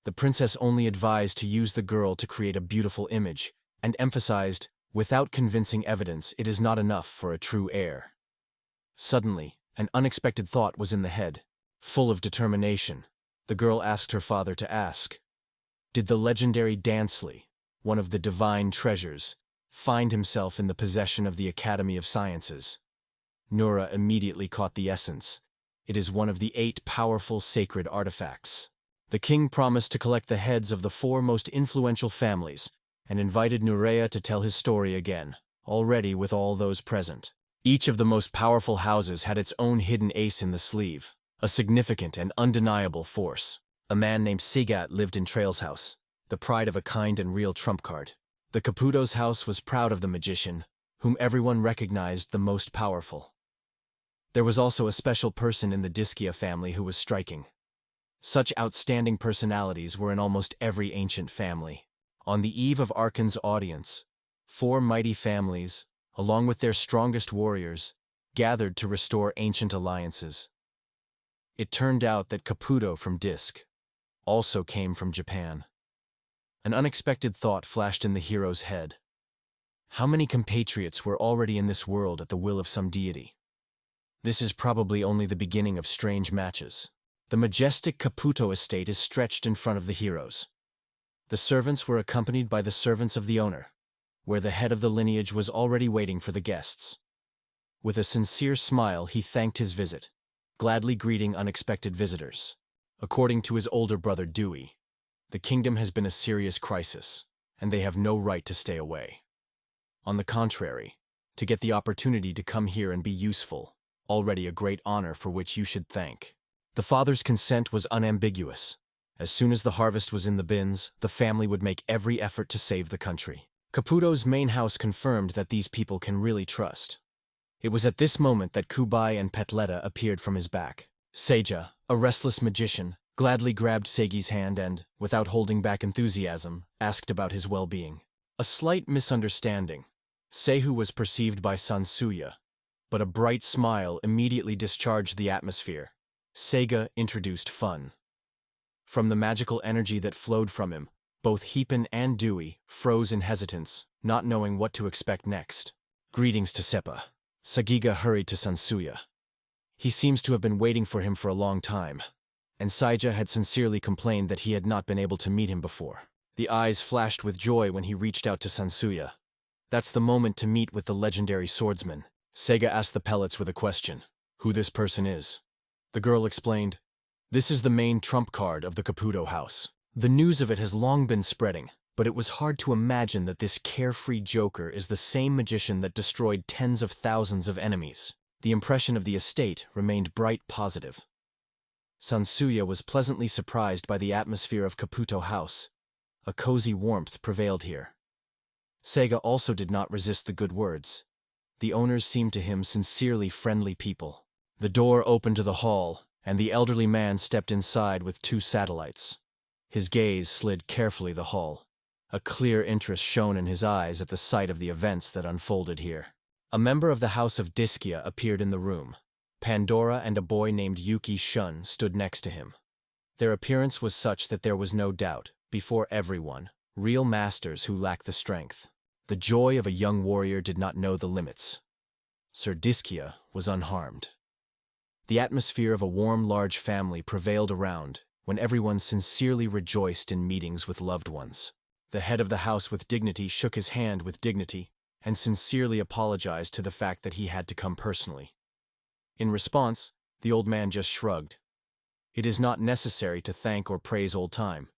Speaker 1: The princess only advised to use the girl to create a beautiful image, and emphasized, without convincing evidence, it is not enough for a true heir. Suddenly, an unexpected thought was in the head. Full of determination, the girl asked her father to ask, did the legendary Dansley, one of the divine treasures, find himself in the possession of the Academy of Sciences? Nura immediately caught the essence. It is one of the 8 powerful sacred artifacts. The king promised to collect the heads of the 4 most influential families and invited Nureya to tell his story again, already with all those present. Each of the most powerful houses had its own hidden ace in the sleeve, a significant and undeniable force. A man named Sigat lived in Trail's house, the pride of a kind and real trump card. The Caputo's house was proud of the magician, whom everyone recognized the most powerful. There was also a special person in the Diskia family who was striking. Such outstanding personalities were in almost every ancient family. On the eve of Arkan's audience, 4 mighty families, along with their strongest warriors, gathered to restore ancient alliances. It turned out that Caputo from Disk also came from Japan. An unexpected thought flashed in the hero's head. How many compatriots were already in this world at the will of some deity? This is probably only the beginning of strange matches. The majestic Caputo estate is stretched in front of the heroes. The servants were accompanied by the servants of the owner, where the head of the lineage was already waiting for the guests. With a sincere smile, he thanked his visit, gladly greeting unexpected visitors. According to his older brother Dewey, the kingdom has been a serious crisis, and they have no right to stay away. On the contrary, to get the opportunity to come here and be useful, already a great honor for which you should thank. The father's consent was unambiguous. As soon as the harvest was in the bins, the family would make every effort to save the country. Caputo's main house confirmed that these people can really trust. It was at this moment that Kubai and Petleta appeared from his back. Seija, a restless magician, gladly grabbed Seigi's hand and, without holding back enthusiasm, asked about his well-being. A slight misunderstanding. Seihu was perceived by Sansuya, but a bright smile immediately discharged the atmosphere. Seiga introduced fun. From the magical energy that flowed from him, both Heapin and Dewey froze in hesitance, not knowing what to expect next. Greetings to Seppa. Sagiga hurried to Sansuya. He seems to have been waiting for him for a long time, and Saija had sincerely complained that he had not been able to meet him before. The eyes flashed with joy when he reached out to Sansuya. That's the moment to meet with the legendary swordsman. Seiga asked the pellets with a question. Who this person is? The girl explained. This is the main trump card of the Caputo house. The news of it has long been spreading, but it was hard to imagine that this carefree joker is the same magician that destroyed tens of thousands of enemies. The impression of the estate remained bright positive. Sansuya was pleasantly surprised by the atmosphere of Caputo house. A cozy warmth prevailed here. Seiga also did not resist the good words. The owners seemed to him sincerely friendly people. The door opened to the hall, and the elderly man stepped inside with 2 satellites. His gaze slid carefully the hall. A clear interest shone in his eyes at the sight of the events that unfolded here. A member of the House of Diskia appeared in the room. Pandora and a boy named Yuki Shun stood next to him. Their appearance was such that there was no doubt, before everyone, real masters who lacked the strength. The joy of a young warrior did not know the limits. Sir Diskia was unharmed. The atmosphere of a warm, large family prevailed around when everyone sincerely rejoiced in meetings with loved ones. The head of the house with dignity shook his hand with dignity and sincerely apologized to the fact that he had to come personally. In response, the old man just shrugged. It is not necessary to thank or praise old time.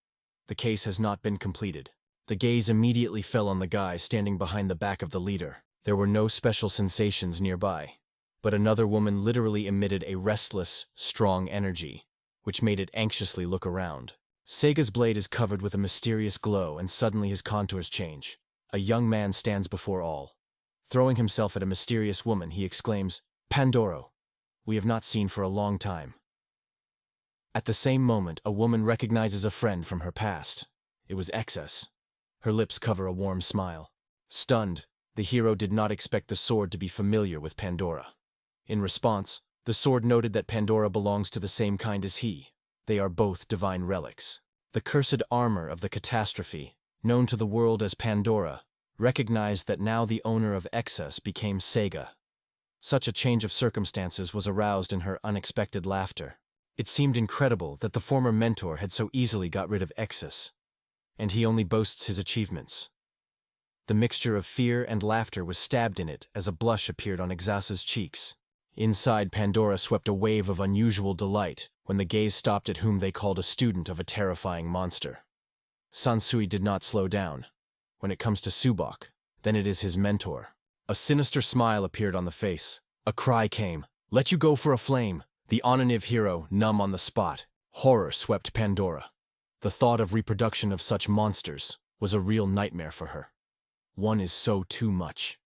Speaker 1: The case has not been completed. The gaze immediately fell on the guy standing behind the back of the leader. There were no special sensations nearby. But another woman literally emitted a restless, strong energy, which made it anxiously look around. Sega's blade is covered with a mysterious glow, and suddenly his contours change. A young man stands before all. Throwing himself at a mysterious woman, he exclaims, "Pandoro, we have not seen for a long time." At the same moment, a woman recognizes a friend from her past. It was Exiled. Her lips cover a warm smile. Stunned, the hero did not expect the sword to be familiar with Pandora. In response, the sword noted that Pandora belongs to the same kind as he. They are both divine relics. The cursed armor of the catastrophe, known to the world as Pandora, recognized that now the owner of Exiled became Sega. Such a change of circumstances was aroused in her unexpected laughter. It seemed incredible that the former mentor had so easily got rid of Exiled, and he only boasts his achievements. The mixture of fear and laughter was stabbed in it as a blush appeared on Exil's cheeks. Inside, Pandora swept a wave of unusual delight when the gaze stopped at whom they called a student of a terrifying monster. Sansui did not slow down. When it comes to Subok, then it is his mentor. A sinister smile appeared on the face. A cry came, "Let you go for a flame!" The Onaniv hero, numb on the spot. Horror swept Pandora. The thought of reproduction of such monsters was a real nightmare for her. One is so too much.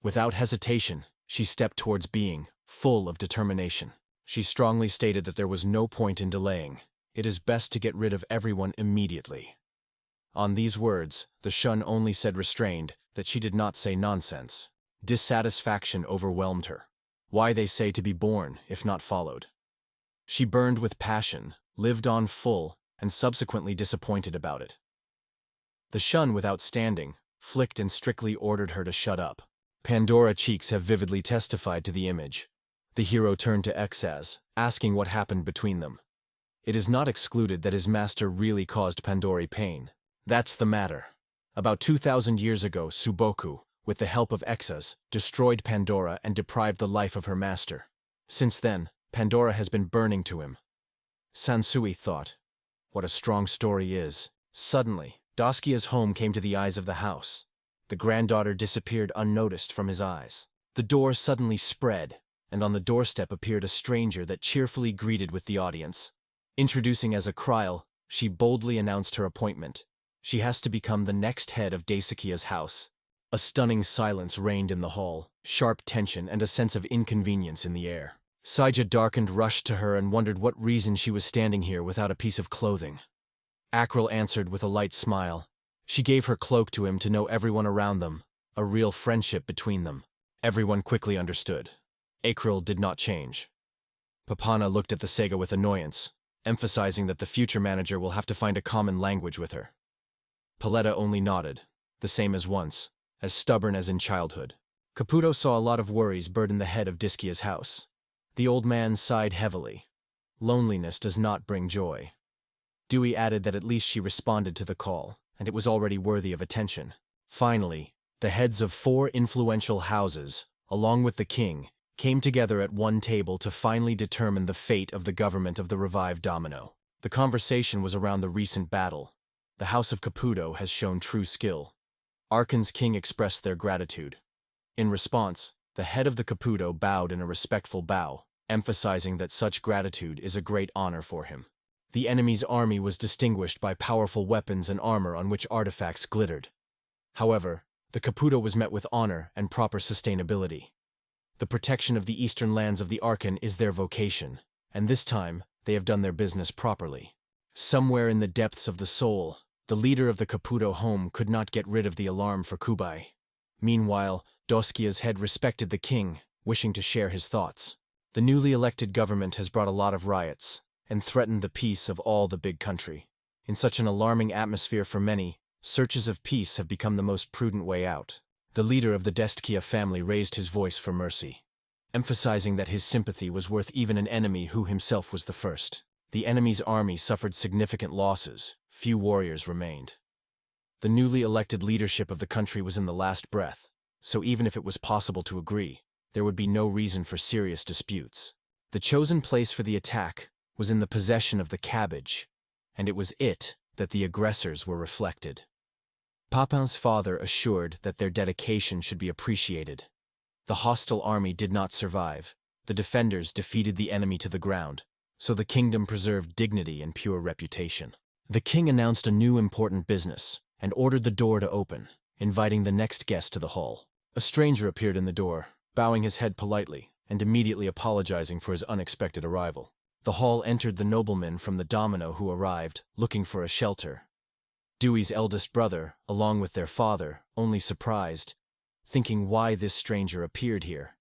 Speaker 1: Without hesitation, she stepped towards being, full of determination. She strongly stated that there was no point in delaying. It is best to get rid of everyone immediately. On these words, the Shun only said restrained that she did not say nonsense. Dissatisfaction overwhelmed her. Why, they say, to be born, if not followed. She burned with passion, lived on full, and subsequently disappointed about it. The Shun, without standing, flicked and strictly ordered her to shut up. Pandora cheeks have vividly testified to the image. The hero turned to Exiled, asking what happened between them. It is not excluded that his master really caused Pandora pain. That's the matter. About 2,000 years ago, Suboku, with the help of Exiled, destroyed Pandora and deprived the life of her master. Since then, Pandora has been burning to him. Sansui thought, what a strong story is. Suddenly, Daskia's home came to the eyes of the house. The granddaughter disappeared unnoticed from his eyes. The door suddenly spread, and on the doorstep appeared a stranger that cheerfully greeted with the audience. Introducing as a Kryl, she boldly announced her appointment. She has to become the next head of Daisuke's house. A stunning silence reigned in the hall, sharp tension and a sense of inconvenience in the air. Saija darkened, rushed to her and wondered what reason she was standing here without a piece of clothing. Akril answered with a light smile. She gave her cloak to him to know everyone around them, a real friendship between them. Everyone quickly understood. Akril did not change. Papana looked at the Sega with annoyance, emphasizing that the future manager will have to find a common language with her. Paletta only nodded, the same as once, as stubborn as in childhood. Caputo saw a lot of worries burden the head of Daskia's house. The old man sighed heavily. Loneliness does not bring joy. Dewey added that at least she responded to the call, and it was already worthy of attention. Finally, the heads of 4 influential houses, along with the king, came together at one table to finally determine the fate of the government of the revived Domino. The conversation was around the recent battle. The House of Caputo has shown true skill. Arkan's king expressed their gratitude. In response, the head of the Caputo bowed in a respectful bow, emphasizing that such gratitude is a great honor for him. The enemy's army was distinguished by powerful weapons and armor on which artifacts glittered. However, the Caputo was met with honor and proper sustainability. The protection of the eastern lands of the Arkan is their vocation, and this time they have done their business properly. Somewhere in the depths of the soul, the leader of the Caputo home could not get rid of the alarm for Kubai. Meanwhile, Daskia's head respected the king, wishing to share his thoughts. The newly elected government has brought a lot of riots, and threatened the peace of all the big country. In such an alarming atmosphere for many, searches of peace have become the most prudent way out. The leader of the Deskia family raised his voice for mercy, emphasizing that his sympathy was worth even an enemy who himself was the first. The enemy's army suffered significant losses. Few warriors remained. The newly elected leadership of the country was in the last breath, so even if it was possible to agree, there would be no reason for serious disputes. The chosen place for the attack was in the possession of the cabbage, and it was it that the aggressors were reflected. Papin's father assured that their dedication should be appreciated. The hostile army did not survive. The defenders defeated the enemy to the ground, so the kingdom preserved dignity and pure reputation. The king announced a new important business and ordered the door to open, inviting the next guest to the hall. A stranger appeared in the door, bowing his head politely and immediately apologizing for his unexpected arrival. The hall entered the noblemen from the domino who arrived, looking for a shelter. Dewey's eldest brother, along with their father, only surprised, thinking why this stranger appeared here.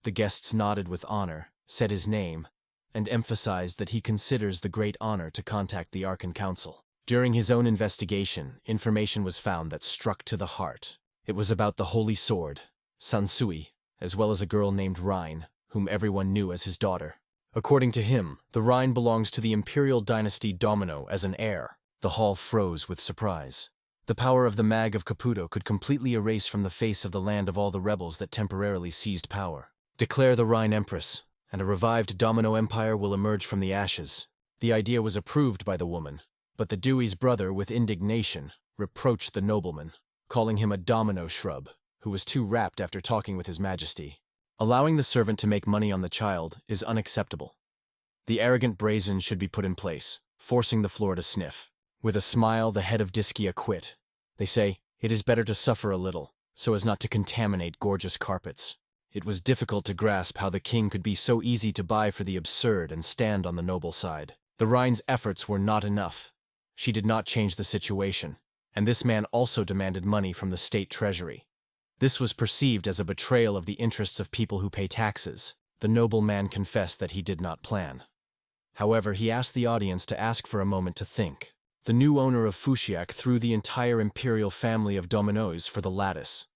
Speaker 1: The guests nodded with honor, said his name, and emphasized that he considers the great honor to contact the Archon Council. During his own investigation, information was found that struck to the heart. It was about the Holy Sword, Sansui, as well as a girl named Rhine, whom everyone knew as his daughter. According to him, the Rhine belongs to the Imperial dynasty Domino as an heir. The hall froze with surprise. The power of the Mag of Caputo could completely erase from the face of the land of all the rebels that temporarily seized power. Declare the Rhine Empress, and a revived Domino Empire will emerge from the ashes. The idea was approved by the woman, but the Dewey's brother, with indignation, reproached the nobleman, calling him a domino shrub, who was too rapt after talking with His Majesty. Allowing the servant to make money on the child is unacceptable. The arrogant brazen should be put in place, forcing the floor to sniff. With a smile, the head of Discia quit. They say, it is better to suffer a little, so as not to contaminate gorgeous carpets. It was difficult to grasp how the king could be so easy to buy for the absurd and stand on the noble side. The Rhine's efforts were not enough. She did not change the situation, and this man also demanded money from the state treasury. This was perceived as a betrayal of the interests of people who pay taxes. The noble man confessed that he did not plan. However, he asked the audience to ask for a moment to think. The new owner of Fushiak threw the entire imperial family of dominoes for the lattice.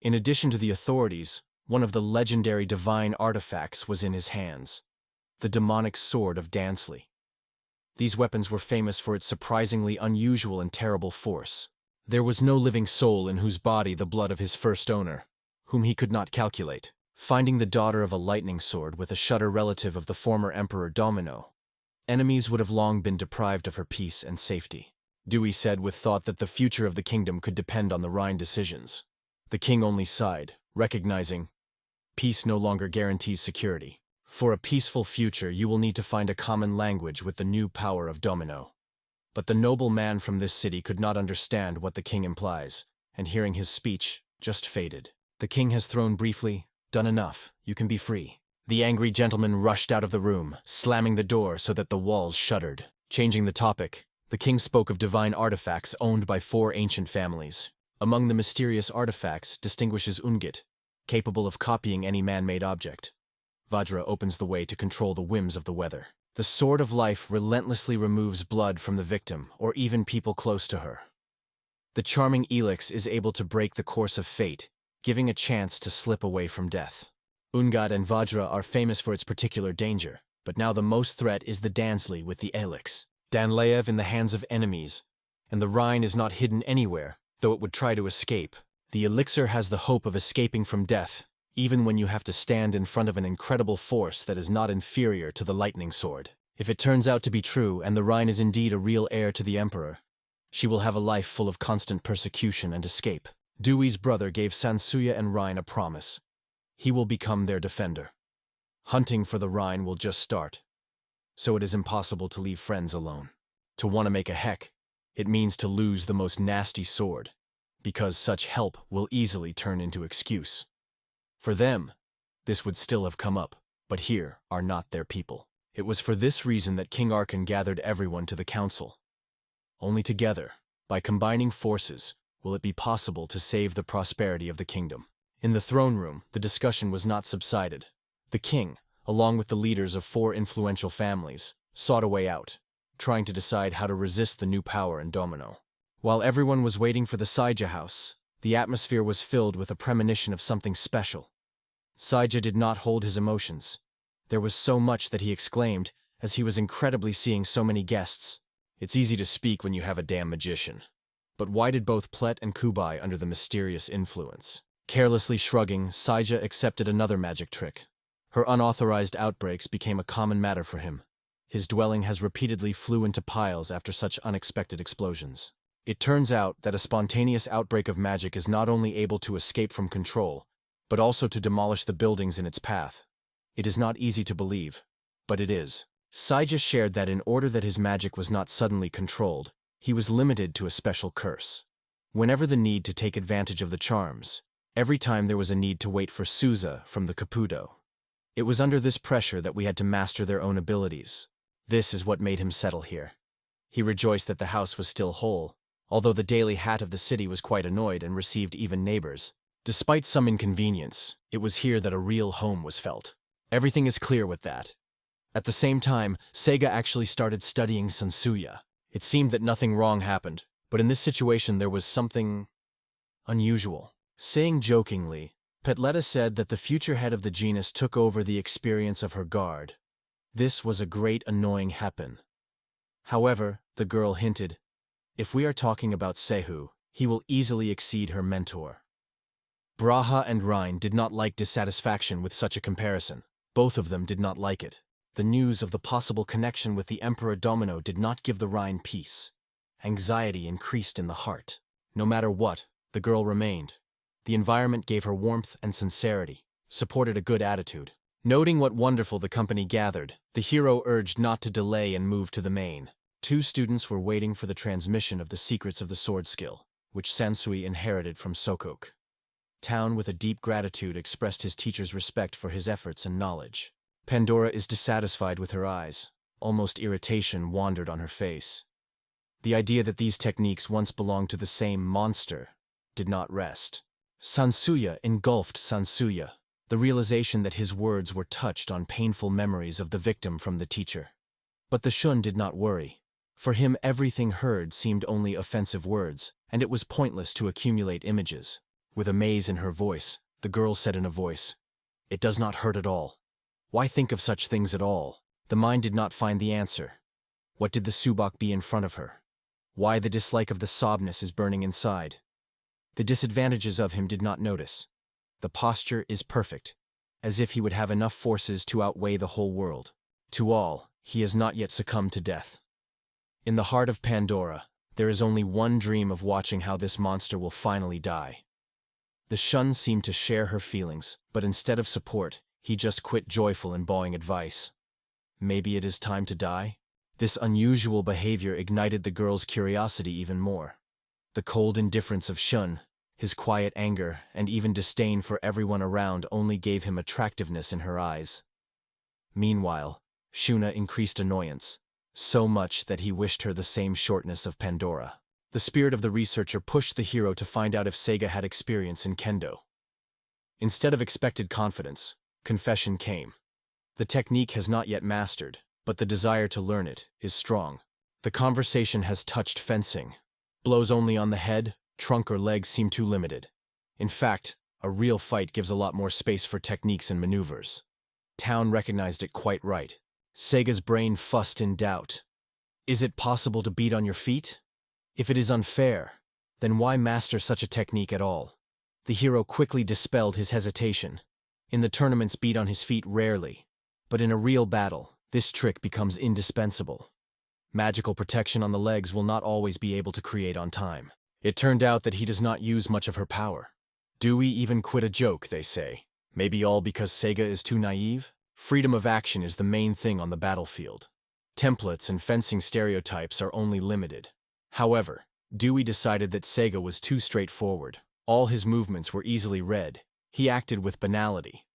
Speaker 1: In addition to the authorities, one of the legendary divine artifacts was in his hands, the demonic sword of Dansley. These weapons were famous for its surprisingly unusual and terrible force. There was no living soul in whose body the blood of his first owner, whom he could not calculate. Finding the daughter of a lightning sword with a shudder relative of the former Emperor Domino, enemies would have long been deprived of her peace and safety. Dewey said with thought that the future of the kingdom could depend on the Rhine decisions. The king only sighed, recognizing, peace no longer guarantees security. For a peaceful future, you will need to find a common language with the new power of Domino. But the noble man from this city could not understand what the king implies, and hearing his speech, just faded. The king has thrown briefly, done enough, you can be free. The angry gentleman rushed out of the room, slamming the door so that the walls shuddered. Changing the topic, the king spoke of divine artifacts owned by 4 ancient families. Among the mysterious artifacts distinguishes Ungit, capable of copying any man-made object. Vajra opens the way to control the whims of the weather. The sword of life relentlessly removes blood from the victim or even people close to her. The charming Elix is able to break the course of fate, giving a chance to slip away from death. Ungad and Vajra are famous for its particular danger, but now the most threat is the Dansley with the Elix. Danleev in the hands of enemies, and the Rhine is not hidden anywhere, though it would try to escape. The elixir has the hope of escaping from death, even when you have to stand in front of an incredible force that is not inferior to the lightning sword. If it turns out to be true and the Rhine is indeed a real heir to the Emperor, she will have a life full of constant persecution and escape. Dewey's brother gave Sansuya and Rhine a promise. He will become their defender. Hunting for the Rhine will just start, so it is impossible to leave friends alone. To want to make a heck, it means to lose the most nasty sword, because such help will easily turn into excuse. For them, this would still have come up, but here are not their people. It was for this reason that King Archon gathered everyone to the council. Only together, by combining forces, will it be possible to save the prosperity of the kingdom. In the throne room, the discussion was not subsided. The king, along with the leaders of 4 influential families, sought a way out, trying to decide how to resist the new power in Domino. While everyone was waiting for the Saija house, the atmosphere was filled with a premonition of something special. Saija did not hold his emotions. There was so much that he exclaimed, as he was incredibly seeing so many guests. It's easy to speak when you have a damn magician. But why did both Plet and Kubai under the mysterious influence? Carelessly shrugging, Saija accepted another magic trick. Her unauthorized outbreaks became a common matter for him. His dwelling has repeatedly flew into piles after such unexpected explosions. It turns out that a spontaneous outbreak of magic is not only able to escape from control, but also to demolish the buildings in its path. It is not easy to believe, but it is. Saija shared that in order that his magic was not suddenly controlled, he was limited to a special curse. Whenever the need to take advantage of the charms, every time there was a need to wait for Suza from the Caputo. It was under this pressure that we had to master their own abilities. This is what made him settle here. He rejoiced that the house was still whole, although the daily hat of the city was quite annoyed and received even neighbors. Despite some inconvenience, it was here that a real home was felt. Everything is clear with that. At the same time, Seiga actually started studying Sansuya. It seemed that nothing wrong happened, but in this situation there was something unusual. Saying jokingly, Petletta said that the future head of the genus took over the experience of her guard. This was a great annoying happen. However, the girl hinted, if we are talking about Sehu, he will easily exceed her mentor. Braha and Rhine did not like dissatisfaction with such a comparison. Both of them did not like it. The news of the possible connection with the Emperor Domino did not give the Rhine peace. Anxiety increased in the heart. No matter what, the girl remained. The environment gave her warmth and sincerity, supported a good attitude. Noting what wonderful the company gathered, the hero urged not to delay and move to the main. 2 students were waiting for the transmission of the secrets of the sword skill, which Sansui inherited from Sokok. Town with a deep gratitude expressed his teacher's respect for his efforts and knowledge. Pandora is dissatisfied with her eyes. Almost irritation wandered on her face. The idea that these techniques once belonged to the same monster did not rest. Sansuya engulfed Sansuya, the realization that his words were touched on painful memories of the victim from the teacher. But the Shun did not worry. For him everything heard seemed only offensive words, and it was pointless to accumulate images. With amaze in her voice, the girl said in a voice, "It does not hurt at all. Why think of such things at all?" The mind did not find the answer. What did the Subak be in front of her? Why the dislike of the sobness is burning inside? The disadvantages of him did not notice. The posture is perfect, as if he would have enough forces to outweigh the whole world. To all, he has not yet succumbed to death. In the heart of Pandora, there is only one dream of watching how this monster will finally die. The Shun seemed to share her feelings, but instead of support, he just quit joyful and bawling advice. Maybe it is time to die? This unusual behavior ignited the girl's curiosity even more. The cold indifference of Shun, his quiet anger, and even disdain for everyone around only gave him attractiveness in her eyes. Meanwhile, Shuna increased annoyance, so much that he wished her the same shortness of Pandora. The spirit of the researcher pushed the hero to find out if Seiga had experience in kendo. Instead of expected confidence, confession came. The technique has not yet mastered, but the desire to learn it is strong. The conversation has touched fencing. Blows only on the head, trunk or legs seem too limited. In fact, a real fight gives a lot more space for techniques and maneuvers. Town recognized it quite right. Seiga's brain fussed in doubt. Is it possible to beat on your feet? If it is unfair, then why master such a technique at all? The hero quickly dispelled his hesitation. In the tournaments, beat on his feet rarely, but in a real battle, this trick becomes indispensable. Magical protection on the legs will not always be able to create on time. It turned out that he does not use much of her power. Dewey even quit a joke, they say. Maybe all because Seiga is too naive? Freedom of action is the main thing on the battlefield. Templates and fencing stereotypes are only limited. However, Dewey decided that Seiga was too straightforward. All his movements were easily read. He acted with banality.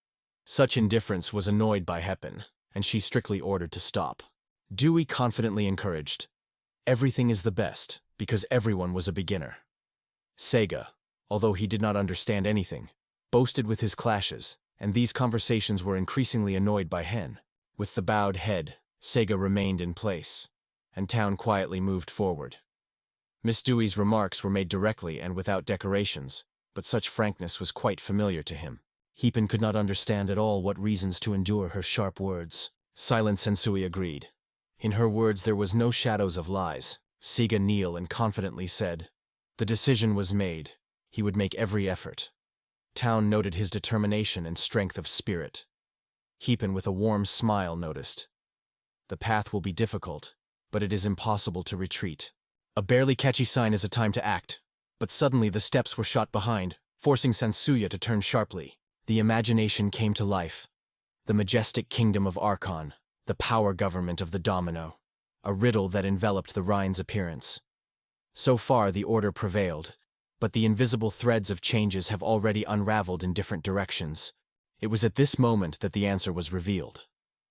Speaker 1: Such indifference was annoyed by Heppen, and she strictly ordered to stop. Dewey confidently encouraged, "Everything is the best, because everyone was a beginner." Seiga, although he did not understand anything, boasted with his clashes, and these conversations were increasingly annoyed by Hen. With the bowed head, Seiga remained in place, and Town quietly moved forward. Miss Dewey's remarks were made directly and without decorations, but such frankness was quite familiar to him. Heepan could not understand at all what reasons to endure her sharp words. Silent Sensui agreed. In her words there was no shadows of lies. Seiga kneeled and confidently said, "The decision was made. He would make every effort." Town noted his determination and strength of spirit. Heepan with a warm smile noticed, "The path will be difficult, but it is impossible to retreat." A barely catchy sign is a time to act, but suddenly the steps were shot behind, forcing Sansuya to turn sharply. The imagination came to life. The majestic kingdom of Archon, the power government of the domino, a riddle that enveloped the Rhine's appearance. So far the order prevailed, but the invisible threads of changes have already unraveled in different directions. It was at this moment that the answer was revealed,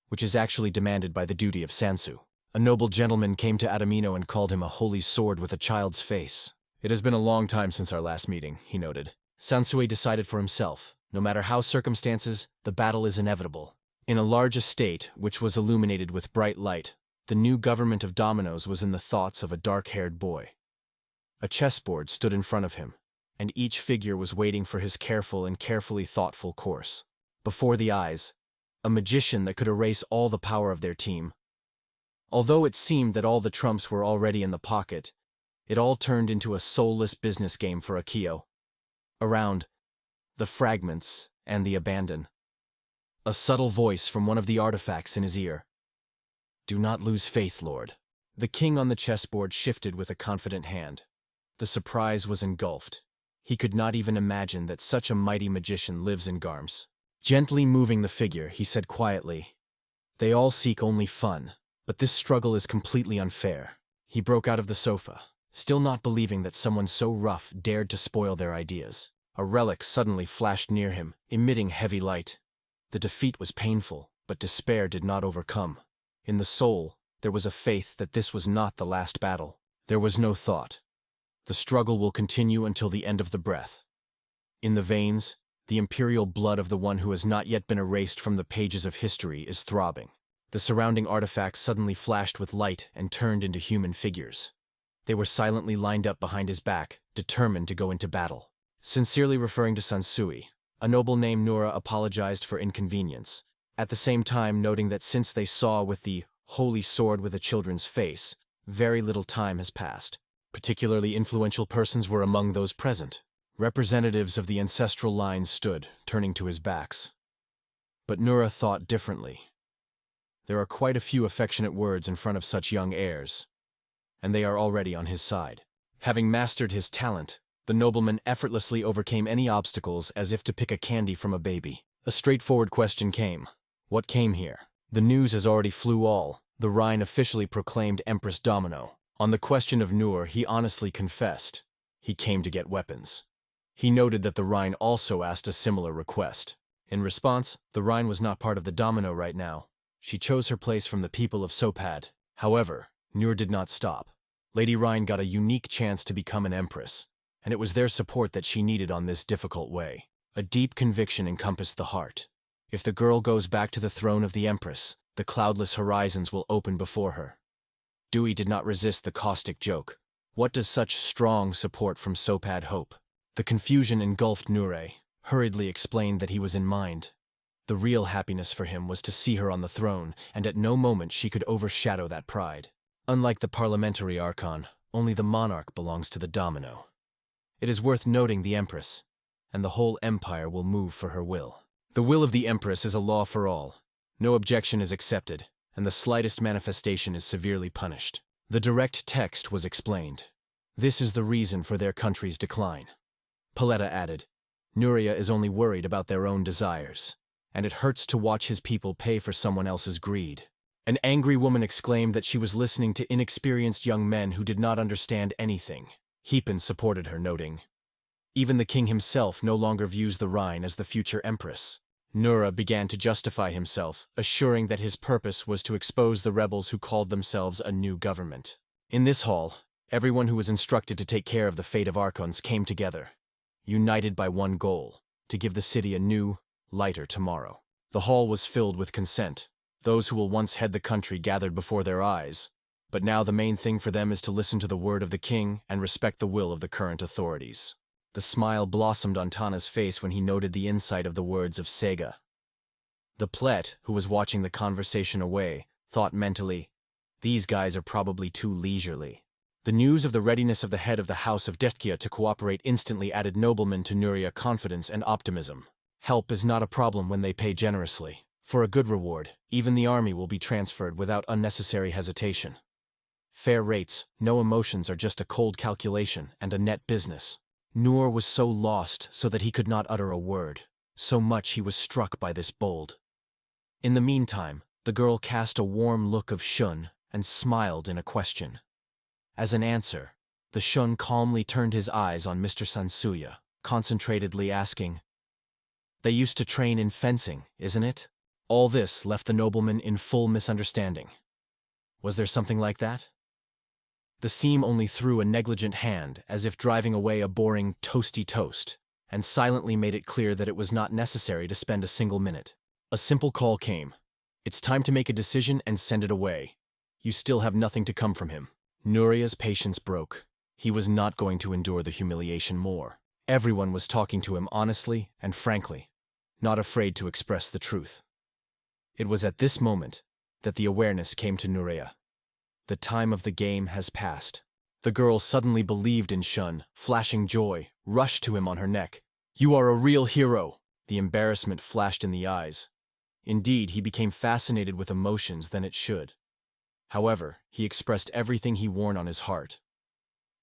Speaker 1: which is actually demanded by the duty of Sansu. A noble gentleman came to Adamino and called him a holy sword with a child's face. It has been a long time since our last meeting, he noted. Sansui decided for himself. No matter how circumstances, the battle is inevitable. In a large estate, which was illuminated with bright light, the new government of dominoes was in the thoughts of a dark-haired boy. A chessboard stood in front of him, and each figure was waiting for his careful and carefully thoughtful course. Before the eyes, a magician that could erase all the power of their team. Although it seemed that all the trumps were already in the pocket, it all turned into a soulless business game for Akio. Around, the fragments and the abandon. A subtle voice from one of the artifacts in his ear. "Do not lose faith, Lord." The king on the chessboard shifted with a confident hand. The surprise was engulfed. He could not even imagine that such a mighty magician lives in Garms. Gently moving the figure, he said quietly, "They all seek only fun, but this struggle is completely unfair." He broke out of the sofa, still not believing that someone so rough dared to spoil their ideas. A relic suddenly flashed near him, emitting heavy light. The defeat was painful, but despair did not overcome. In the soul, there was a faith that this was not the last battle. There was no thought. The struggle will continue until the end of the breath. In the veins, the imperial blood of the one who has not yet been erased from the pages of history is throbbing. The surrounding artifacts suddenly flashed with light and turned into human figures. They were silently lined up behind his back, determined to go into battle. Sincerely referring to Sansui, a noble named Nura apologized for inconvenience, at the same time noting that since they saw with the holy sword with a children's face, very little time has passed. Particularly influential persons were among those present. Representatives of the ancestral lines stood, turning to his backs. But Nura thought differently. There are quite a few affectionate words in front of such young heirs, and they are already on his side. Having mastered his talent, the nobleman effortlessly overcame any obstacles as if to pick a candy from a baby. A straightforward question came. What came here? The news has already flew all. The Rhine officially proclaimed Empress Domino. On the question of Nur, he honestly confessed. He came to get weapons. He noted that the Rhine also asked a similar request. In response, the Rhine was not part of the domino right now. She chose her place from the people of Sopad. However, Nur did not stop. Lady Rhine got a unique chance to become an empress, and it was their support that she needed on this difficult way. A deep conviction encompassed the heart. If the girl goes back to the throne of the empress, the cloudless horizons will open before her. Dewey did not resist the caustic joke. What does such strong support from Sopad hope? The confusion engulfed Nure, hurriedly explained that he was in mind. The real happiness for him was to see her on the throne, and at no moment she could overshadow that pride. Unlike the parliamentary archon, only the monarch belongs to the domino. It is worth noting the empress, and the whole empire will move for her will. The will of the empress is a law for all. No objection is accepted, and the slightest manifestation is severely punished. The direct text was explained. This is the reason for their country's decline. Paletta added, Nuria is only worried about their own desires, and it hurts to watch his people pay for someone else's greed. An angry woman exclaimed that she was listening to inexperienced young men who did not understand anything. Heapin supported her, noting, even the king himself no longer views the Rhine as the future empress. Nura began to justify himself, assuring that his purpose was to expose the rebels who called themselves a new government. In this hall, everyone who was instructed to take care of the fate of Archons came together, united by one goal, to give the city a new, lighter tomorrow. The hall was filled with consent. Those who will once head the country gathered before their eyes, but now the main thing for them is to listen to the word of the king and respect the will of the current authorities. The smile blossomed on Tana's face when he noted the insight of the words of Sega. The plet, who was watching the conversation away, thought mentally, these guys are probably too leisurely. The news of the readiness of the head of the House of Detkia to cooperate instantly added noblemen to Nuria confidence and optimism. Help is not a problem when they pay generously. For a good reward, even the army will be transferred without unnecessary hesitation. Fair rates, no emotions are just a cold calculation and a net business. Nur was so lost so that he could not utter a word. so much he was struck by this bold. In the meantime, the girl cast a warm look of shun and smiled in a question. As an answer, the shun calmly turned his eyes on Mr. Sansuya, concentratedly asking, "They used to train in fencing, isn't it?" All this left the nobleman in full misunderstanding. Was there something like that? The seam only threw a negligent hand, as if driving away a boring toasty toast, and silently made it clear that it was not necessary to spend a single minute. A simple call came. "It's time to make a decision and send it away. You still have nothing to come from him." Nuria's patience broke. He was not going to endure the humiliation more. Everyone was talking to him honestly and frankly, not afraid to express the truth. It was at this moment that the awareness came to Nuria. The time of the game has passed. The girl suddenly believed in Shun, flashing joy, rushed to him on her neck. "You are a real hero!" The embarrassment flashed in the eyes. Indeed, he became fascinated with emotions than it should. However, he expressed everything he wore on his heart.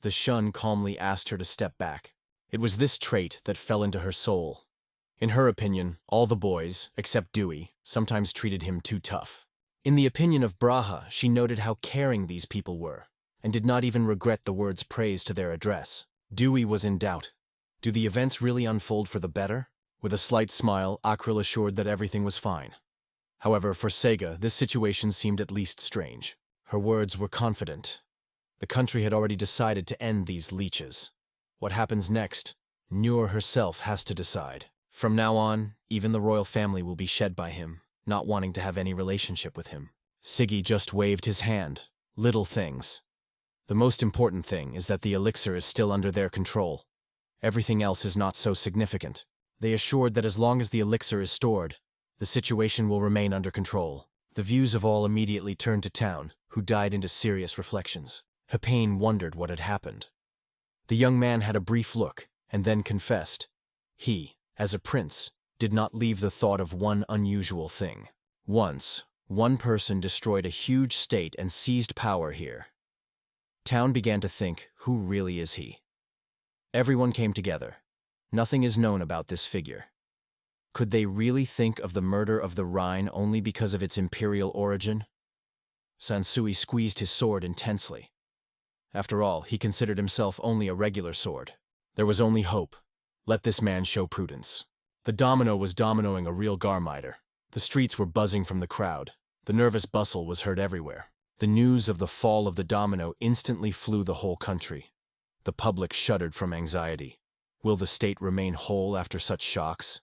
Speaker 1: The Shun calmly asked her to step back. It was this trait that fell into her soul. In her opinion, all the boys, except Dewey, sometimes treated him too tough. In the opinion of Braha, she noted how caring these people were, and did not even regret the words praise to their address. Dewey was in doubt. Do the events really unfold for the better? With a slight smile, Akril assured that everything was fine. However, for Sega, this situation seemed at least strange. Her words were confident. The country had already decided to end these leeches. What happens next? Nur herself has to decide. From now on, even the royal family will be shed by him, not wanting to have any relationship with him. Siggy just waved his hand. Little things. The most important thing is that the elixir is still under their control. Everything else is not so significant. They assured that as long as the elixir is stored, the situation will remain under control. The views of all immediately turned to Town, who died into serious reflections. Hepane wondered what had happened. The young man had a brief look, and then confessed. He, as a prince, did not leave the thought of one unusual thing. Once, one person destroyed a huge state and seized power here. Town began to think, who really is he? Everyone came together. Nothing is known about this figure. Could they really think of the murder of the Rhine only because of its imperial origin? Sansui squeezed his sword intensely. After all, he considered himself only a regular sword. There was only hope. Let this man show prudence. The domino was dominoing a real Garmiter. The streets were buzzing from the crowd. The nervous bustle was heard everywhere. The news of the fall of the domino instantly flew the whole country. The public shuddered from anxiety. Will the state remain whole after such shocks?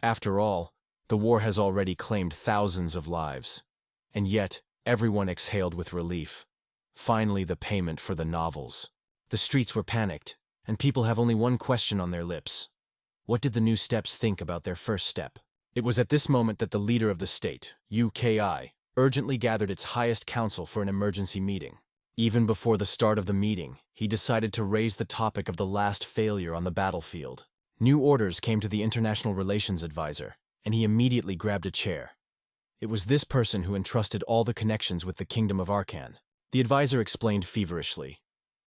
Speaker 1: After all, the war has already claimed thousands of lives. And yet, everyone exhaled with relief. Finally, the payment for the novels. The streets were panicked, and people have only one question on their lips. What did the new steps think about their first step? It was at this moment that the leader of the state, UKI, urgently gathered its highest council for an emergency meeting. Even before the start of the meeting, he decided to raise the topic of the last failure on the battlefield. New orders came to the International Relations Advisor, and he immediately grabbed a chair. It was this person who entrusted all the connections with the Kingdom of Arkan. The advisor explained feverishly.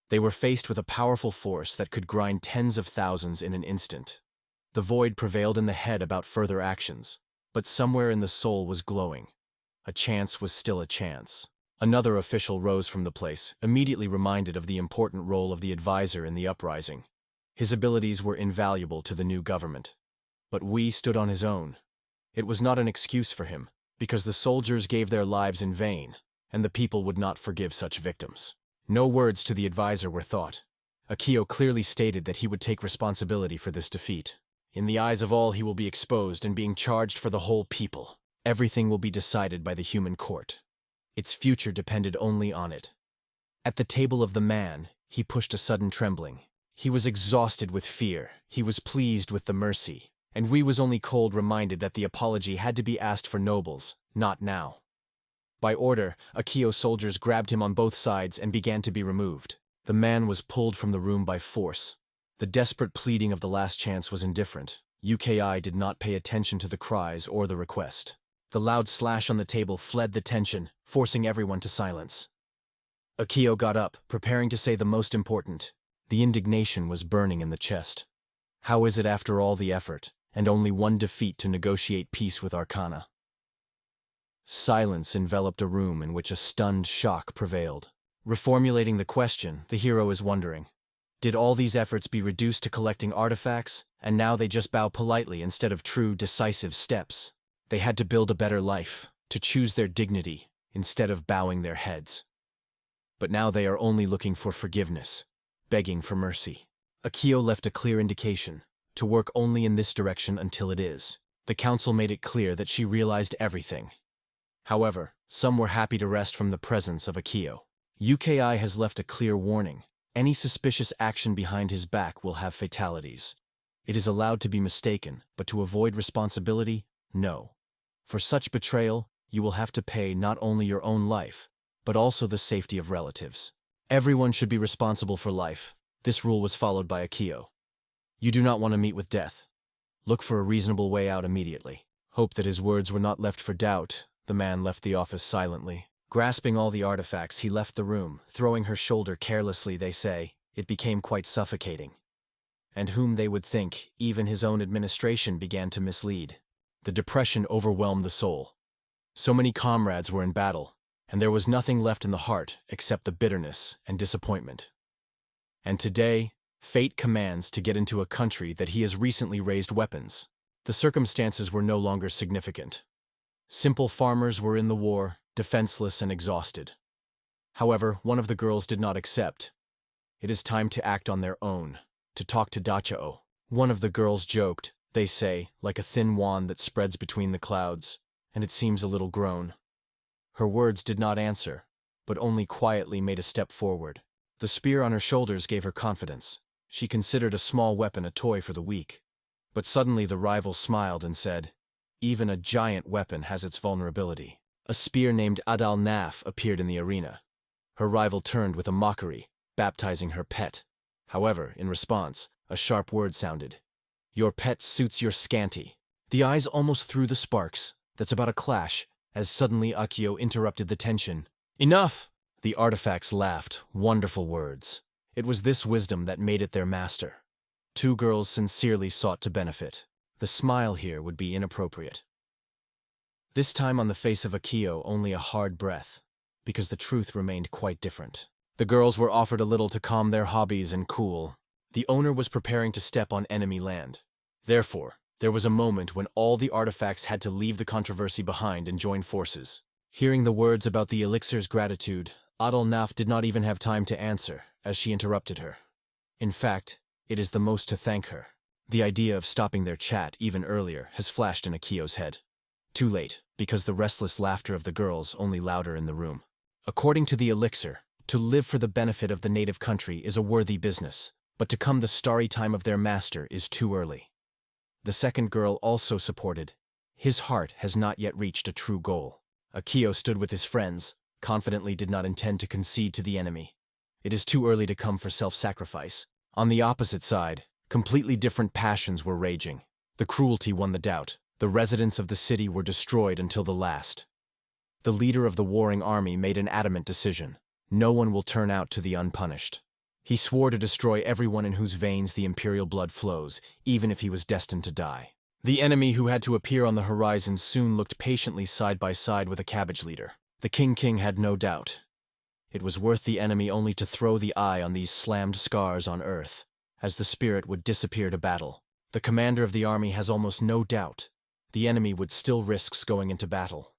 Speaker 1: They were faced with a powerful force that could grind tens of thousands in an instant. The void prevailed in the head about further actions, but somewhere in the soul was glowing. A chance was still a chance. Another official rose from the place, immediately reminded of the important role of the advisor in the uprising. His abilities were invaluable to the new government. But Wei stood on his own. It was not an excuse for him, because the soldiers gave their lives in vain, and the people would not forgive such victims. No words to the advisor were thought. Akio clearly stated that he would take responsibility for this defeat. In the eyes of all, he will be exposed and being charged for the whole people. Everything will be decided by the human court. Its future depended only on it. At the table of the man, he pushed a sudden trembling. He was exhausted with fear. He was pleased with the mercy. And Wei was only cold reminded that the apology had to be asked for nobles, not now. By order, Akio's soldiers grabbed him on both sides and began to be removed. The man was pulled from the room by force. The desperate pleading of the last chance was indifferent. UKI did not pay attention to the cries or the request. The loud slash on the table fled the tension, forcing everyone to silence. Akio got up, preparing to say the most important. The indignation was burning in the chest. How is it after all the effort, and only one defeat to negotiate peace with Arcana. Silence enveloped a room in which a stunned shock prevailed. Reformulating the question, the hero is wondering, did all these efforts be reduced to collecting artifacts, and now they just bow politely instead of true, decisive steps? They had to build a better life, to choose their dignity, instead of bowing their heads. But now they are only looking for forgiveness, begging for mercy. Akio left a clear indication, to work only in this direction until it is. The council made it clear that she realized everything. However, some were happy to rest from the presence of Akio. UKI has left a clear warning. Any suspicious action behind his back will have fatalities. It is allowed to be mistaken, but to avoid responsibility, no. For such betrayal, you will have to pay not only your own life, but also the safety of relatives. Everyone should be responsible for life. This rule was followed by Akio. You do not want to meet with death. Look for a reasonable way out immediately. Hope that his words were not left for doubt. The man left the office silently. Grasping all the artifacts, he left the room, throwing her shoulder carelessly, they say. It became quite suffocating. And whom they would think, even his own administration began to mislead. The depression overwhelmed the soul. So many comrades were in battle, and there was nothing left in the heart except the bitterness and disappointment. And today, fate commands to get into a country that he has recently raised weapons. The circumstances were no longer significant. Simple farmers were in the war, defenseless and exhausted. However, one of the girls did not accept. It is time to act on their own, to talk to Dachao. One of the girls joked, they say, like a thin wand that spreads between the clouds, and it seems a little grown. Her words did not answer, but only quietly made a step forward. The spear on her shoulders gave her confidence. She considered a small weapon a toy for the weak. But suddenly the rival smiled and said, even a giant weapon has its vulnerability. A spear named Adal Naf appeared in the arena. Her rival turned with a mockery, baptizing her pet. However, in response, a sharp word sounded. Your pet suits your scanty. The eyes almost threw the sparks. That's about a clash, as suddenly Akio interrupted the tension. Enough! The artifacts laughed, wonderful words. It was this wisdom that made it their master. Two girls sincerely sought to benefit. The smile here would be inappropriate. This time on the face of Akio only a hard breath, because the truth remained quite different. The girls were offered a little to calm their hobbies and cool. The owner was preparing to step on enemy land. Therefore, there was a moment when all the artifacts had to leave the controversy behind and join forces. Hearing the words about the elixir's gratitude, Adal Naf did not even have time to answer, as she interrupted her. In fact, it is the most to thank her. The idea of stopping their chat even earlier has flashed in Akio's head. Too late, because the restless laughter of the girls only louder in the room. According to the elixir, to live for the benefit of the native country is a worthy business, but to come the starry time of their master is too early. The second girl also supported. His heart has not yet reached a true goal. Akio stood with his friends, confidently did not intend to concede to the enemy. It is too early to come for self-sacrifice. On the opposite side, completely different passions were raging. The cruelty won the doubt. The residents of the city were destroyed until the last. The leader of the warring army made an adamant decision. No one will turn out to the unpunished. He swore to destroy everyone in whose veins the Imperial blood flows, even if he was destined to die. The enemy who had to appear on the horizon soon looked patiently side by side with a cabbage leader. The King had no doubt. It was worth the enemy only to throw the eye on these slammed scars on earth, as the spirit would disappear to battle. The commander of the army has almost no doubt. The enemy would still risk going into battle.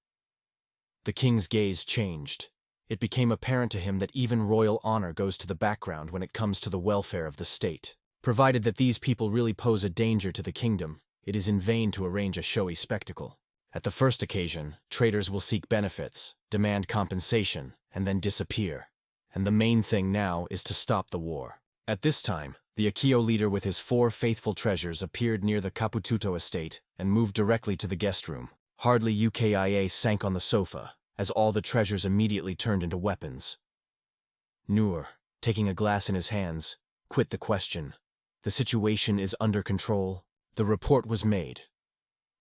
Speaker 1: The king's gaze changed. It became apparent to him that even royal honor goes to the background when it comes to the welfare of the state. Provided that these people really pose a danger to the kingdom, it is in vain to arrange a showy spectacle. At the first occasion, traitors will seek benefits, demand compensation, and then disappear. And the main thing now is to stop the war. At this time, the Akio leader with his 4 faithful treasures appeared near the Kapututo estate and moved directly to the guest room. Hardly Ukia sank on the sofa, as all the treasures immediately turned into weapons. Nur, taking a glass in his hands, quit the question. The situation is under control. The report was made.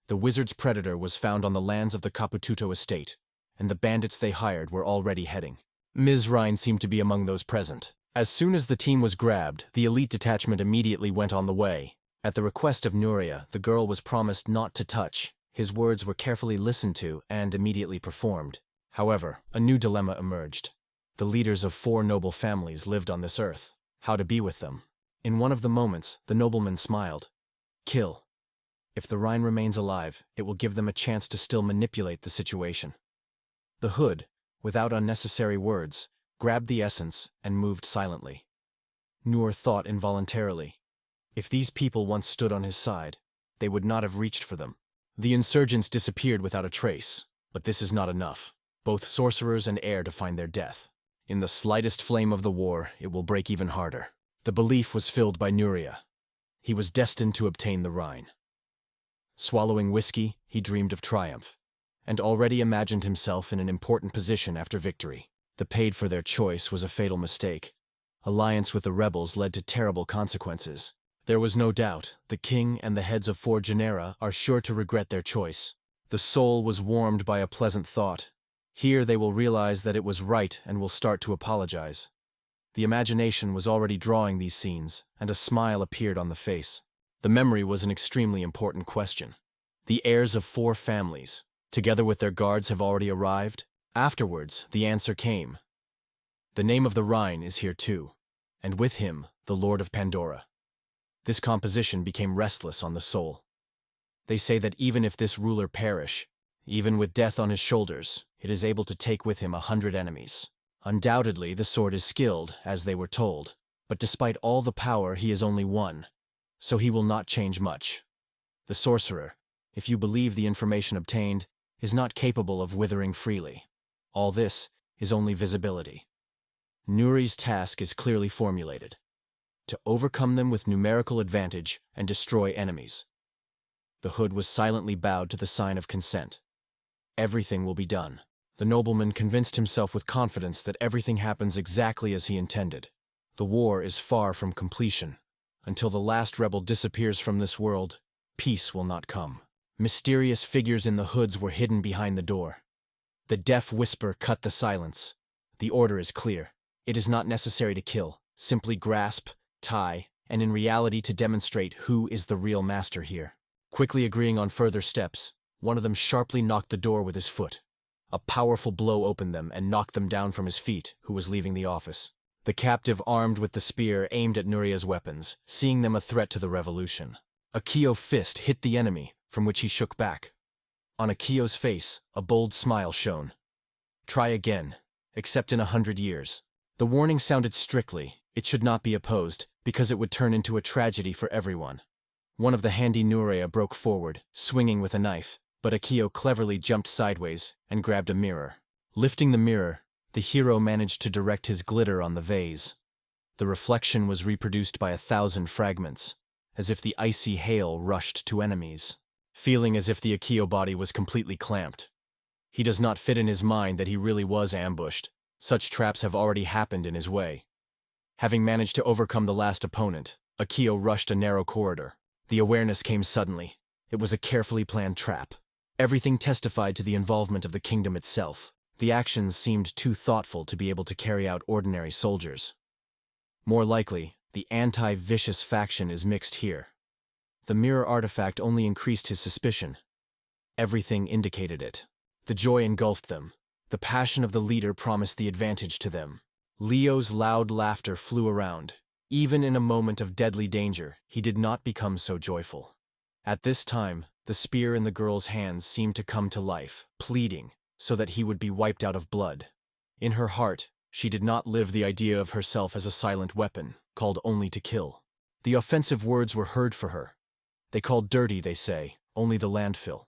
Speaker 1: The wizard's predator was found on the lands of the Kapututo estate, and the bandits they hired were already heading. Ms. Rhine seemed to be among those present. As soon as the team was grabbed, the elite detachment immediately went on the way, At the request of Nuria, the girl was promised not to touch. His words were carefully listened to and immediately performed. However, a new dilemma emerged. The leaders of 4 noble families lived on this earth. How to be with them? In one of the moments, the nobleman smiled. Kill. If the Rhine remains alive, it will give them a chance to still manipulate the situation. The hood, without unnecessary words, grabbed the essence and moved silently. Nur thought involuntarily. If these people once stood on his side, they would not have reached for them. The insurgents disappeared without a trace, but this is not enough. Both sorcerers and heir to find their death. In the slightest flame of the war, it will break even harder. The belief was filled by Nuria. He was destined to obtain the Rhine. Swallowing whiskey, he dreamed of triumph, and already imagined himself in an important position after victory. The paid for their choice was a fatal mistake. Alliance with the rebels led to terrible consequences. There was no doubt, the king and the heads of 4 genera are sure to regret their choice. The soul was warmed by a pleasant thought. Here they will realize that it was right and will start to apologize. The imagination was already drawing these scenes, and a smile appeared on the face. The memory was an extremely important question. The heirs of 4 families, together with their guards, have already arrived. Afterwards, the answer came. The name of the Rhine is here too, and with him, the Lord of Pandora. This composition became restless on the soul. They say that even if this ruler perish, even with death on his shoulders, it is able to take with him 100 enemies. Undoubtedly, the sword is skilled, as they were told, but despite all the power, he is only 1, so he will not change much. The sorcerer, if you believe the information obtained, is not capable of withering freely. All this is only visibility. Nuri's task is clearly formulated: to overcome them with numerical advantage and destroy enemies. The hood was silently bowed to the sign of consent. Everything will be done. The nobleman convinced himself with confidence that everything happens exactly as he intended. The war is far from completion. Until the last rebel disappears from this world, peace will not come. Mysterious figures in the hoods were hidden behind the door. The deaf whisper cut the silence. The order is clear. It is not necessary to kill, simply grasp, tie, and in reality to demonstrate who is the real master here. Quickly agreeing on further steps, one of them sharply knocked the door with his foot. A powerful blow opened them and knocked them down from his feet, who was leaving the office. The captive, armed with the spear, aimed at Nuria's weapons, seeing them a threat to the revolution. Akio fist hit the enemy, from which he shook back. On Akio's face, a bold smile shone. Try again, except in 100 years. The warning sounded strictly. It should not be opposed, because it would turn into a tragedy for everyone. One of the handy Nuria broke forward, swinging with a knife, but Akio cleverly jumped sideways and grabbed a mirror. Lifting the mirror, the hero managed to direct his glitter on the vase. The reflection was reproduced by 1,000 fragments, as if the icy hail rushed to enemies. Feeling as if the Akio body was completely clamped. He does not fit in his mind that he really was ambushed. Such traps have already happened in his way. Having managed to overcome the last opponent, Akio rushed a narrow corridor. The awareness came suddenly. It was a carefully planned trap. Everything testified to the involvement of the kingdom itself. The actions seemed too thoughtful to be able to carry out ordinary soldiers. More likely, the anti-vicious faction is mixed here. The mirror artifact only increased his suspicion. Everything indicated it. The joy engulfed them. The passion of the leader promised the advantage to them. Leo's loud laughter flew around. Even in a moment of deadly danger, he did not become so joyful. At this time, the spear in the girl's hands seemed to come to life, pleading, so that he would be wiped out of blood. In her heart, she did not live the idea of herself as a silent weapon, called only to kill. The offensive words were heard for her. They called dirty, they say, only the landfill.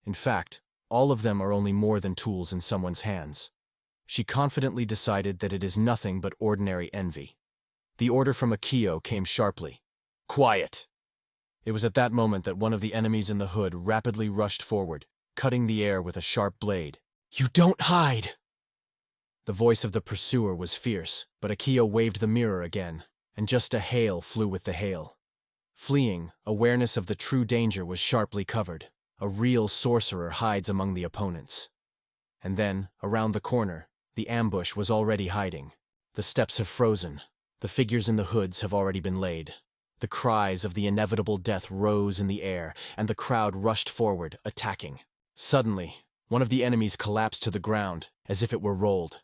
Speaker 1: In fact, all of them are only more than tools in someone's hands. She confidently decided that it is nothing but ordinary envy. The order from Akio came sharply. Quiet! It was at that moment that one of the enemies in the hood rapidly rushed forward, cutting the air with a sharp blade. You don't hide! The voice of the pursuer was fierce, but Akio waved the mirror again, and just a hail flew with the hail. Fleeing, awareness of the true danger was sharply covered. A real sorcerer hides among the opponents. And then, around the corner, the ambush was already hiding. The steps have frozen. The figures in the hoods have already been laid. The cries of the inevitable death rose in the air, and the crowd rushed forward, attacking. Suddenly, one of the enemies collapsed to the ground, as if it were rolled.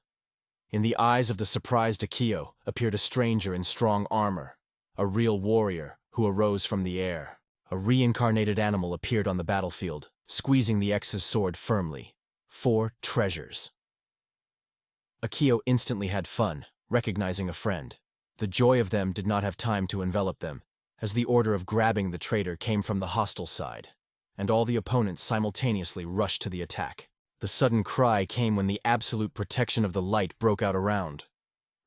Speaker 1: In the eyes of the surprised Akio appeared a stranger in strong armor, a real warrior who arose from the air. A reincarnated animal appeared on the battlefield, squeezing the ex's sword firmly. 4 treasures. Akio instantly had fun, recognizing a friend. The joy of them did not have time to envelop them, as the order of grabbing the traitor came from the hostile side, and all the opponents simultaneously rushed to the attack. The sudden cry came when the absolute protection of the light broke out around.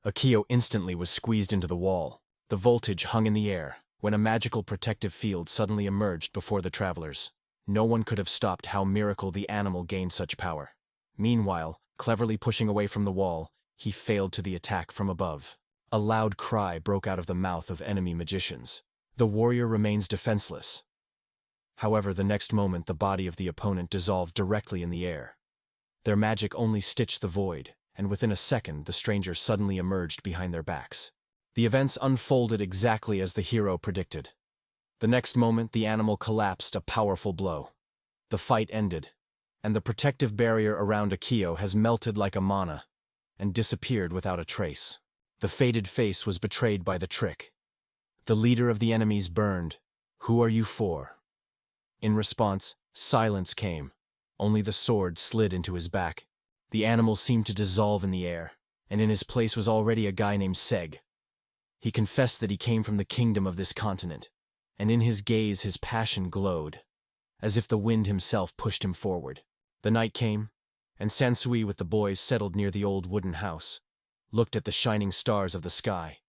Speaker 1: Akio instantly was squeezed into the wall. The voltage hung in the air, when a magical protective field suddenly emerged before the travelers. No one could have stopped how miracle the animal gained such power. Meanwhile, cleverly pushing away from the wall, he failed to the attack from above. A loud cry broke out of the mouth of enemy magicians. The warrior remains defenseless. However, the next moment the body of the opponent dissolved directly in the air. Their magic only stitched the void, and within a second the stranger suddenly emerged behind their backs. The events unfolded exactly as the hero predicted. The next moment the animal collapsed, a powerful blow. The fight ended, and the protective barrier around Akio has melted like a mana, and disappeared without a trace. The faded face was betrayed by the trick. The leader of the enemies burned. "Who are you for?" In response, silence came. Only the sword slid into his back. The animal seemed to dissolve in the air, and in his place was already a guy named Seg. He confessed that he came from the kingdom of this continent, and in his gaze his passion glowed, as if the wind himself pushed him forward. The night came, and Sansui with the boys settled near the old wooden house, looked at the shining stars of the sky.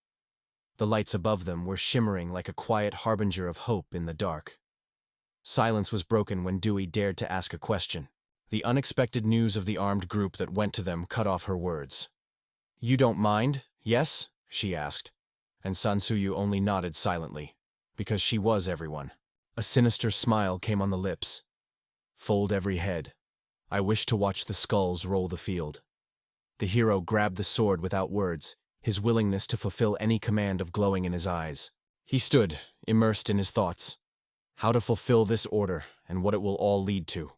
Speaker 1: The lights above them were shimmering like a quiet harbinger of hope in the dark. Silence was broken when Dewey dared to ask a question. The unexpected news of the armed group that went to them cut off her words. "You don't mind, yes?" she asked, and Sansuyu only nodded silently, because she was everyone. A sinister smile came on the lips. "Fold every head. I wish to watch the skulls roll the field." The hero grabbed the sword without words, his willingness to fulfill any command of glowing in his eyes. He stood, immersed in his thoughts. How to fulfill this order, and what it will all lead to.